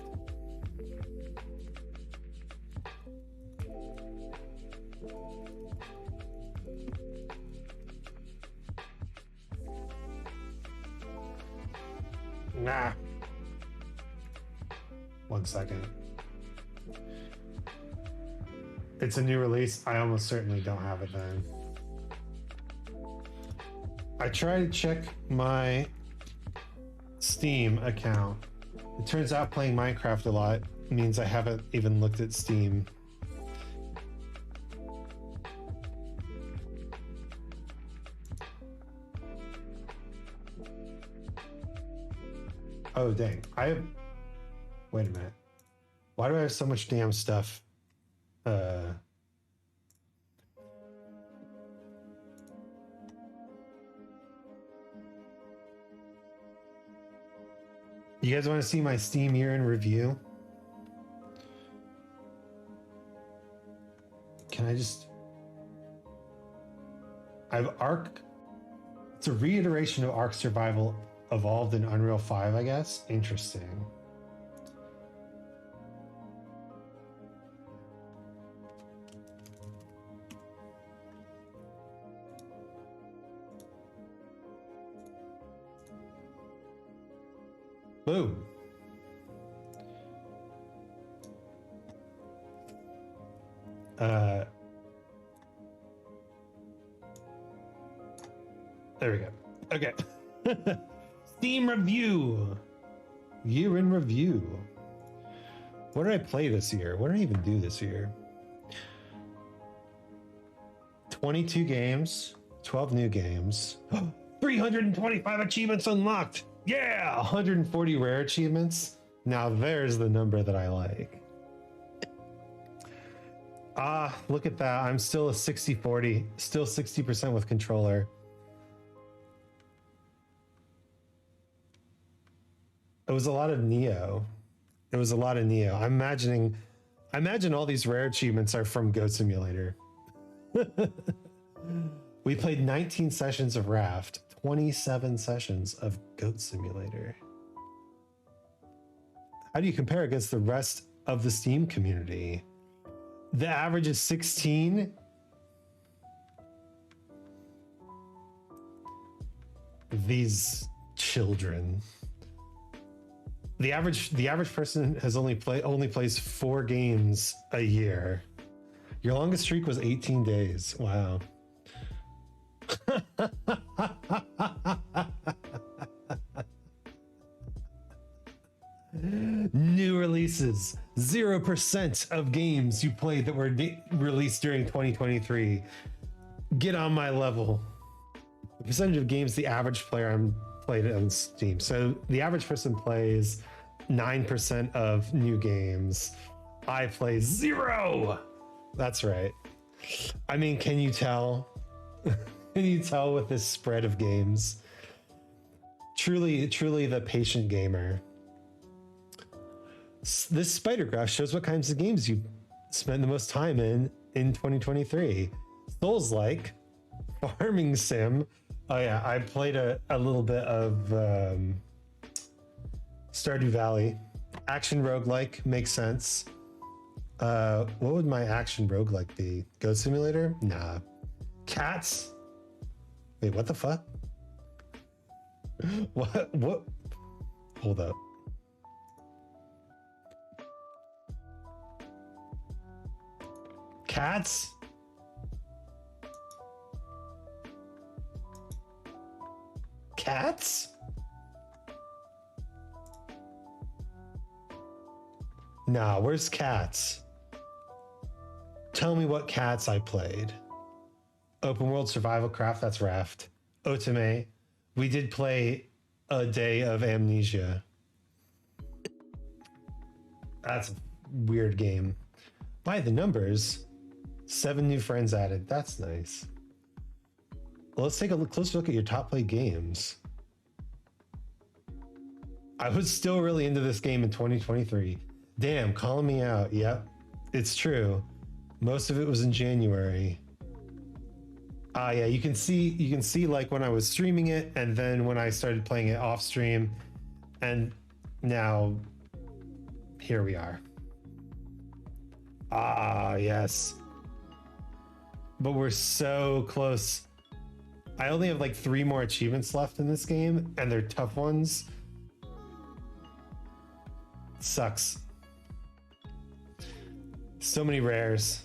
Nah. 1 second. It's a new release. I almost certainly don't have it then. I try to check my Steam account. It turns out playing Minecraft a lot means I haven't even looked at Steam. Oh, dang. Wait a minute. Why do I have so much damn stuff? You guys want to see my Steam year in review? Can I just... I have Ark. It's a reiteration of Ark Survival evolved in Unreal 5, I guess. Interesting. Boom. There we go. Okay. Steam review. Year in review. What did I play this year? What did I even do this year? 22 games, 12 new games, 325 achievements unlocked. Yeah, 140 rare achievements. Now there's the number that I like. Look at that. I'm still a 60-40, still 60% with controller. It was a lot of Neo. It was a lot of Neo. I imagine all these rare achievements are from Goat Simulator. We played 19 sessions of Raft, 27 sessions of Goat Simulator. How do you compare against the rest of the Steam community? The average is 16. These children. The average person has only plays 4 games a year. Your longest streak was 18 days. Wow. New releases. 0% of games you played that were released during 2023. Get on my level. the percentage of games the average player played on Steam. So the average person plays 9% of new games. I play 0. That's right. I mean, can you tell? Can you tell with this spread of games? Truly the patient gamer. This spider graph shows what kinds of games you spend the most time in 2023. Souls-like, farming sim. Oh yeah, I played a little bit of Stardew Valley. Action roguelike makes sense. What would my action roguelike be? Goat Simulator? Nah. Cats? Wait, what the fuck? What? Hold up. Cats? Cats? Nah, where's Cats? Tell me what Cats I played. Open world survival craft, that's Raft. Otome. We did play a day of Amnesia. That's a weird game. By the numbers, 7 new friends added. That's nice. Well, let's take a closer look at your top played games. I was still really into this game in 2023. Damn, calling me out. Yep, it's true. Most of it was in January. Yeah, you can see like when I was streaming it, and then when I started playing it off stream, and now here we are. Yes. But we're so close. I only have like 3 more achievements left in this game, and they're tough ones. Sucks. So many rares.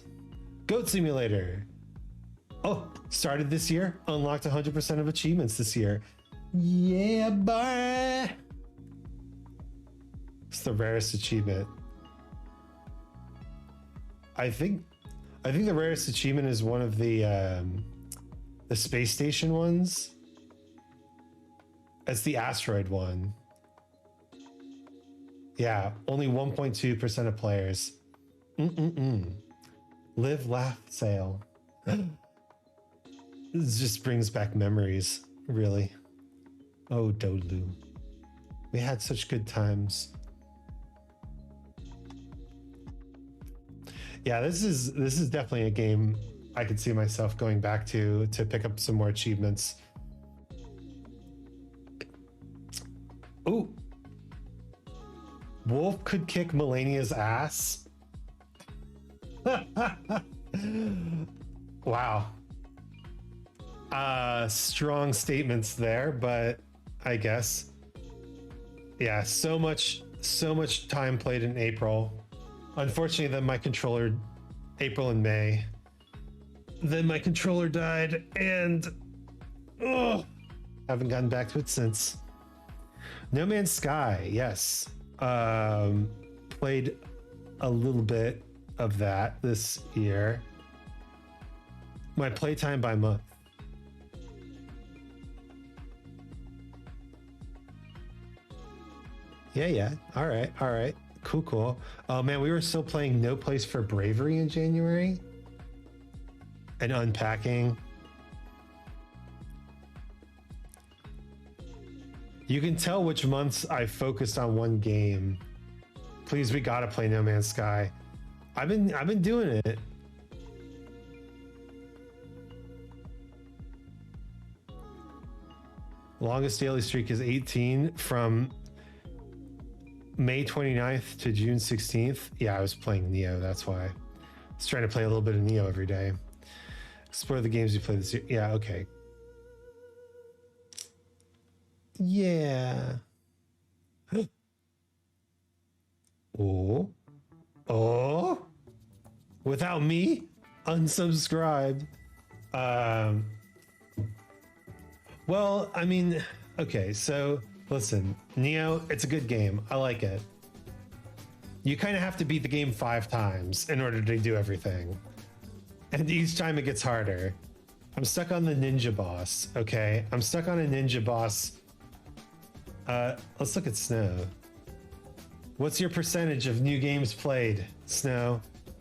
Goat Simulator. Oh, started this year. Unlocked 100% of achievements this year. Yeah, boy. It's the rarest achievement. I think the rarest achievement is one of the space station ones. It's the asteroid one. Yeah, only 1.2% of players. Live, laugh, sail. This just brings back memories, really. Oh, Dolu. We had such good times. Yeah, this is definitely a game I could see myself going back to pick up some more achievements. Ooh. Wolf could kick Melania's ass. Wow. Strong statements there, but I guess. Yeah, so much time played in April. Unfortunately, then my controller, April and May. Then my controller died, and haven't gotten back to it since. No Man's Sky, yes. Played a little bit of that this year. My playtime by month. Yeah. All right. Cool. Oh man, we were still playing No Place for Bravery in January. And unpacking. You can tell which months I focused on one game. Please, we gotta play No Man's Sky. I've been doing it. Longest daily streak is 18 from May 29th to June 16th. Yeah, I was playing Neo, that's why. I was trying to play a little bit of Neo every day. Explore the games you played this year. Yeah, okay. Yeah. Oh. Without me? Unsubscribed. Well, I mean, okay, so listen, Neo, it's a good game. I like it. You kind of have to beat the game 5 times in order to do everything. And each time it gets harder. I'm stuck on the ninja boss. Okay, I'm stuck on a ninja boss. Let's look at Snow. What's your percentage of new games played, Snow?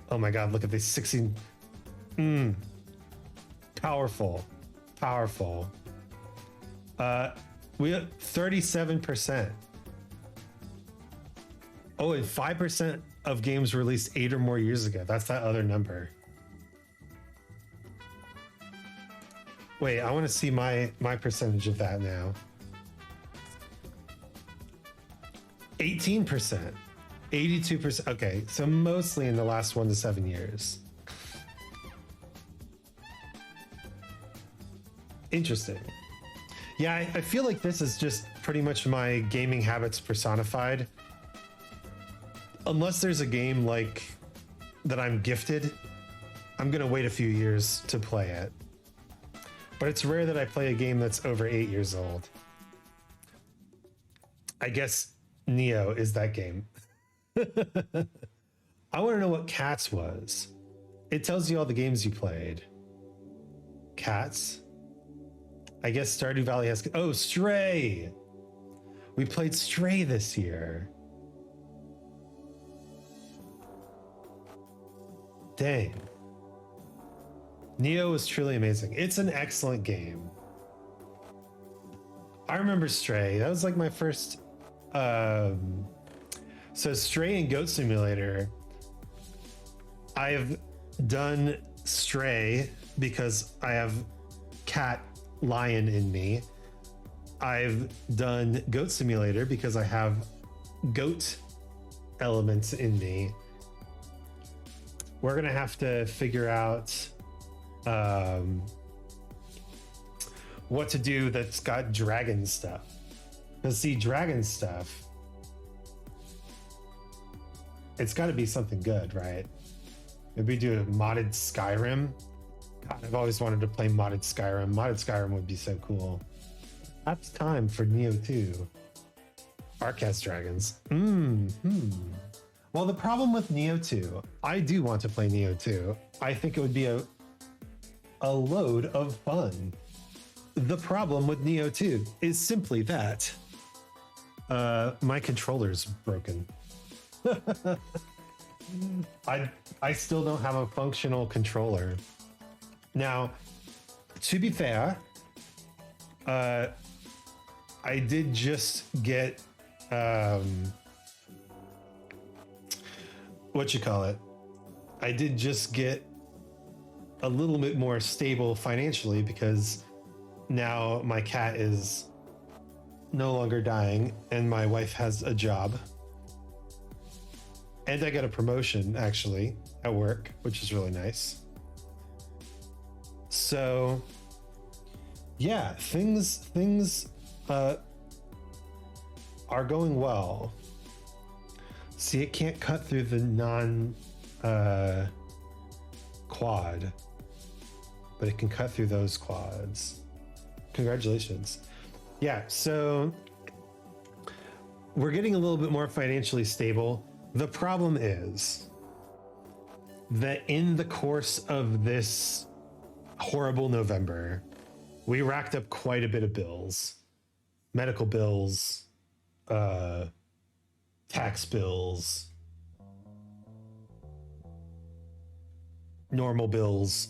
Oh my god, look at this 16. Powerful. Powerful. We have 37%. Oh, and 5% of games released 8 or more years ago. That's that other number. Wait, I want to see my percentage of that now. 18%. 82%. Okay, so mostly in the last 1 to 7 years. Interesting. Yeah, I feel like this is just pretty much my gaming habits personified. Unless there's a game like that I'm gifted, I'm gonna wait a few years to play it. But it's rare that I play a game that's over 8 years old. I guess Neo is that game. I want to know what Cats was. It tells you all the games you played. Cats? I guess Stardew Valley has... Oh, Stray! We played Stray this year. Dang. Neo was truly amazing. It's an excellent game. I remember Stray. That was like my first... So Stray and Goat Simulator, I've done Stray because I have cat lion in me. I've done Goat Simulator because I have goat elements in me. We're gonna have to figure out what to do that's got dragon stuff. Because see, dragon stuff, it's got to be something good, right? Maybe do a modded Skyrim. God, I've always wanted to play modded Skyrim. Modded Skyrim would be so cool. That's time for Neo 2. Arcast Dragons. Well, the problem with Neo 2, I do want to play Neo 2. I think it would be a load of fun. The problem with Neo 2 is simply that my controller's broken. I still don't have a functional controller. Now, to be fair, I did just get what you call it? I did just get a little bit more stable financially because now my cat is no longer dying and my wife has a job. And I got a promotion actually at work, which is really nice. So yeah, things are going well. See, it can't cut through the non quad, but it can cut through those quads. Congratulations. Yeah, so we're getting a little bit more financially stable. The problem is that in the course of this horrible November, we racked up quite a bit of bills, medical bills, tax bills, normal bills.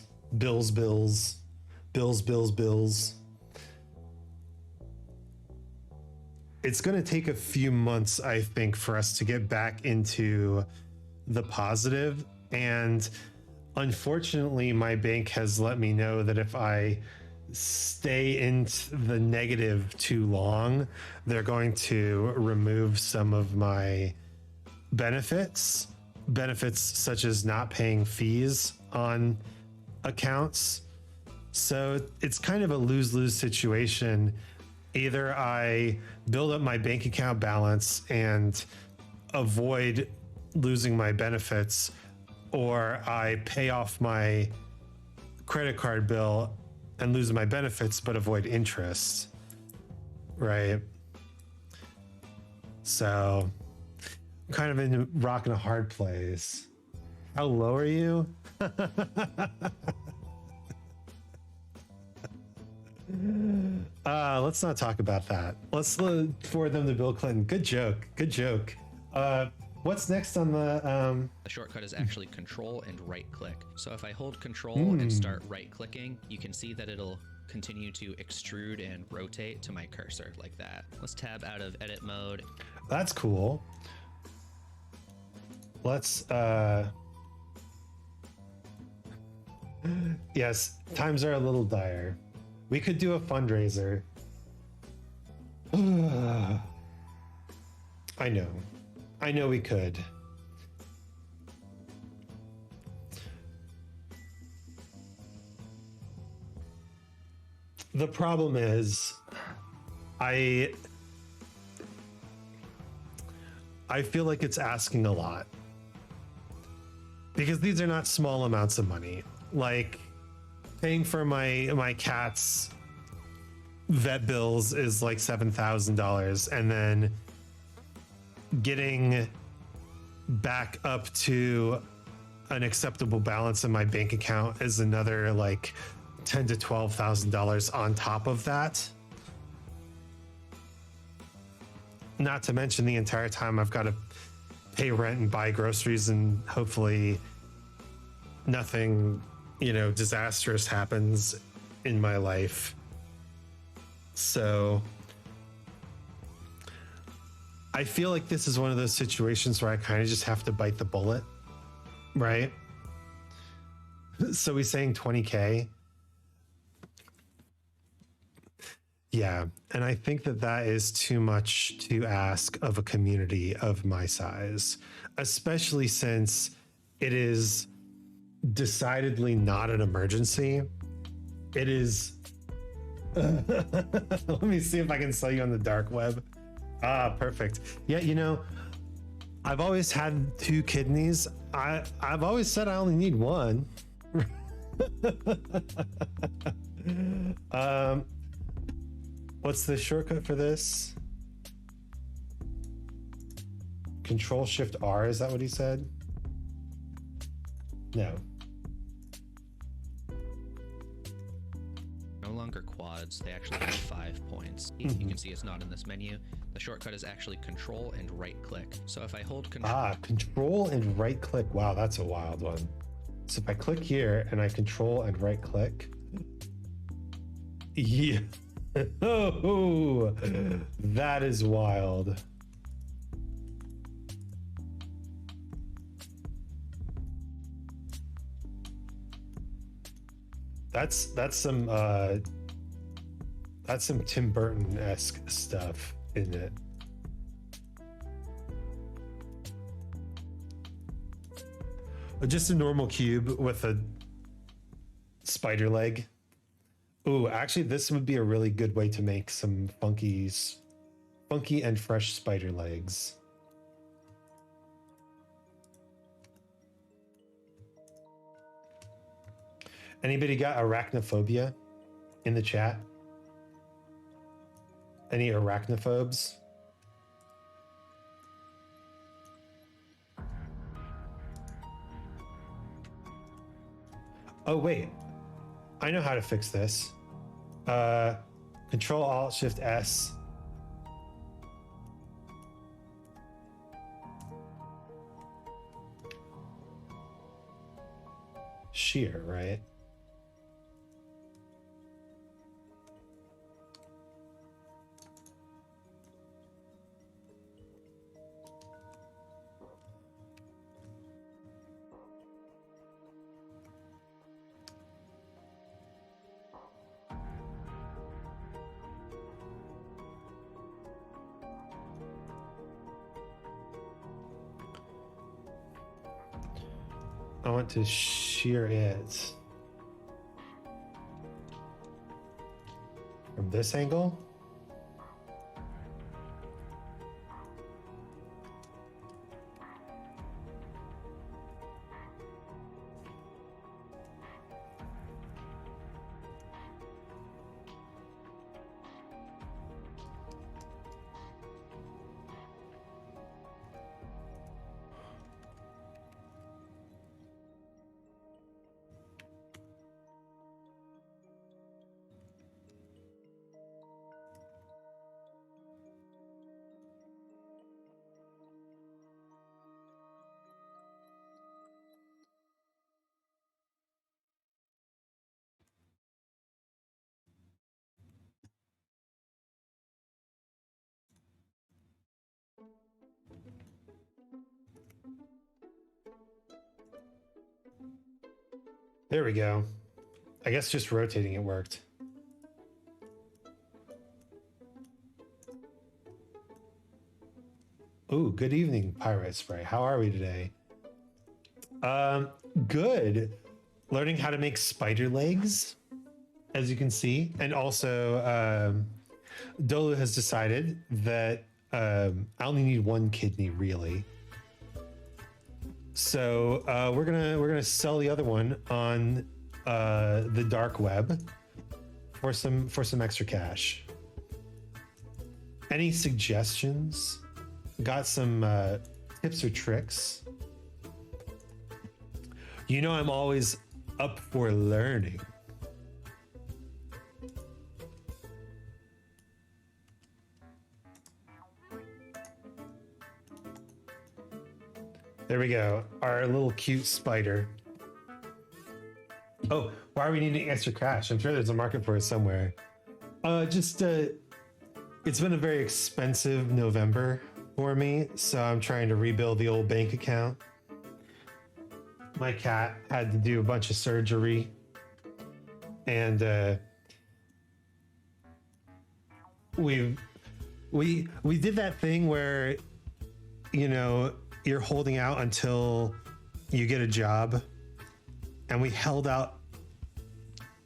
It's going to take a few months, I think, for us to get back into the positive. And unfortunately, my bank has let me know that if I stay in the negative too long, they're going to remove some of my benefits such as not paying fees on accounts. So it's kind of a lose-lose situation. Either I build up my bank account balance and avoid losing my benefits, or I pay off my credit card bill and lose my benefits but avoid interest, right? So I'm kind of in a rock and a hard place. How low are you? Let's not talk about that. Let's forward them to Bill Clinton. Good joke. Good joke. What's next on the The shortcut is actually control and right click. So if I hold control and start right clicking, you can see that it'll continue to extrude and rotate to my cursor like that. Let's tab out of edit mode. That's cool. Let's yes, times are a little dire. We could do a fundraiser. I know we could. The problem is I feel like it's asking a lot. Because these are not small amounts of money. Like paying for my cat's vet bills is like $7,000, and then getting back up to an acceptable balance in my bank account is another like $10,000 to $12,000 on top of that. Not to mention the entire time I've got to pay rent and buy groceries, and hopefully nothing, disastrous happens in my life. So I feel like this is one of those situations where I kind of just have to bite the bullet, right? So he's saying 20K. Yeah, and I think that is too much to ask of a community of my size, especially since it is decidedly not an emergency. It is. Let me see if I can sell you on the dark web. Perfect. Yeah, I've always had 2 kidneys. I've always said I only need one. What's the shortcut for this? Control Shift R, is that what he said? No. No longer quads, they actually have 5 points. You can see it's not in this menu. The shortcut is actually control and right click. So if I hold control. Control and right click. Wow, that's a wild one. So if I click here and I control and right click. Yeah. Oh, that is wild. That's some Tim Burton-esque stuff, isn't it? Just a normal cube with a spider leg. Ooh, actually, this would be a really good way to make some funky and fresh spider legs. Anybody got arachnophobia in the chat? Any arachnophobes? Oh, wait. I know how to fix this. Control Alt Shift S. Shear, right? I want to shear it from this angle. There we go. I guess just rotating it worked. Ooh, good evening, Pirate Spray. How are we today? Good. Learning how to make spider legs, as you can see. And also, Dolu has decided that I only need one kidney, really. So we're gonna sell the other one on the dark web for some extra cash. Any suggestions? Got some tips or tricks? You know I'm always up for learning. There we go. Our little cute spider. Oh, why are we needing extra cash? I'm sure there's a market for it somewhere. It's been a very expensive November for me, so I'm trying to rebuild the old bank account. My cat had to do a bunch of surgery, and we did that thing where, you know, you're holding out until you get a job, and we held out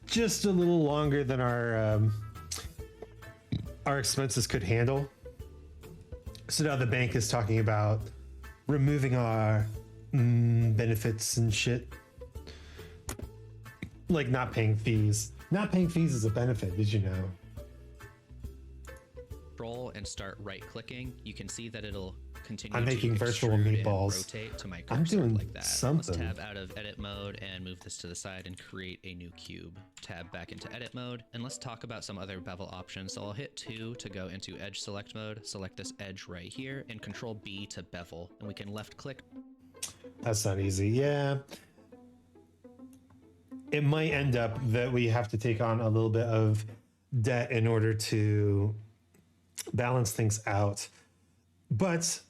just a little longer than our expenses could handle. So now the bank is talking about removing our benefits and shit, like not paying fees. Not paying fees is a benefit. Did you know? Control and start right clicking, you can see that it'll continue I'm making to virtual extrude and meatballs. rotate to my I'm cursor doing like that. something. Let's tab out of edit mode and move this to the side and create a new cube. Tab back into edit mode, and let's talk about some other bevel options. So I'll hit 2 to go into edge select mode, select this edge right here, and control B to bevel, and we can left click. That's not easy. Yeah. It might end up that we have to take on a little bit of debt in order to balance things out. But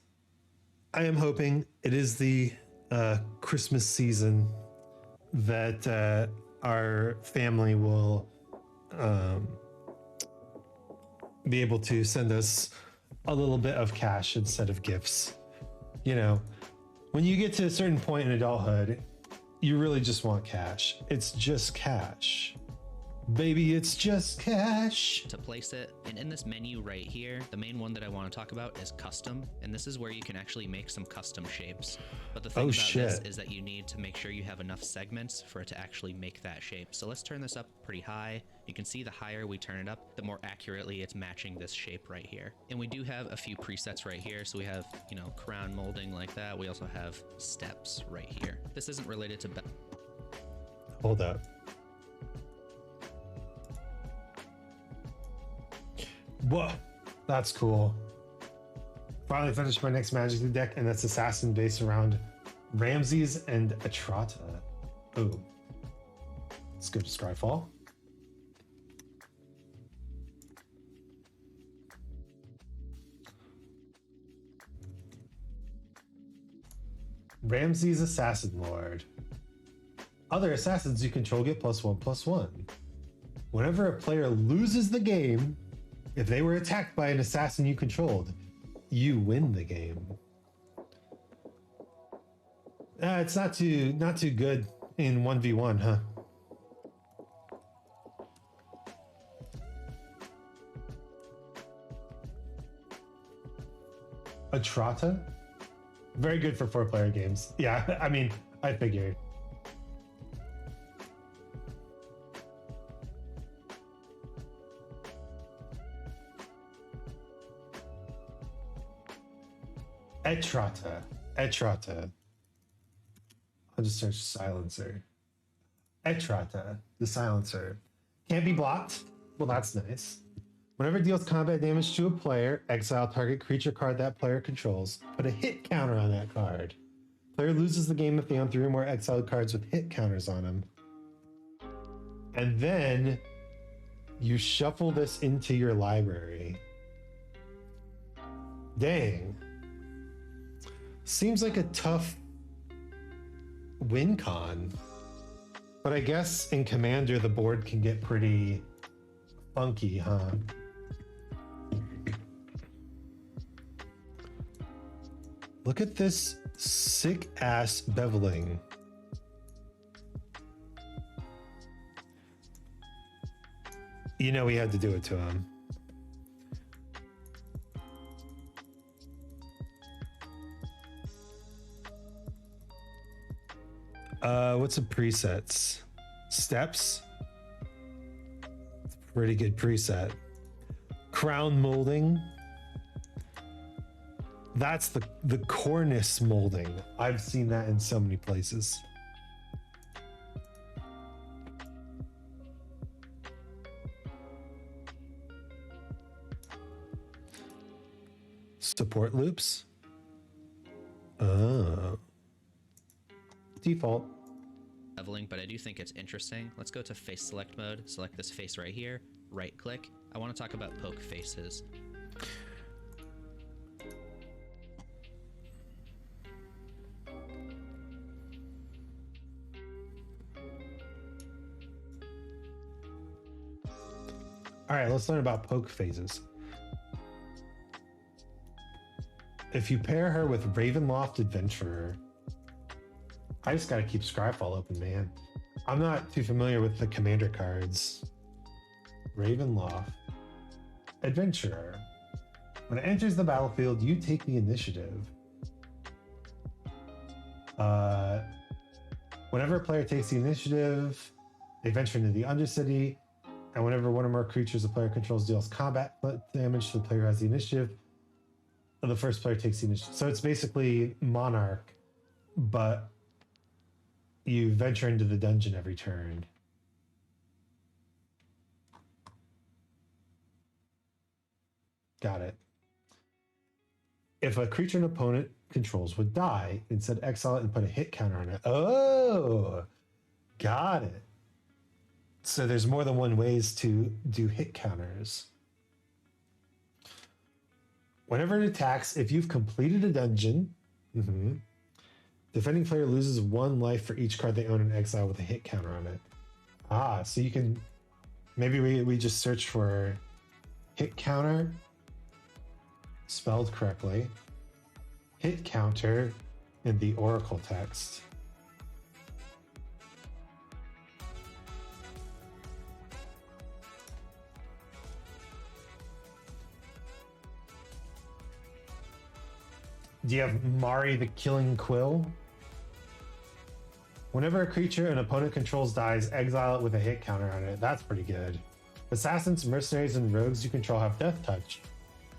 I am hoping it is the Christmas season that our family will be able to send us a little bit of cash instead of gifts. You know, when you get to a certain point in adulthood, you really just want cash. It's just cash. Baby, it's just cash. To place it. And in this menu right here, the main one that I want to talk about is custom. And this is where you can actually make some custom shapes. But the thing about this is that you need to make sure you have enough segments for it to actually make that shape. So let's turn this up pretty high. You can see the higher we turn it up, the more accurately it's matching this shape right here. And we do have a few presets right here. So we have, you know, crown molding like that. We also have steps right here. This isn't related to... Hold up. Whoa, that's cool. Finally finished my next Magic deck, and that's Assassin based around Ramses and Atrata. Oh, let's go to Scryfall. Ramses Assassin Lord. Other assassins you control get +1/+1. Whenever a player loses the game, if they were attacked by an assassin you controlled, you win the game. It's not too good in 1v1, huh? Atrata? Very good for 4-player games. Yeah, I mean, I figured. Etrata. I'll just search silencer. Etrata, the silencer. Can't be blocked. Well, that's nice. Whenever it deals combat damage to a player, exile target creature card that player controls. Put a hit counter on that card. Player loses the game if they own 3 or more exiled cards with hit counters on them. And then you shuffle this into your library. Dang. Seems like a tough win con. But I guess in Commander, the board can get pretty funky, huh? Look at this sick ass beveling. You know we had to do it to him. What's the presets? Steps? It's a pretty good preset. Crown molding. That's the cornice molding. I've seen that in so many places. Support loops. Oh. Default. Leveling, but I do think it's interesting. Let's go to face select mode. Select this face right here. Right click. I want to talk about poke faces. All right, let's learn about poke phases. If you pair her with Ravenloft Adventurer, I just gotta keep Scryfall open, man. I'm not too familiar with the commander cards. Ravenloft Adventurer. When it enters the battlefield, you take the initiative. Whenever a player takes the initiative, they venture into the Undercity, and whenever one or more creatures the player controls deals combat damage to the player who has the initiative, the first player takes the initiative. So it's basically Monarch, but you venture into the dungeon every turn. Got it. If a creature an opponent controls would die, instead exile it and put a hit counter on it. Oh, got it. So there's more than one ways to do hit counters. Whenever it attacks, if you've completed a dungeon, defending player loses 1 life for each card they own in exile with a hit counter on it. Ah, so you can, maybe we just search for hit counter, spelled correctly, hit counter in the Oracle text. Do you have Mari the Killing Quill? Whenever a creature an opponent controls dies, exile it with a hit counter on it. That's pretty good. Assassins, mercenaries, and rogues you control have Death Touch.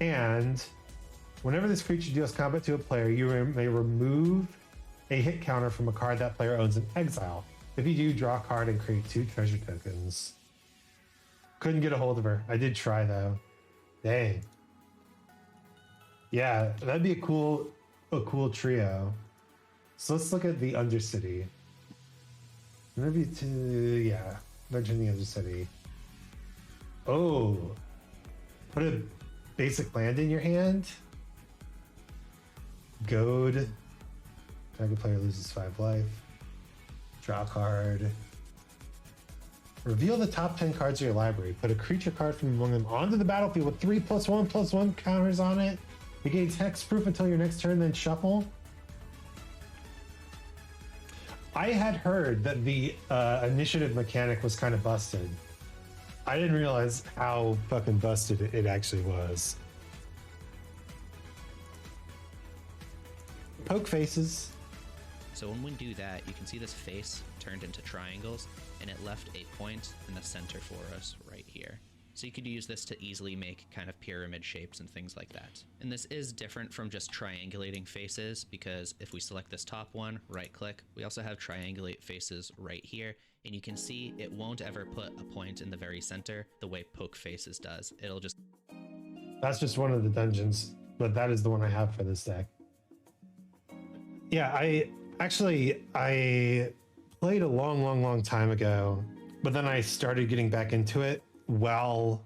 And whenever this creature deals combat to a player, you may remove a hit counter from a card that player owns in exile. If you do, draw a card and create 2 treasure tokens. Couldn't get a hold of her. I did try though. Dang. Yeah, that'd be a cool trio. So let's look at the Undercity. Maybe mention the Undercity. Oh, put a basic land in your hand. Goad. Target player loses 5 life. Draw a card. Reveal the top 10 cards of your library. Put a creature card from among them onto the battlefield with 3+1/+1 counters on it. It gains hexproof until your next turn, then shuffle. I had heard that the initiative mechanic was kind of busted. I didn't realize how fucking busted it actually was. Poke faces. So when we do that, you can see this face turned into triangles, and it left a point in the center for us right here. So you could use this to easily make kind of pyramid shapes and things like that. And this is different from just triangulating faces, because if we select this top one, right click, we also have triangulate faces right here. And you can see it won't ever put a point in the very center the way poke faces does. It'll just... That's just one of the dungeons, but that is the one I have for this deck. Yeah, I played a long time ago, but then I started getting back into it while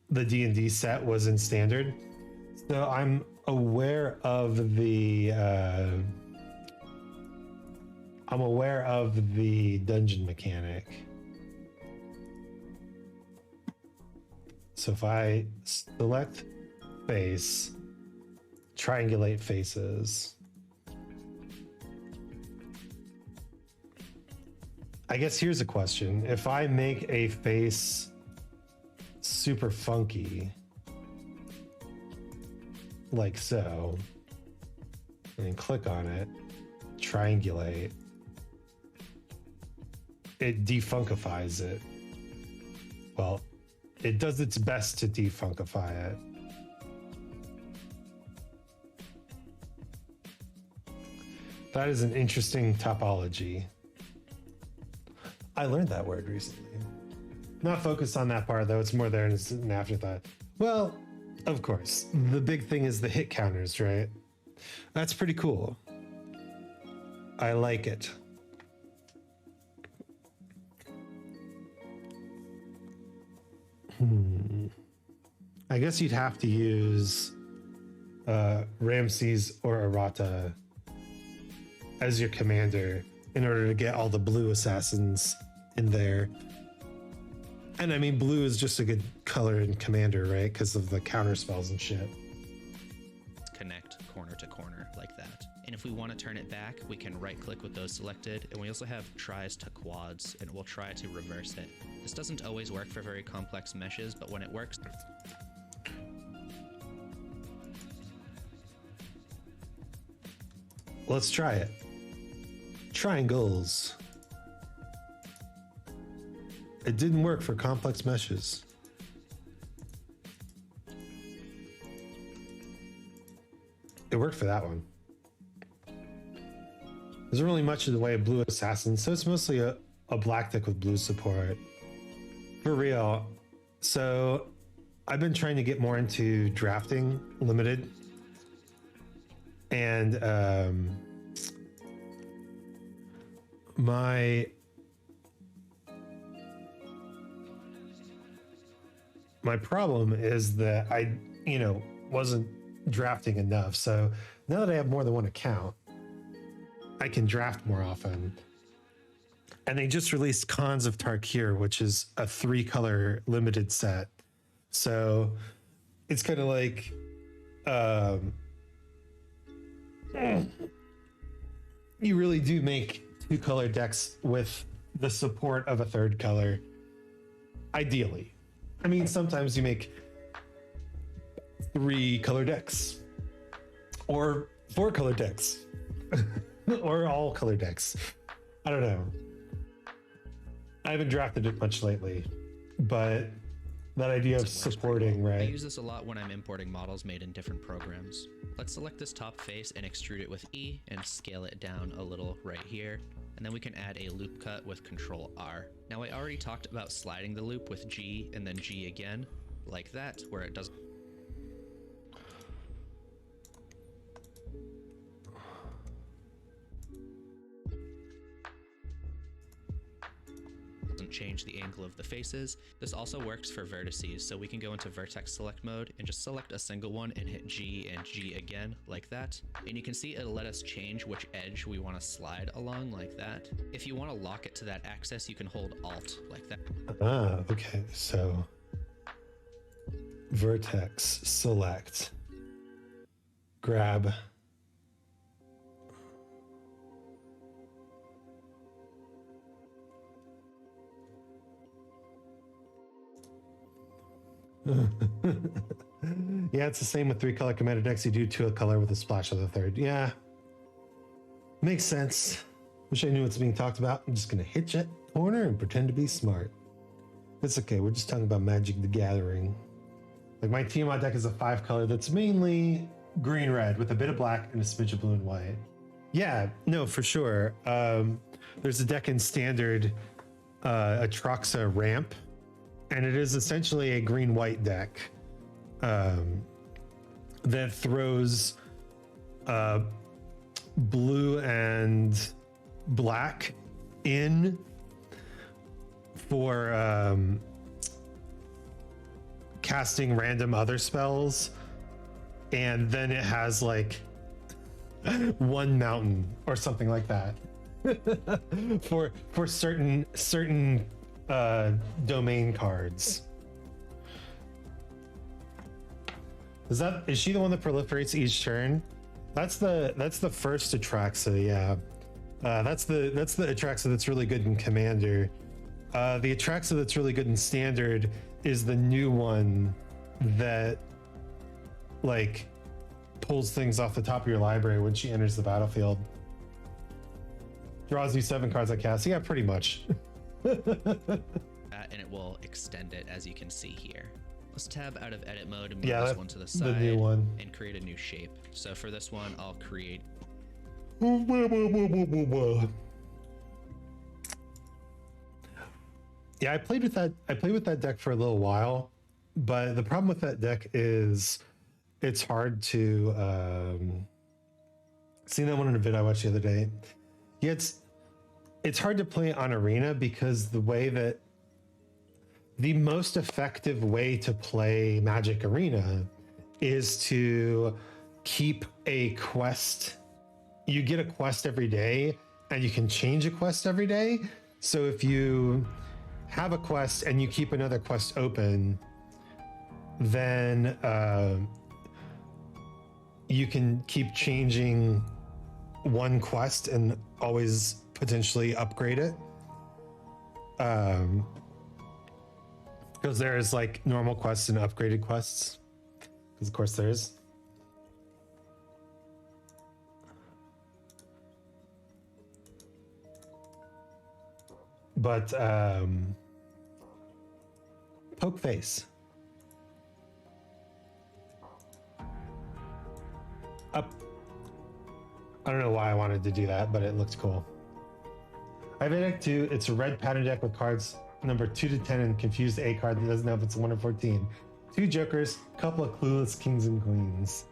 the D&D set was in standard. So I'm aware of the I'm aware of the dungeon mechanic. So if I select face, triangulate faces. I guess here's a question. If I make a face super funky, like so, and click on it, triangulate, it defunkifies it. Well, it does its best to defunkify it. That is an interesting topology. I learned that word recently. Not focused on that part though, it's more there and it's an afterthought. Well, of course, the big thing is the hit counters, right? That's pretty cool. I like it. I guess you'd have to use Ramses or Arata as your commander in order to get all the blue assassins in there. And I mean, blue is just a good color in commander, right? Because of the counter spells and shit. Connect corner to corner like that. And if we want to turn it back, we can right click with those selected, and we also have tries to quads, and we'll try to reverse it. This doesn't always work for very complex meshes, but when it works, let's try it. Triangles. It didn't work for complex meshes. It worked for that one. There isn't really much in the way of blue assassins, so it's mostly a black deck with blue support. For real. So I've been trying to get more into drafting limited. And my problem is that I, wasn't drafting enough. So now that I have more than one account, I can draft more often. And they just released Khans of Tarkir, which is a 3-color limited set. So it's kind of like you really do make 2-color decks with the support of a 3rd color. Ideally. I mean, sometimes you make 3-color decks or 4-color decks or all color decks. I don't know. I haven't drafted it much lately, but that idea of supporting, I right? use this a lot when I'm importing models made in different programs. Let's select this top face and extrude it with E and scale it down a little right here. And then we can add a loop cut with Control R. Now I already talked about sliding the loop with G and then G again, like that, where it doesn't change the angle of the faces. This also works for vertices, so we can go into vertex select mode and just select a single one and hit G and G again, like that. And you can see it'll let us change which edge we want to slide along, like that. If you want to lock it to that axis, you can hold Alt, like that. Ah, okay. So vertex select, grab. Yeah, it's the same with 3-color commander decks. You do 2-color with a splash of the 3rd. Yeah, makes sense. Wish I knew what's being talked about. I'm just gonna hitch that corner and pretend to be smart. It's okay. We're just talking about Magic the Gathering. Like my Tiamat deck is a 5-color that's mainly green-red with a bit of black and a smidge of blue and white. Yeah, no, for sure. There's a deck in standard, Atroxa Ramp. And it is essentially a green-white deck that throws blue and black in for casting random other spells, and then it has like one mountain or something like that. for certain domain cards. Is she the one that proliferates each turn? That's the first Atraxa, yeah. That's the Atraxa that's really good in Commander. The Atraxa that's really good in Standard is the new one that like pulls things off the top of your library when she enters the battlefield. Draws you 7 cards at cast. Yeah, pretty much. And it will extend it, as you can see here. Let's tab out of edit mode and move this one to the side the new one. and create a new shape. So for this one, I'll create. Yeah, I played with that deck for a little while, but the problem with that deck is it's hard to seen that one in a vid I watched the other day. Yeah, it's hard to play on Arena because the most effective way to play Magic Arena is to keep a quest. You get a quest every day and you can change a quest every day. So if you have a quest and you keep another quest open, then you can keep changing one quest and always potentially upgrade it. Because there is like normal quests and upgraded quests. Because of course there is. But poke face. Up. I don't know why I wanted to do that, but it looked cool. I have a deck too. It's a red pattern deck with cards number 2 to 10 and confused A card that doesn't know if it's 1 or 14. 2 jokers, couple of clueless kings and queens.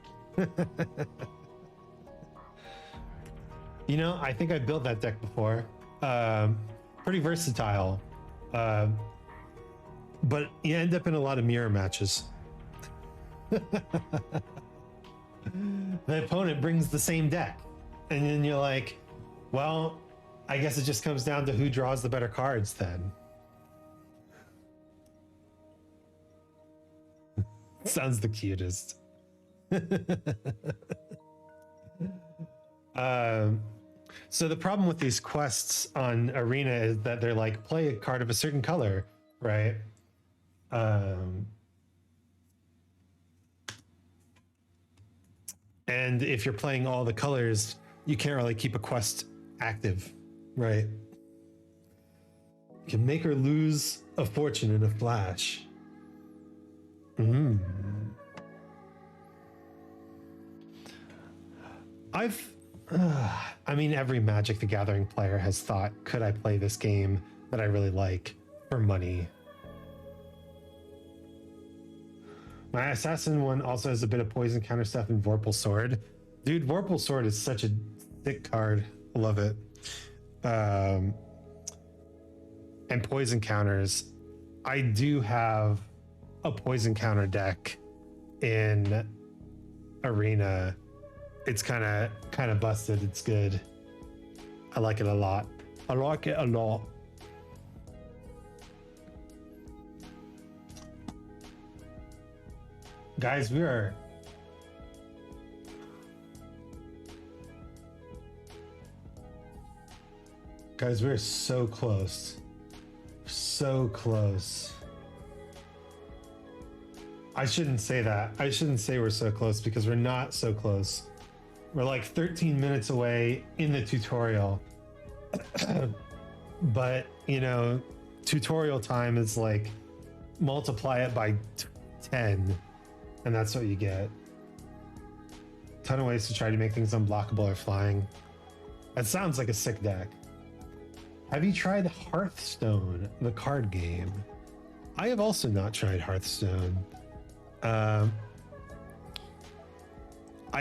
You know, I think I built that deck before. Pretty versatile. But you end up in a lot of mirror matches. The opponent brings the same deck. And then you're like, well, I guess it just comes down to who draws the better cards then. Sounds the cutest. So the problem with these quests on Arena is that they're like, play a card of a certain color, right? And if you're playing all the colors, you can't really keep a quest active, right? You can make her lose a fortune in a flash. I mean, every Magic the Gathering player has thought, could I play this game that I really like for money? My Assassin one also has a bit of poison counter stuff in Vorpal Sword. Dude, Vorpal Sword is such a thick card. I love it. And poison counters. I do have a poison counter deck in Arena. It's kind of busted. It's good. I like it a lot. I like it a lot. Guys, we're so close. So close. I shouldn't say that. I shouldn't say we're so close because we're not so close. We're like 13 minutes away in the tutorial. But, you know, tutorial time is like multiply it by 10 and that's what you get. Ton of ways to try to make things unblockable or flying. That sounds like a sick deck. Have you tried Hearthstone, the card game? I have also not tried Hearthstone. I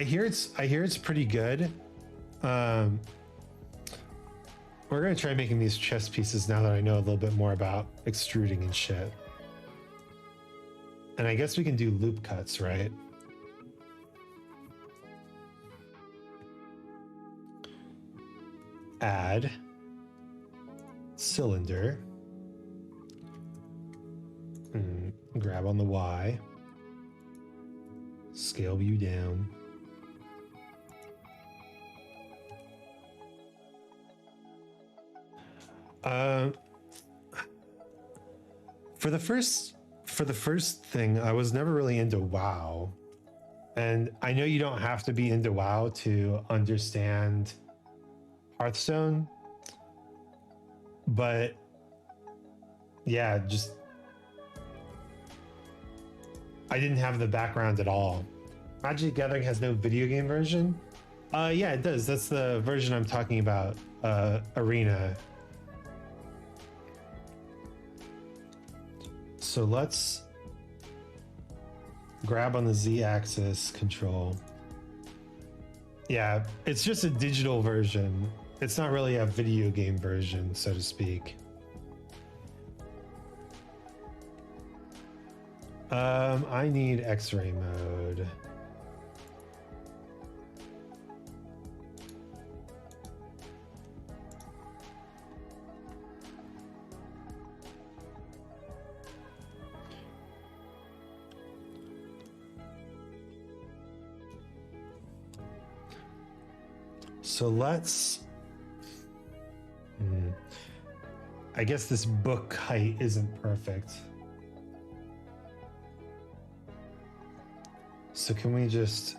hear it's pretty good. We're gonna try making these chess pieces now that I know a little bit more about extruding and shit. And I guess we can do loop cuts, right? Add. cylinder. And grab on the Y. Scale view down. For the first thing, I was never really into WoW. And I know you don't have to be into WoW to understand Hearthstone. But yeah, just I didn't have the background at all. Magic the Gathering has no video game version? Yeah, it does. That's the version I'm talking about. Arena. So let's grab on the Z-axis control. Yeah, it's just a digital version. It's not really a video game version, so to speak. I need X-ray mode. So let's... I guess this book height isn't perfect. So can we just...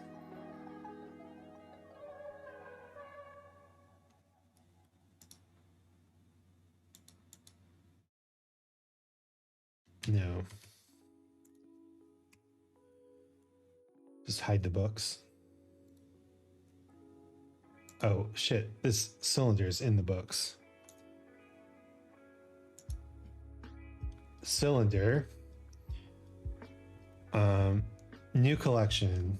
No. Just hide the books. Oh, shit. This cylinder is in the books. Cylinder. New collection.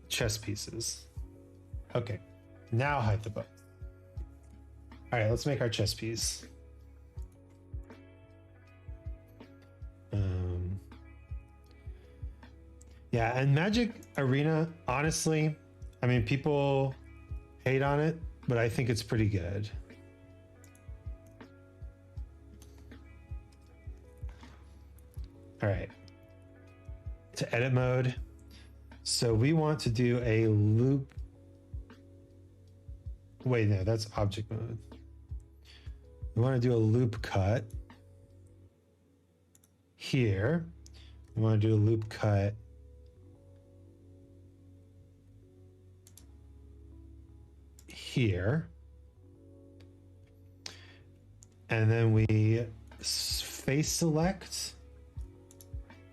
Chess pieces. Okay. Now hide the book. All right, let's make our chess piece. Yeah, and Magic Arena, honestly, I mean, people hate on it, but I think it's pretty good. All right. To edit mode. So we want to do a loop. Wait, no, that's object mode. We want to do a loop cut here. We want to do a loop cut here. And then we face select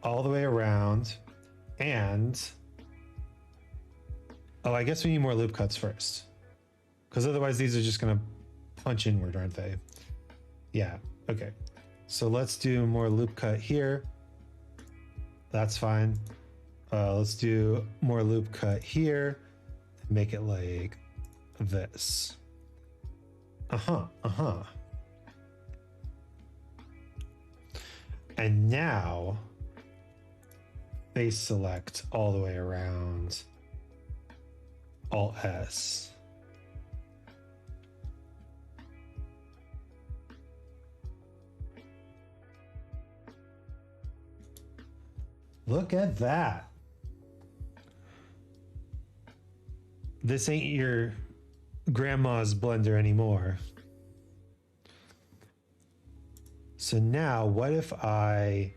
all the way around. And oh, I guess we need more loop cuts first, because otherwise these are just going to punch inward, aren't they? Yeah. Okay. So let's do more loop cut here. That's fine. Let's do more loop cut here. Make it like this. And now face select all the way around. Alt S. Look at that. This ain't your grandma's blender anymore. So now what if I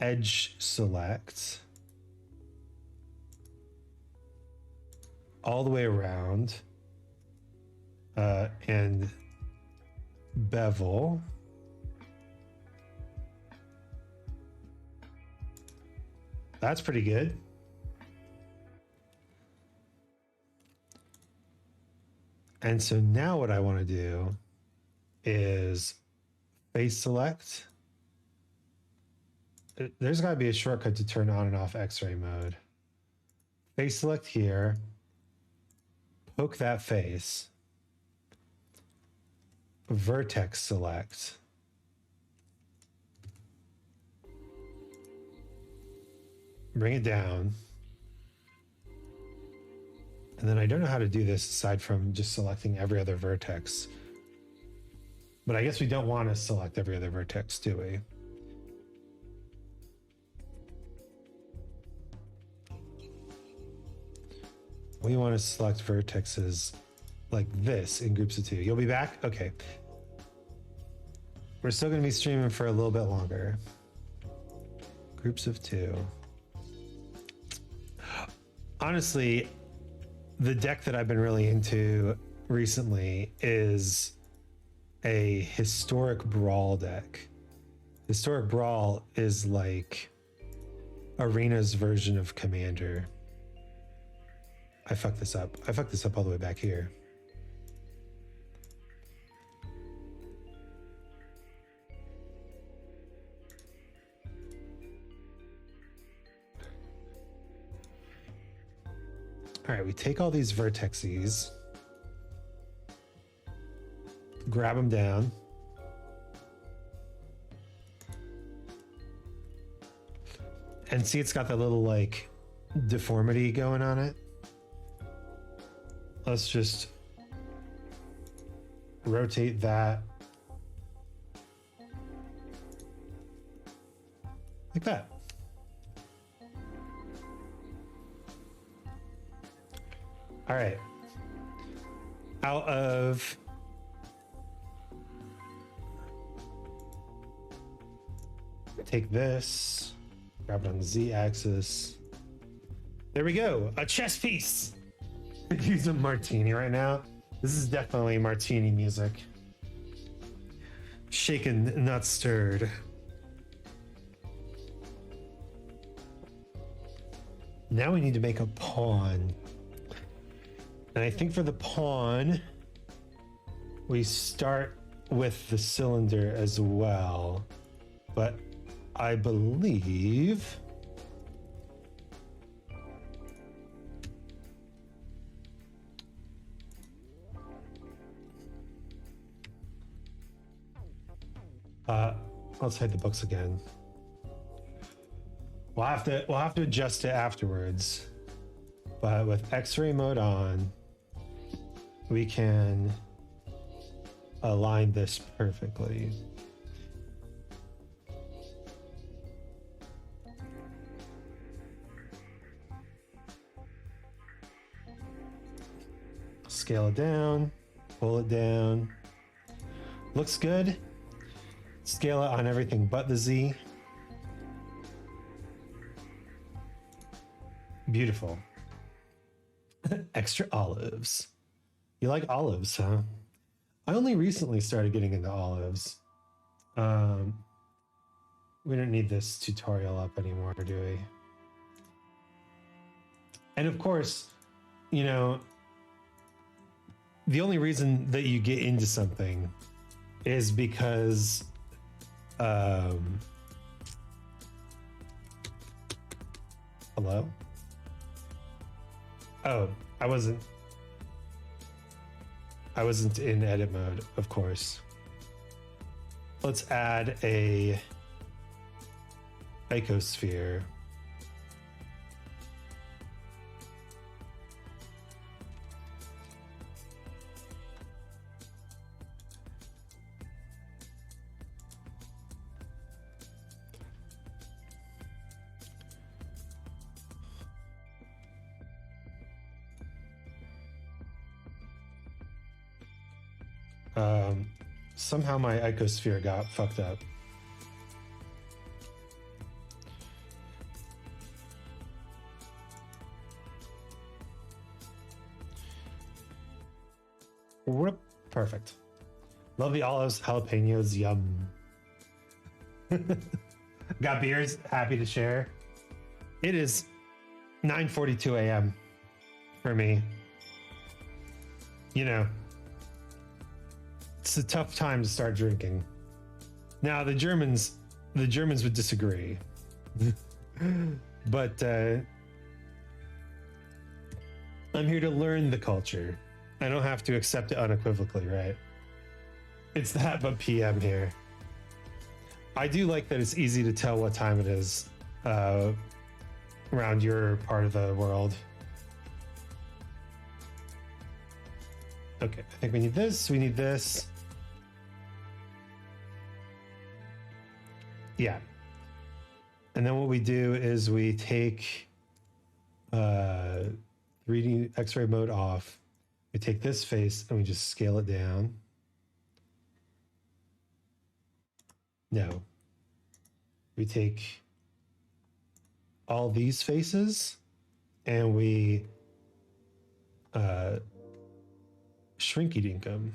edge select all the way around and bevel. That's pretty good. And so now what I want to do is face select. There's got to be a shortcut to turn on and off X-ray mode. Face select here. Poke that face. Vertex select. Bring it down. And then I don't know how to do this aside from just selecting every other vertex. But I guess we don't want to select every other vertex, do we? We want to select vertexes like this in groups of 2. You'll be back? Okay. We're still going to be streaming for a little bit longer. Groups of 2. Honestly, the deck that I've been really into recently is a historic brawl deck. Historic brawl is like Arena's version of Commander. I fucked this up. I fucked this up all the way back here. All right, we take all these vertexes, grab them down. And see, it's got that little like deformity going on it. Let's just rotate that like that. All right. Out of take this, grab it on the Z-axis. There we go, a chess piece. Use a martini right now. This is definitely martini music. Shaken, not stirred. Now we need to make a pawn. And I think for the pawn, we start with the cylinder as well. But I believe let's hide the books again. We'll have to adjust it afterwards. But with X-ray mode on, we can align this perfectly. Scale it down, pull it down. Looks good. Scale it on everything but the Z. Beautiful. Extra olives. You like olives, huh? I only recently started getting into olives. We don't need this tutorial up anymore, do we? And of course, you know, the only reason that you get into something is because hello? Oh, I wasn't in edit mode, of course. Let's add a icosphere. Somehow my icosphere got fucked up. Whoop, perfect. Love the olives, jalapenos, yum. Got beers, happy to share. It is 9:42 a.m. for me. You know, it's a tough time to start drinking. Now the Germans would disagree, but I'm here to learn the culture. I don't have to accept it unequivocally, right? It's that but PM here. I do like that it's easy to tell what time it is around your part of the world. Okay, I think we need this. We need this. Yeah. And then what we do is we take 3D X-ray mode off. We take this face and we just scale it down. No. We take all these faces and we shrinky dink them.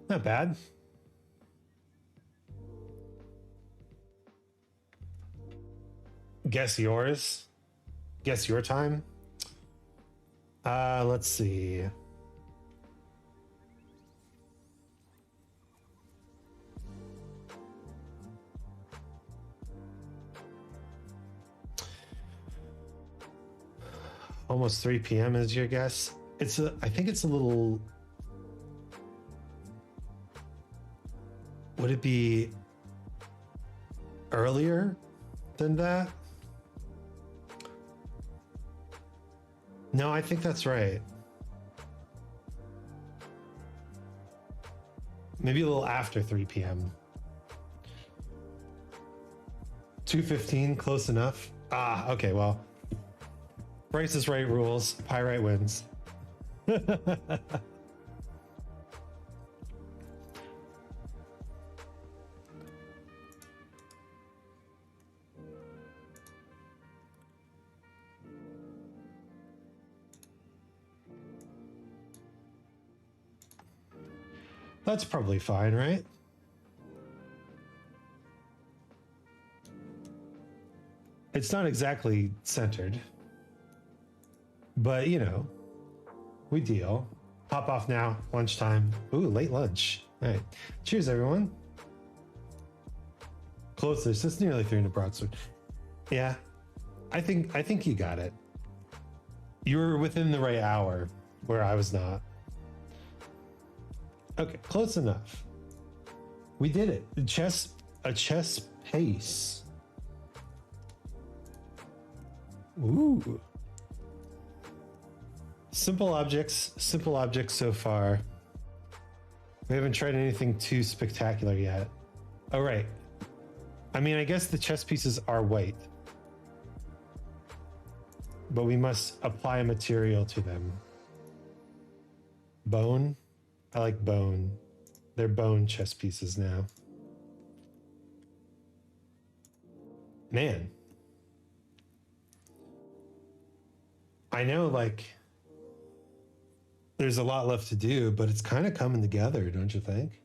Not bad. Guess yours. Guess your time. Let's see. Almost 3 p.m. is your guess. I think it's a little. Would it be earlier than that? No, I think that's right. Maybe a little after 3 p.m. 2:15, close enough. Ah, okay, well. Price is Right rules. Pyrite wins. That's probably fine, right? It's not exactly centered, but you know, we deal. Hop off now, lunchtime. Ooh, late lunch. All right. Cheers, everyone. Closest. It's nearly 300 broadsword. Yeah, I think you got it. You were within the right hour, where I was not. Okay, close enough. We did it. A chess pace. Ooh. Simple objects so far. We haven't tried anything too spectacular yet. Oh, right. I mean, I guess the chess pieces are white, but we must apply a material to them. Bone? I like bone. They're bone chess pieces now. Man. I know, like, there's a lot left to do, but it's kind of coming together, don't you think?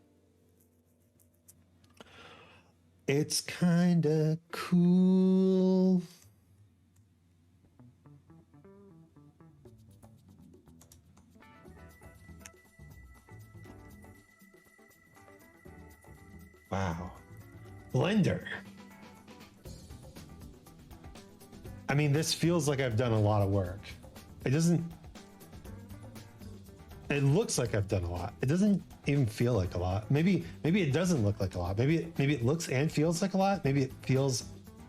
It's kind of cool. Wow. Blender. I mean, this feels like I've done a lot of work. It doesn't. It looks like I've done a lot. It doesn't even feel like a lot. Maybe it doesn't look like a lot. Maybe it looks and feels like a lot. Maybe it feels,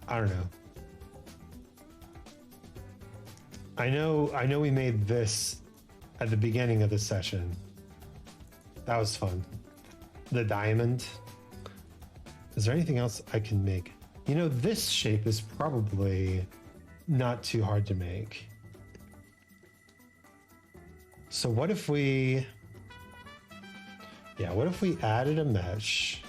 I don't know. I know we made this at the beginning of the session. That was fun. The diamond. Is there anything else I can make? You know, this shape is probably not too hard to make. So what if we added a mesh?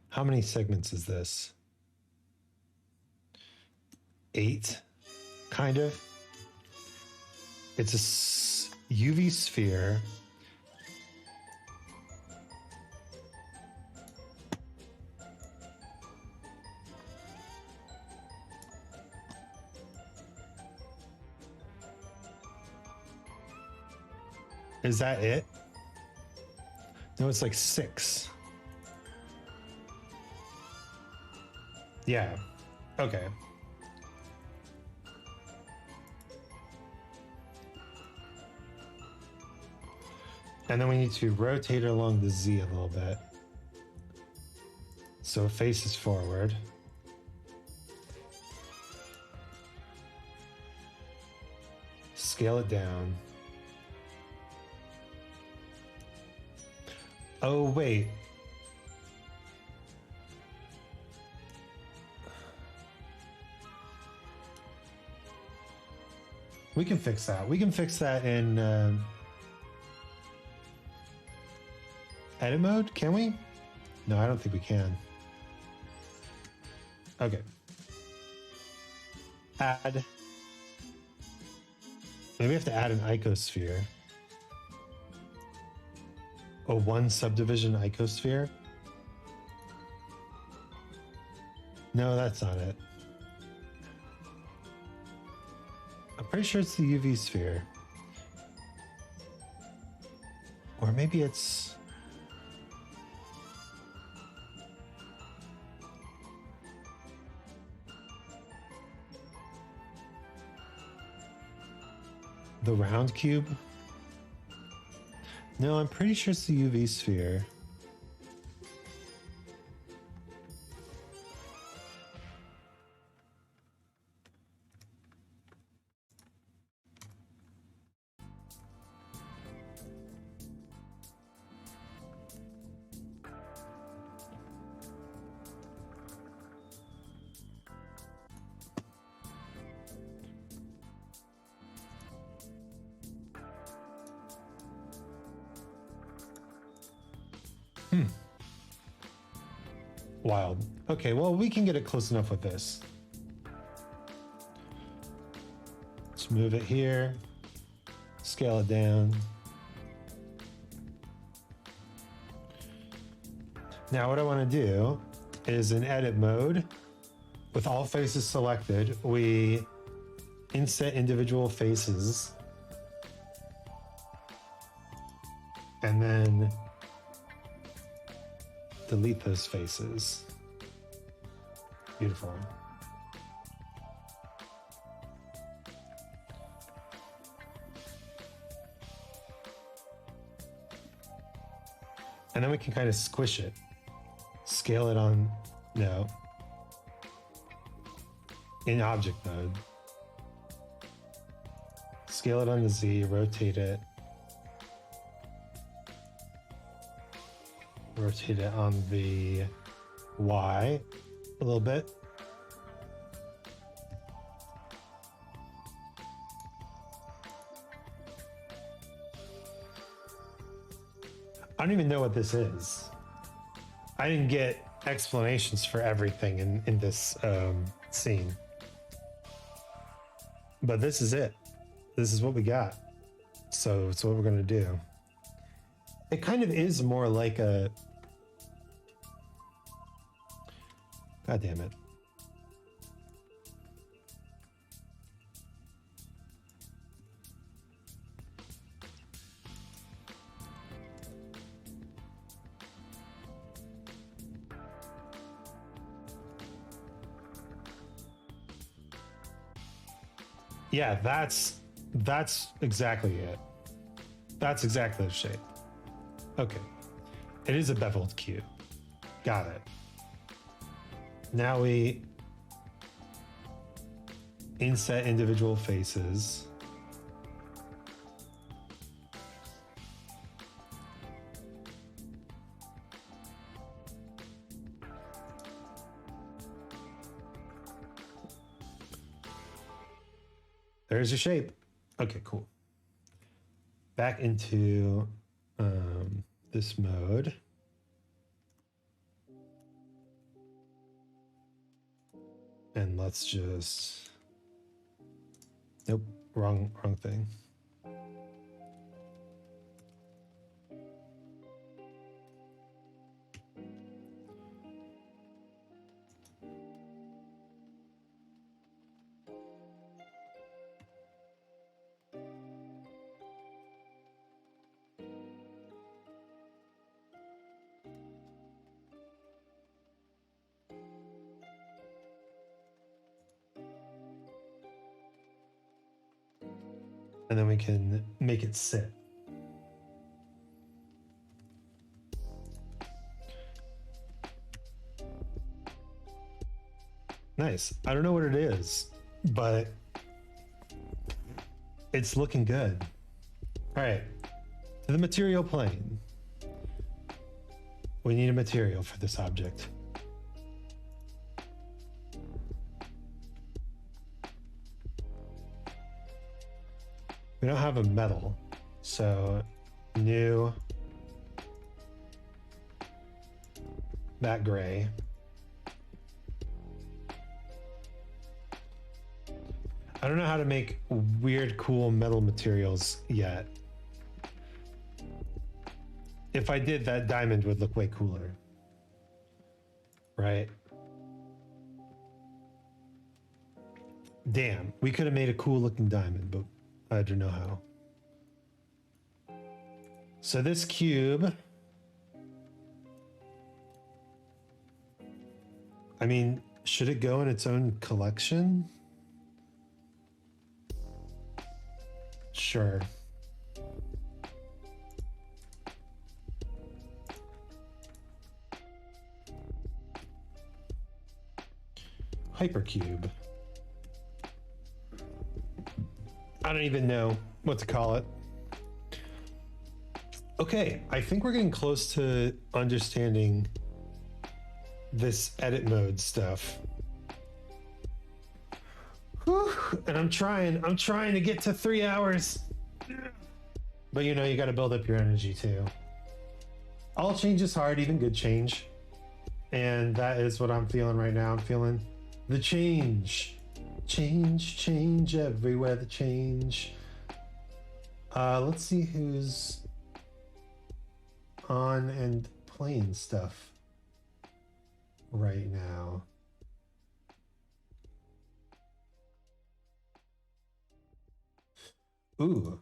How many segments is this? 8, kind of. It's a UV sphere. Is that it? No, it's like 6. Yeah. Okay. And then we need to rotate it along the Z a little bit. So it faces forward. Scale it down. Oh, wait. We can fix that. We can fix that in edit mode, can we? No, I don't think we can. Okay. Add. Maybe we have to add an icosphere. A 1 subdivision icosphere? No, that's not it. I'm pretty sure it's the UV sphere. Or maybe it's... the round cube? No, I'm pretty sure it's the UV sphere. Wild. Okay, well, we can get it close enough with this. Let's move it here. Scale it down. Now what I want to do is in edit mode, with all faces selected, we inset individual faces. And then delete those faces. Beautiful. And then we can kind of squish it. Scale it on, no. In object mode. Scale it on the Z, rotate it. Rotate it on the Y a little bit. I don't even know what this is. I didn't get explanations for everything in this scene. But this is it. This is what we got. So it's what we're gonna do. It kind of is more like a... God damn it. Yeah, that's exactly it. That's exactly the shape. Okay. It is a beveled cube. Got it. Now we inset individual faces. There's your shape. Okay, cool. Back into this mode. And let's just... Nope, wrong thing. and then we can make it sit. Nice. I don't know what it is, but it's looking good. All right, to the material plane. We need a material for this object. We don't have a metal, so new, that gray. I don't know how to make weird, cool metal materials yet. If I did, that diamond would look way cooler. Right? Damn, we could have made a cool looking diamond, but I don't know how. So this cube, I mean, should it go in its own collection? Sure. Hypercube. I don't even know what to call it. Okay, I think we're getting close to understanding this edit mode stuff. Whew, and I'm trying to get to 3 hours. But you know, you got to build up your energy too. All change is hard, even good change. And that is what I'm feeling right now. I'm feeling the change. Change everywhere, the change. Let's see who's on and playing stuff right now. Ooh.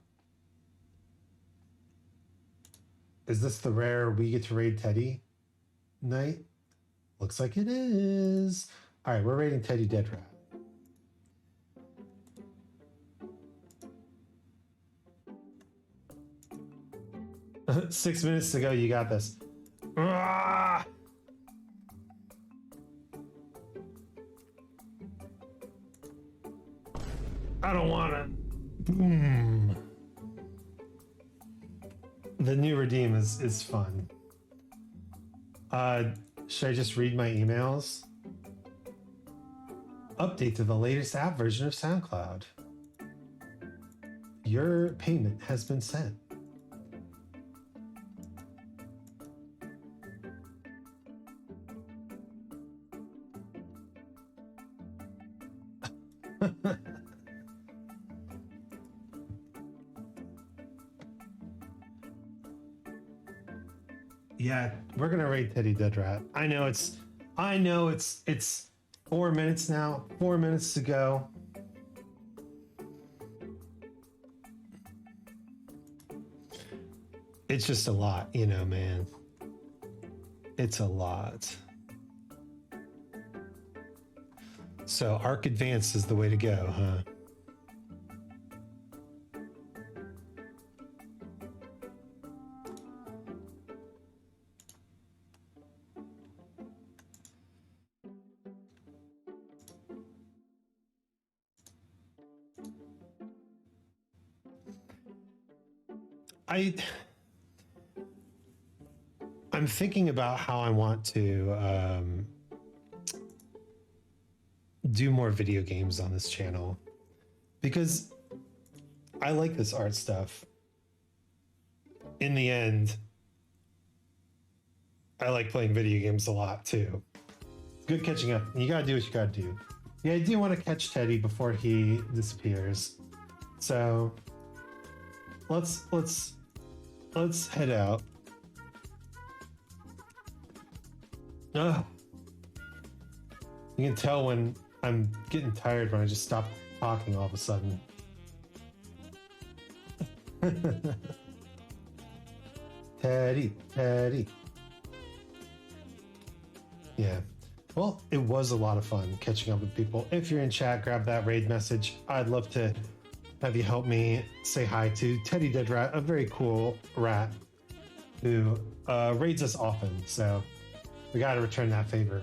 Is this the rare we get to raid Teddy night? Looks like it is. All right, we're raiding Teddy Dead Rat. Six minutes to go, you got this. Ah! I don't want it. Boom. The new redeem is fun. Should I just read my emails? Update to the latest app version of SoundCloud. Your payment has been sent. Yeah, we're gonna raid Teddy Dead Rat. I know it's 4 minutes now. 4 minutes to go. It's just a lot, you know, man. It's a lot. So Arc Advanced is the way to go, huh? I'm thinking about how I want to do more video games on this channel, because I like this art stuff. In the end, I like playing video games a lot too. It's good catching up. You gotta do what you gotta do. Yeah, I do want to catch Teddy before he disappears. So let's head out. Ugh. You can tell when I'm getting tired when I just stop talking all of a sudden. Teddy. Yeah. Well, it was a lot of fun catching up with people. If you're in chat, grab that raid message. I'd love to have you help me say hi to Teddy Dead Rat, a very cool rat who raids us often. So we got to return that favor.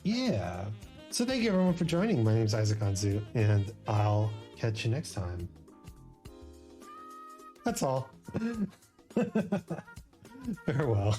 Yeah. So thank you everyone for joining. My name is Isaac Anzu, and I'll catch you next time. That's all. Farewell.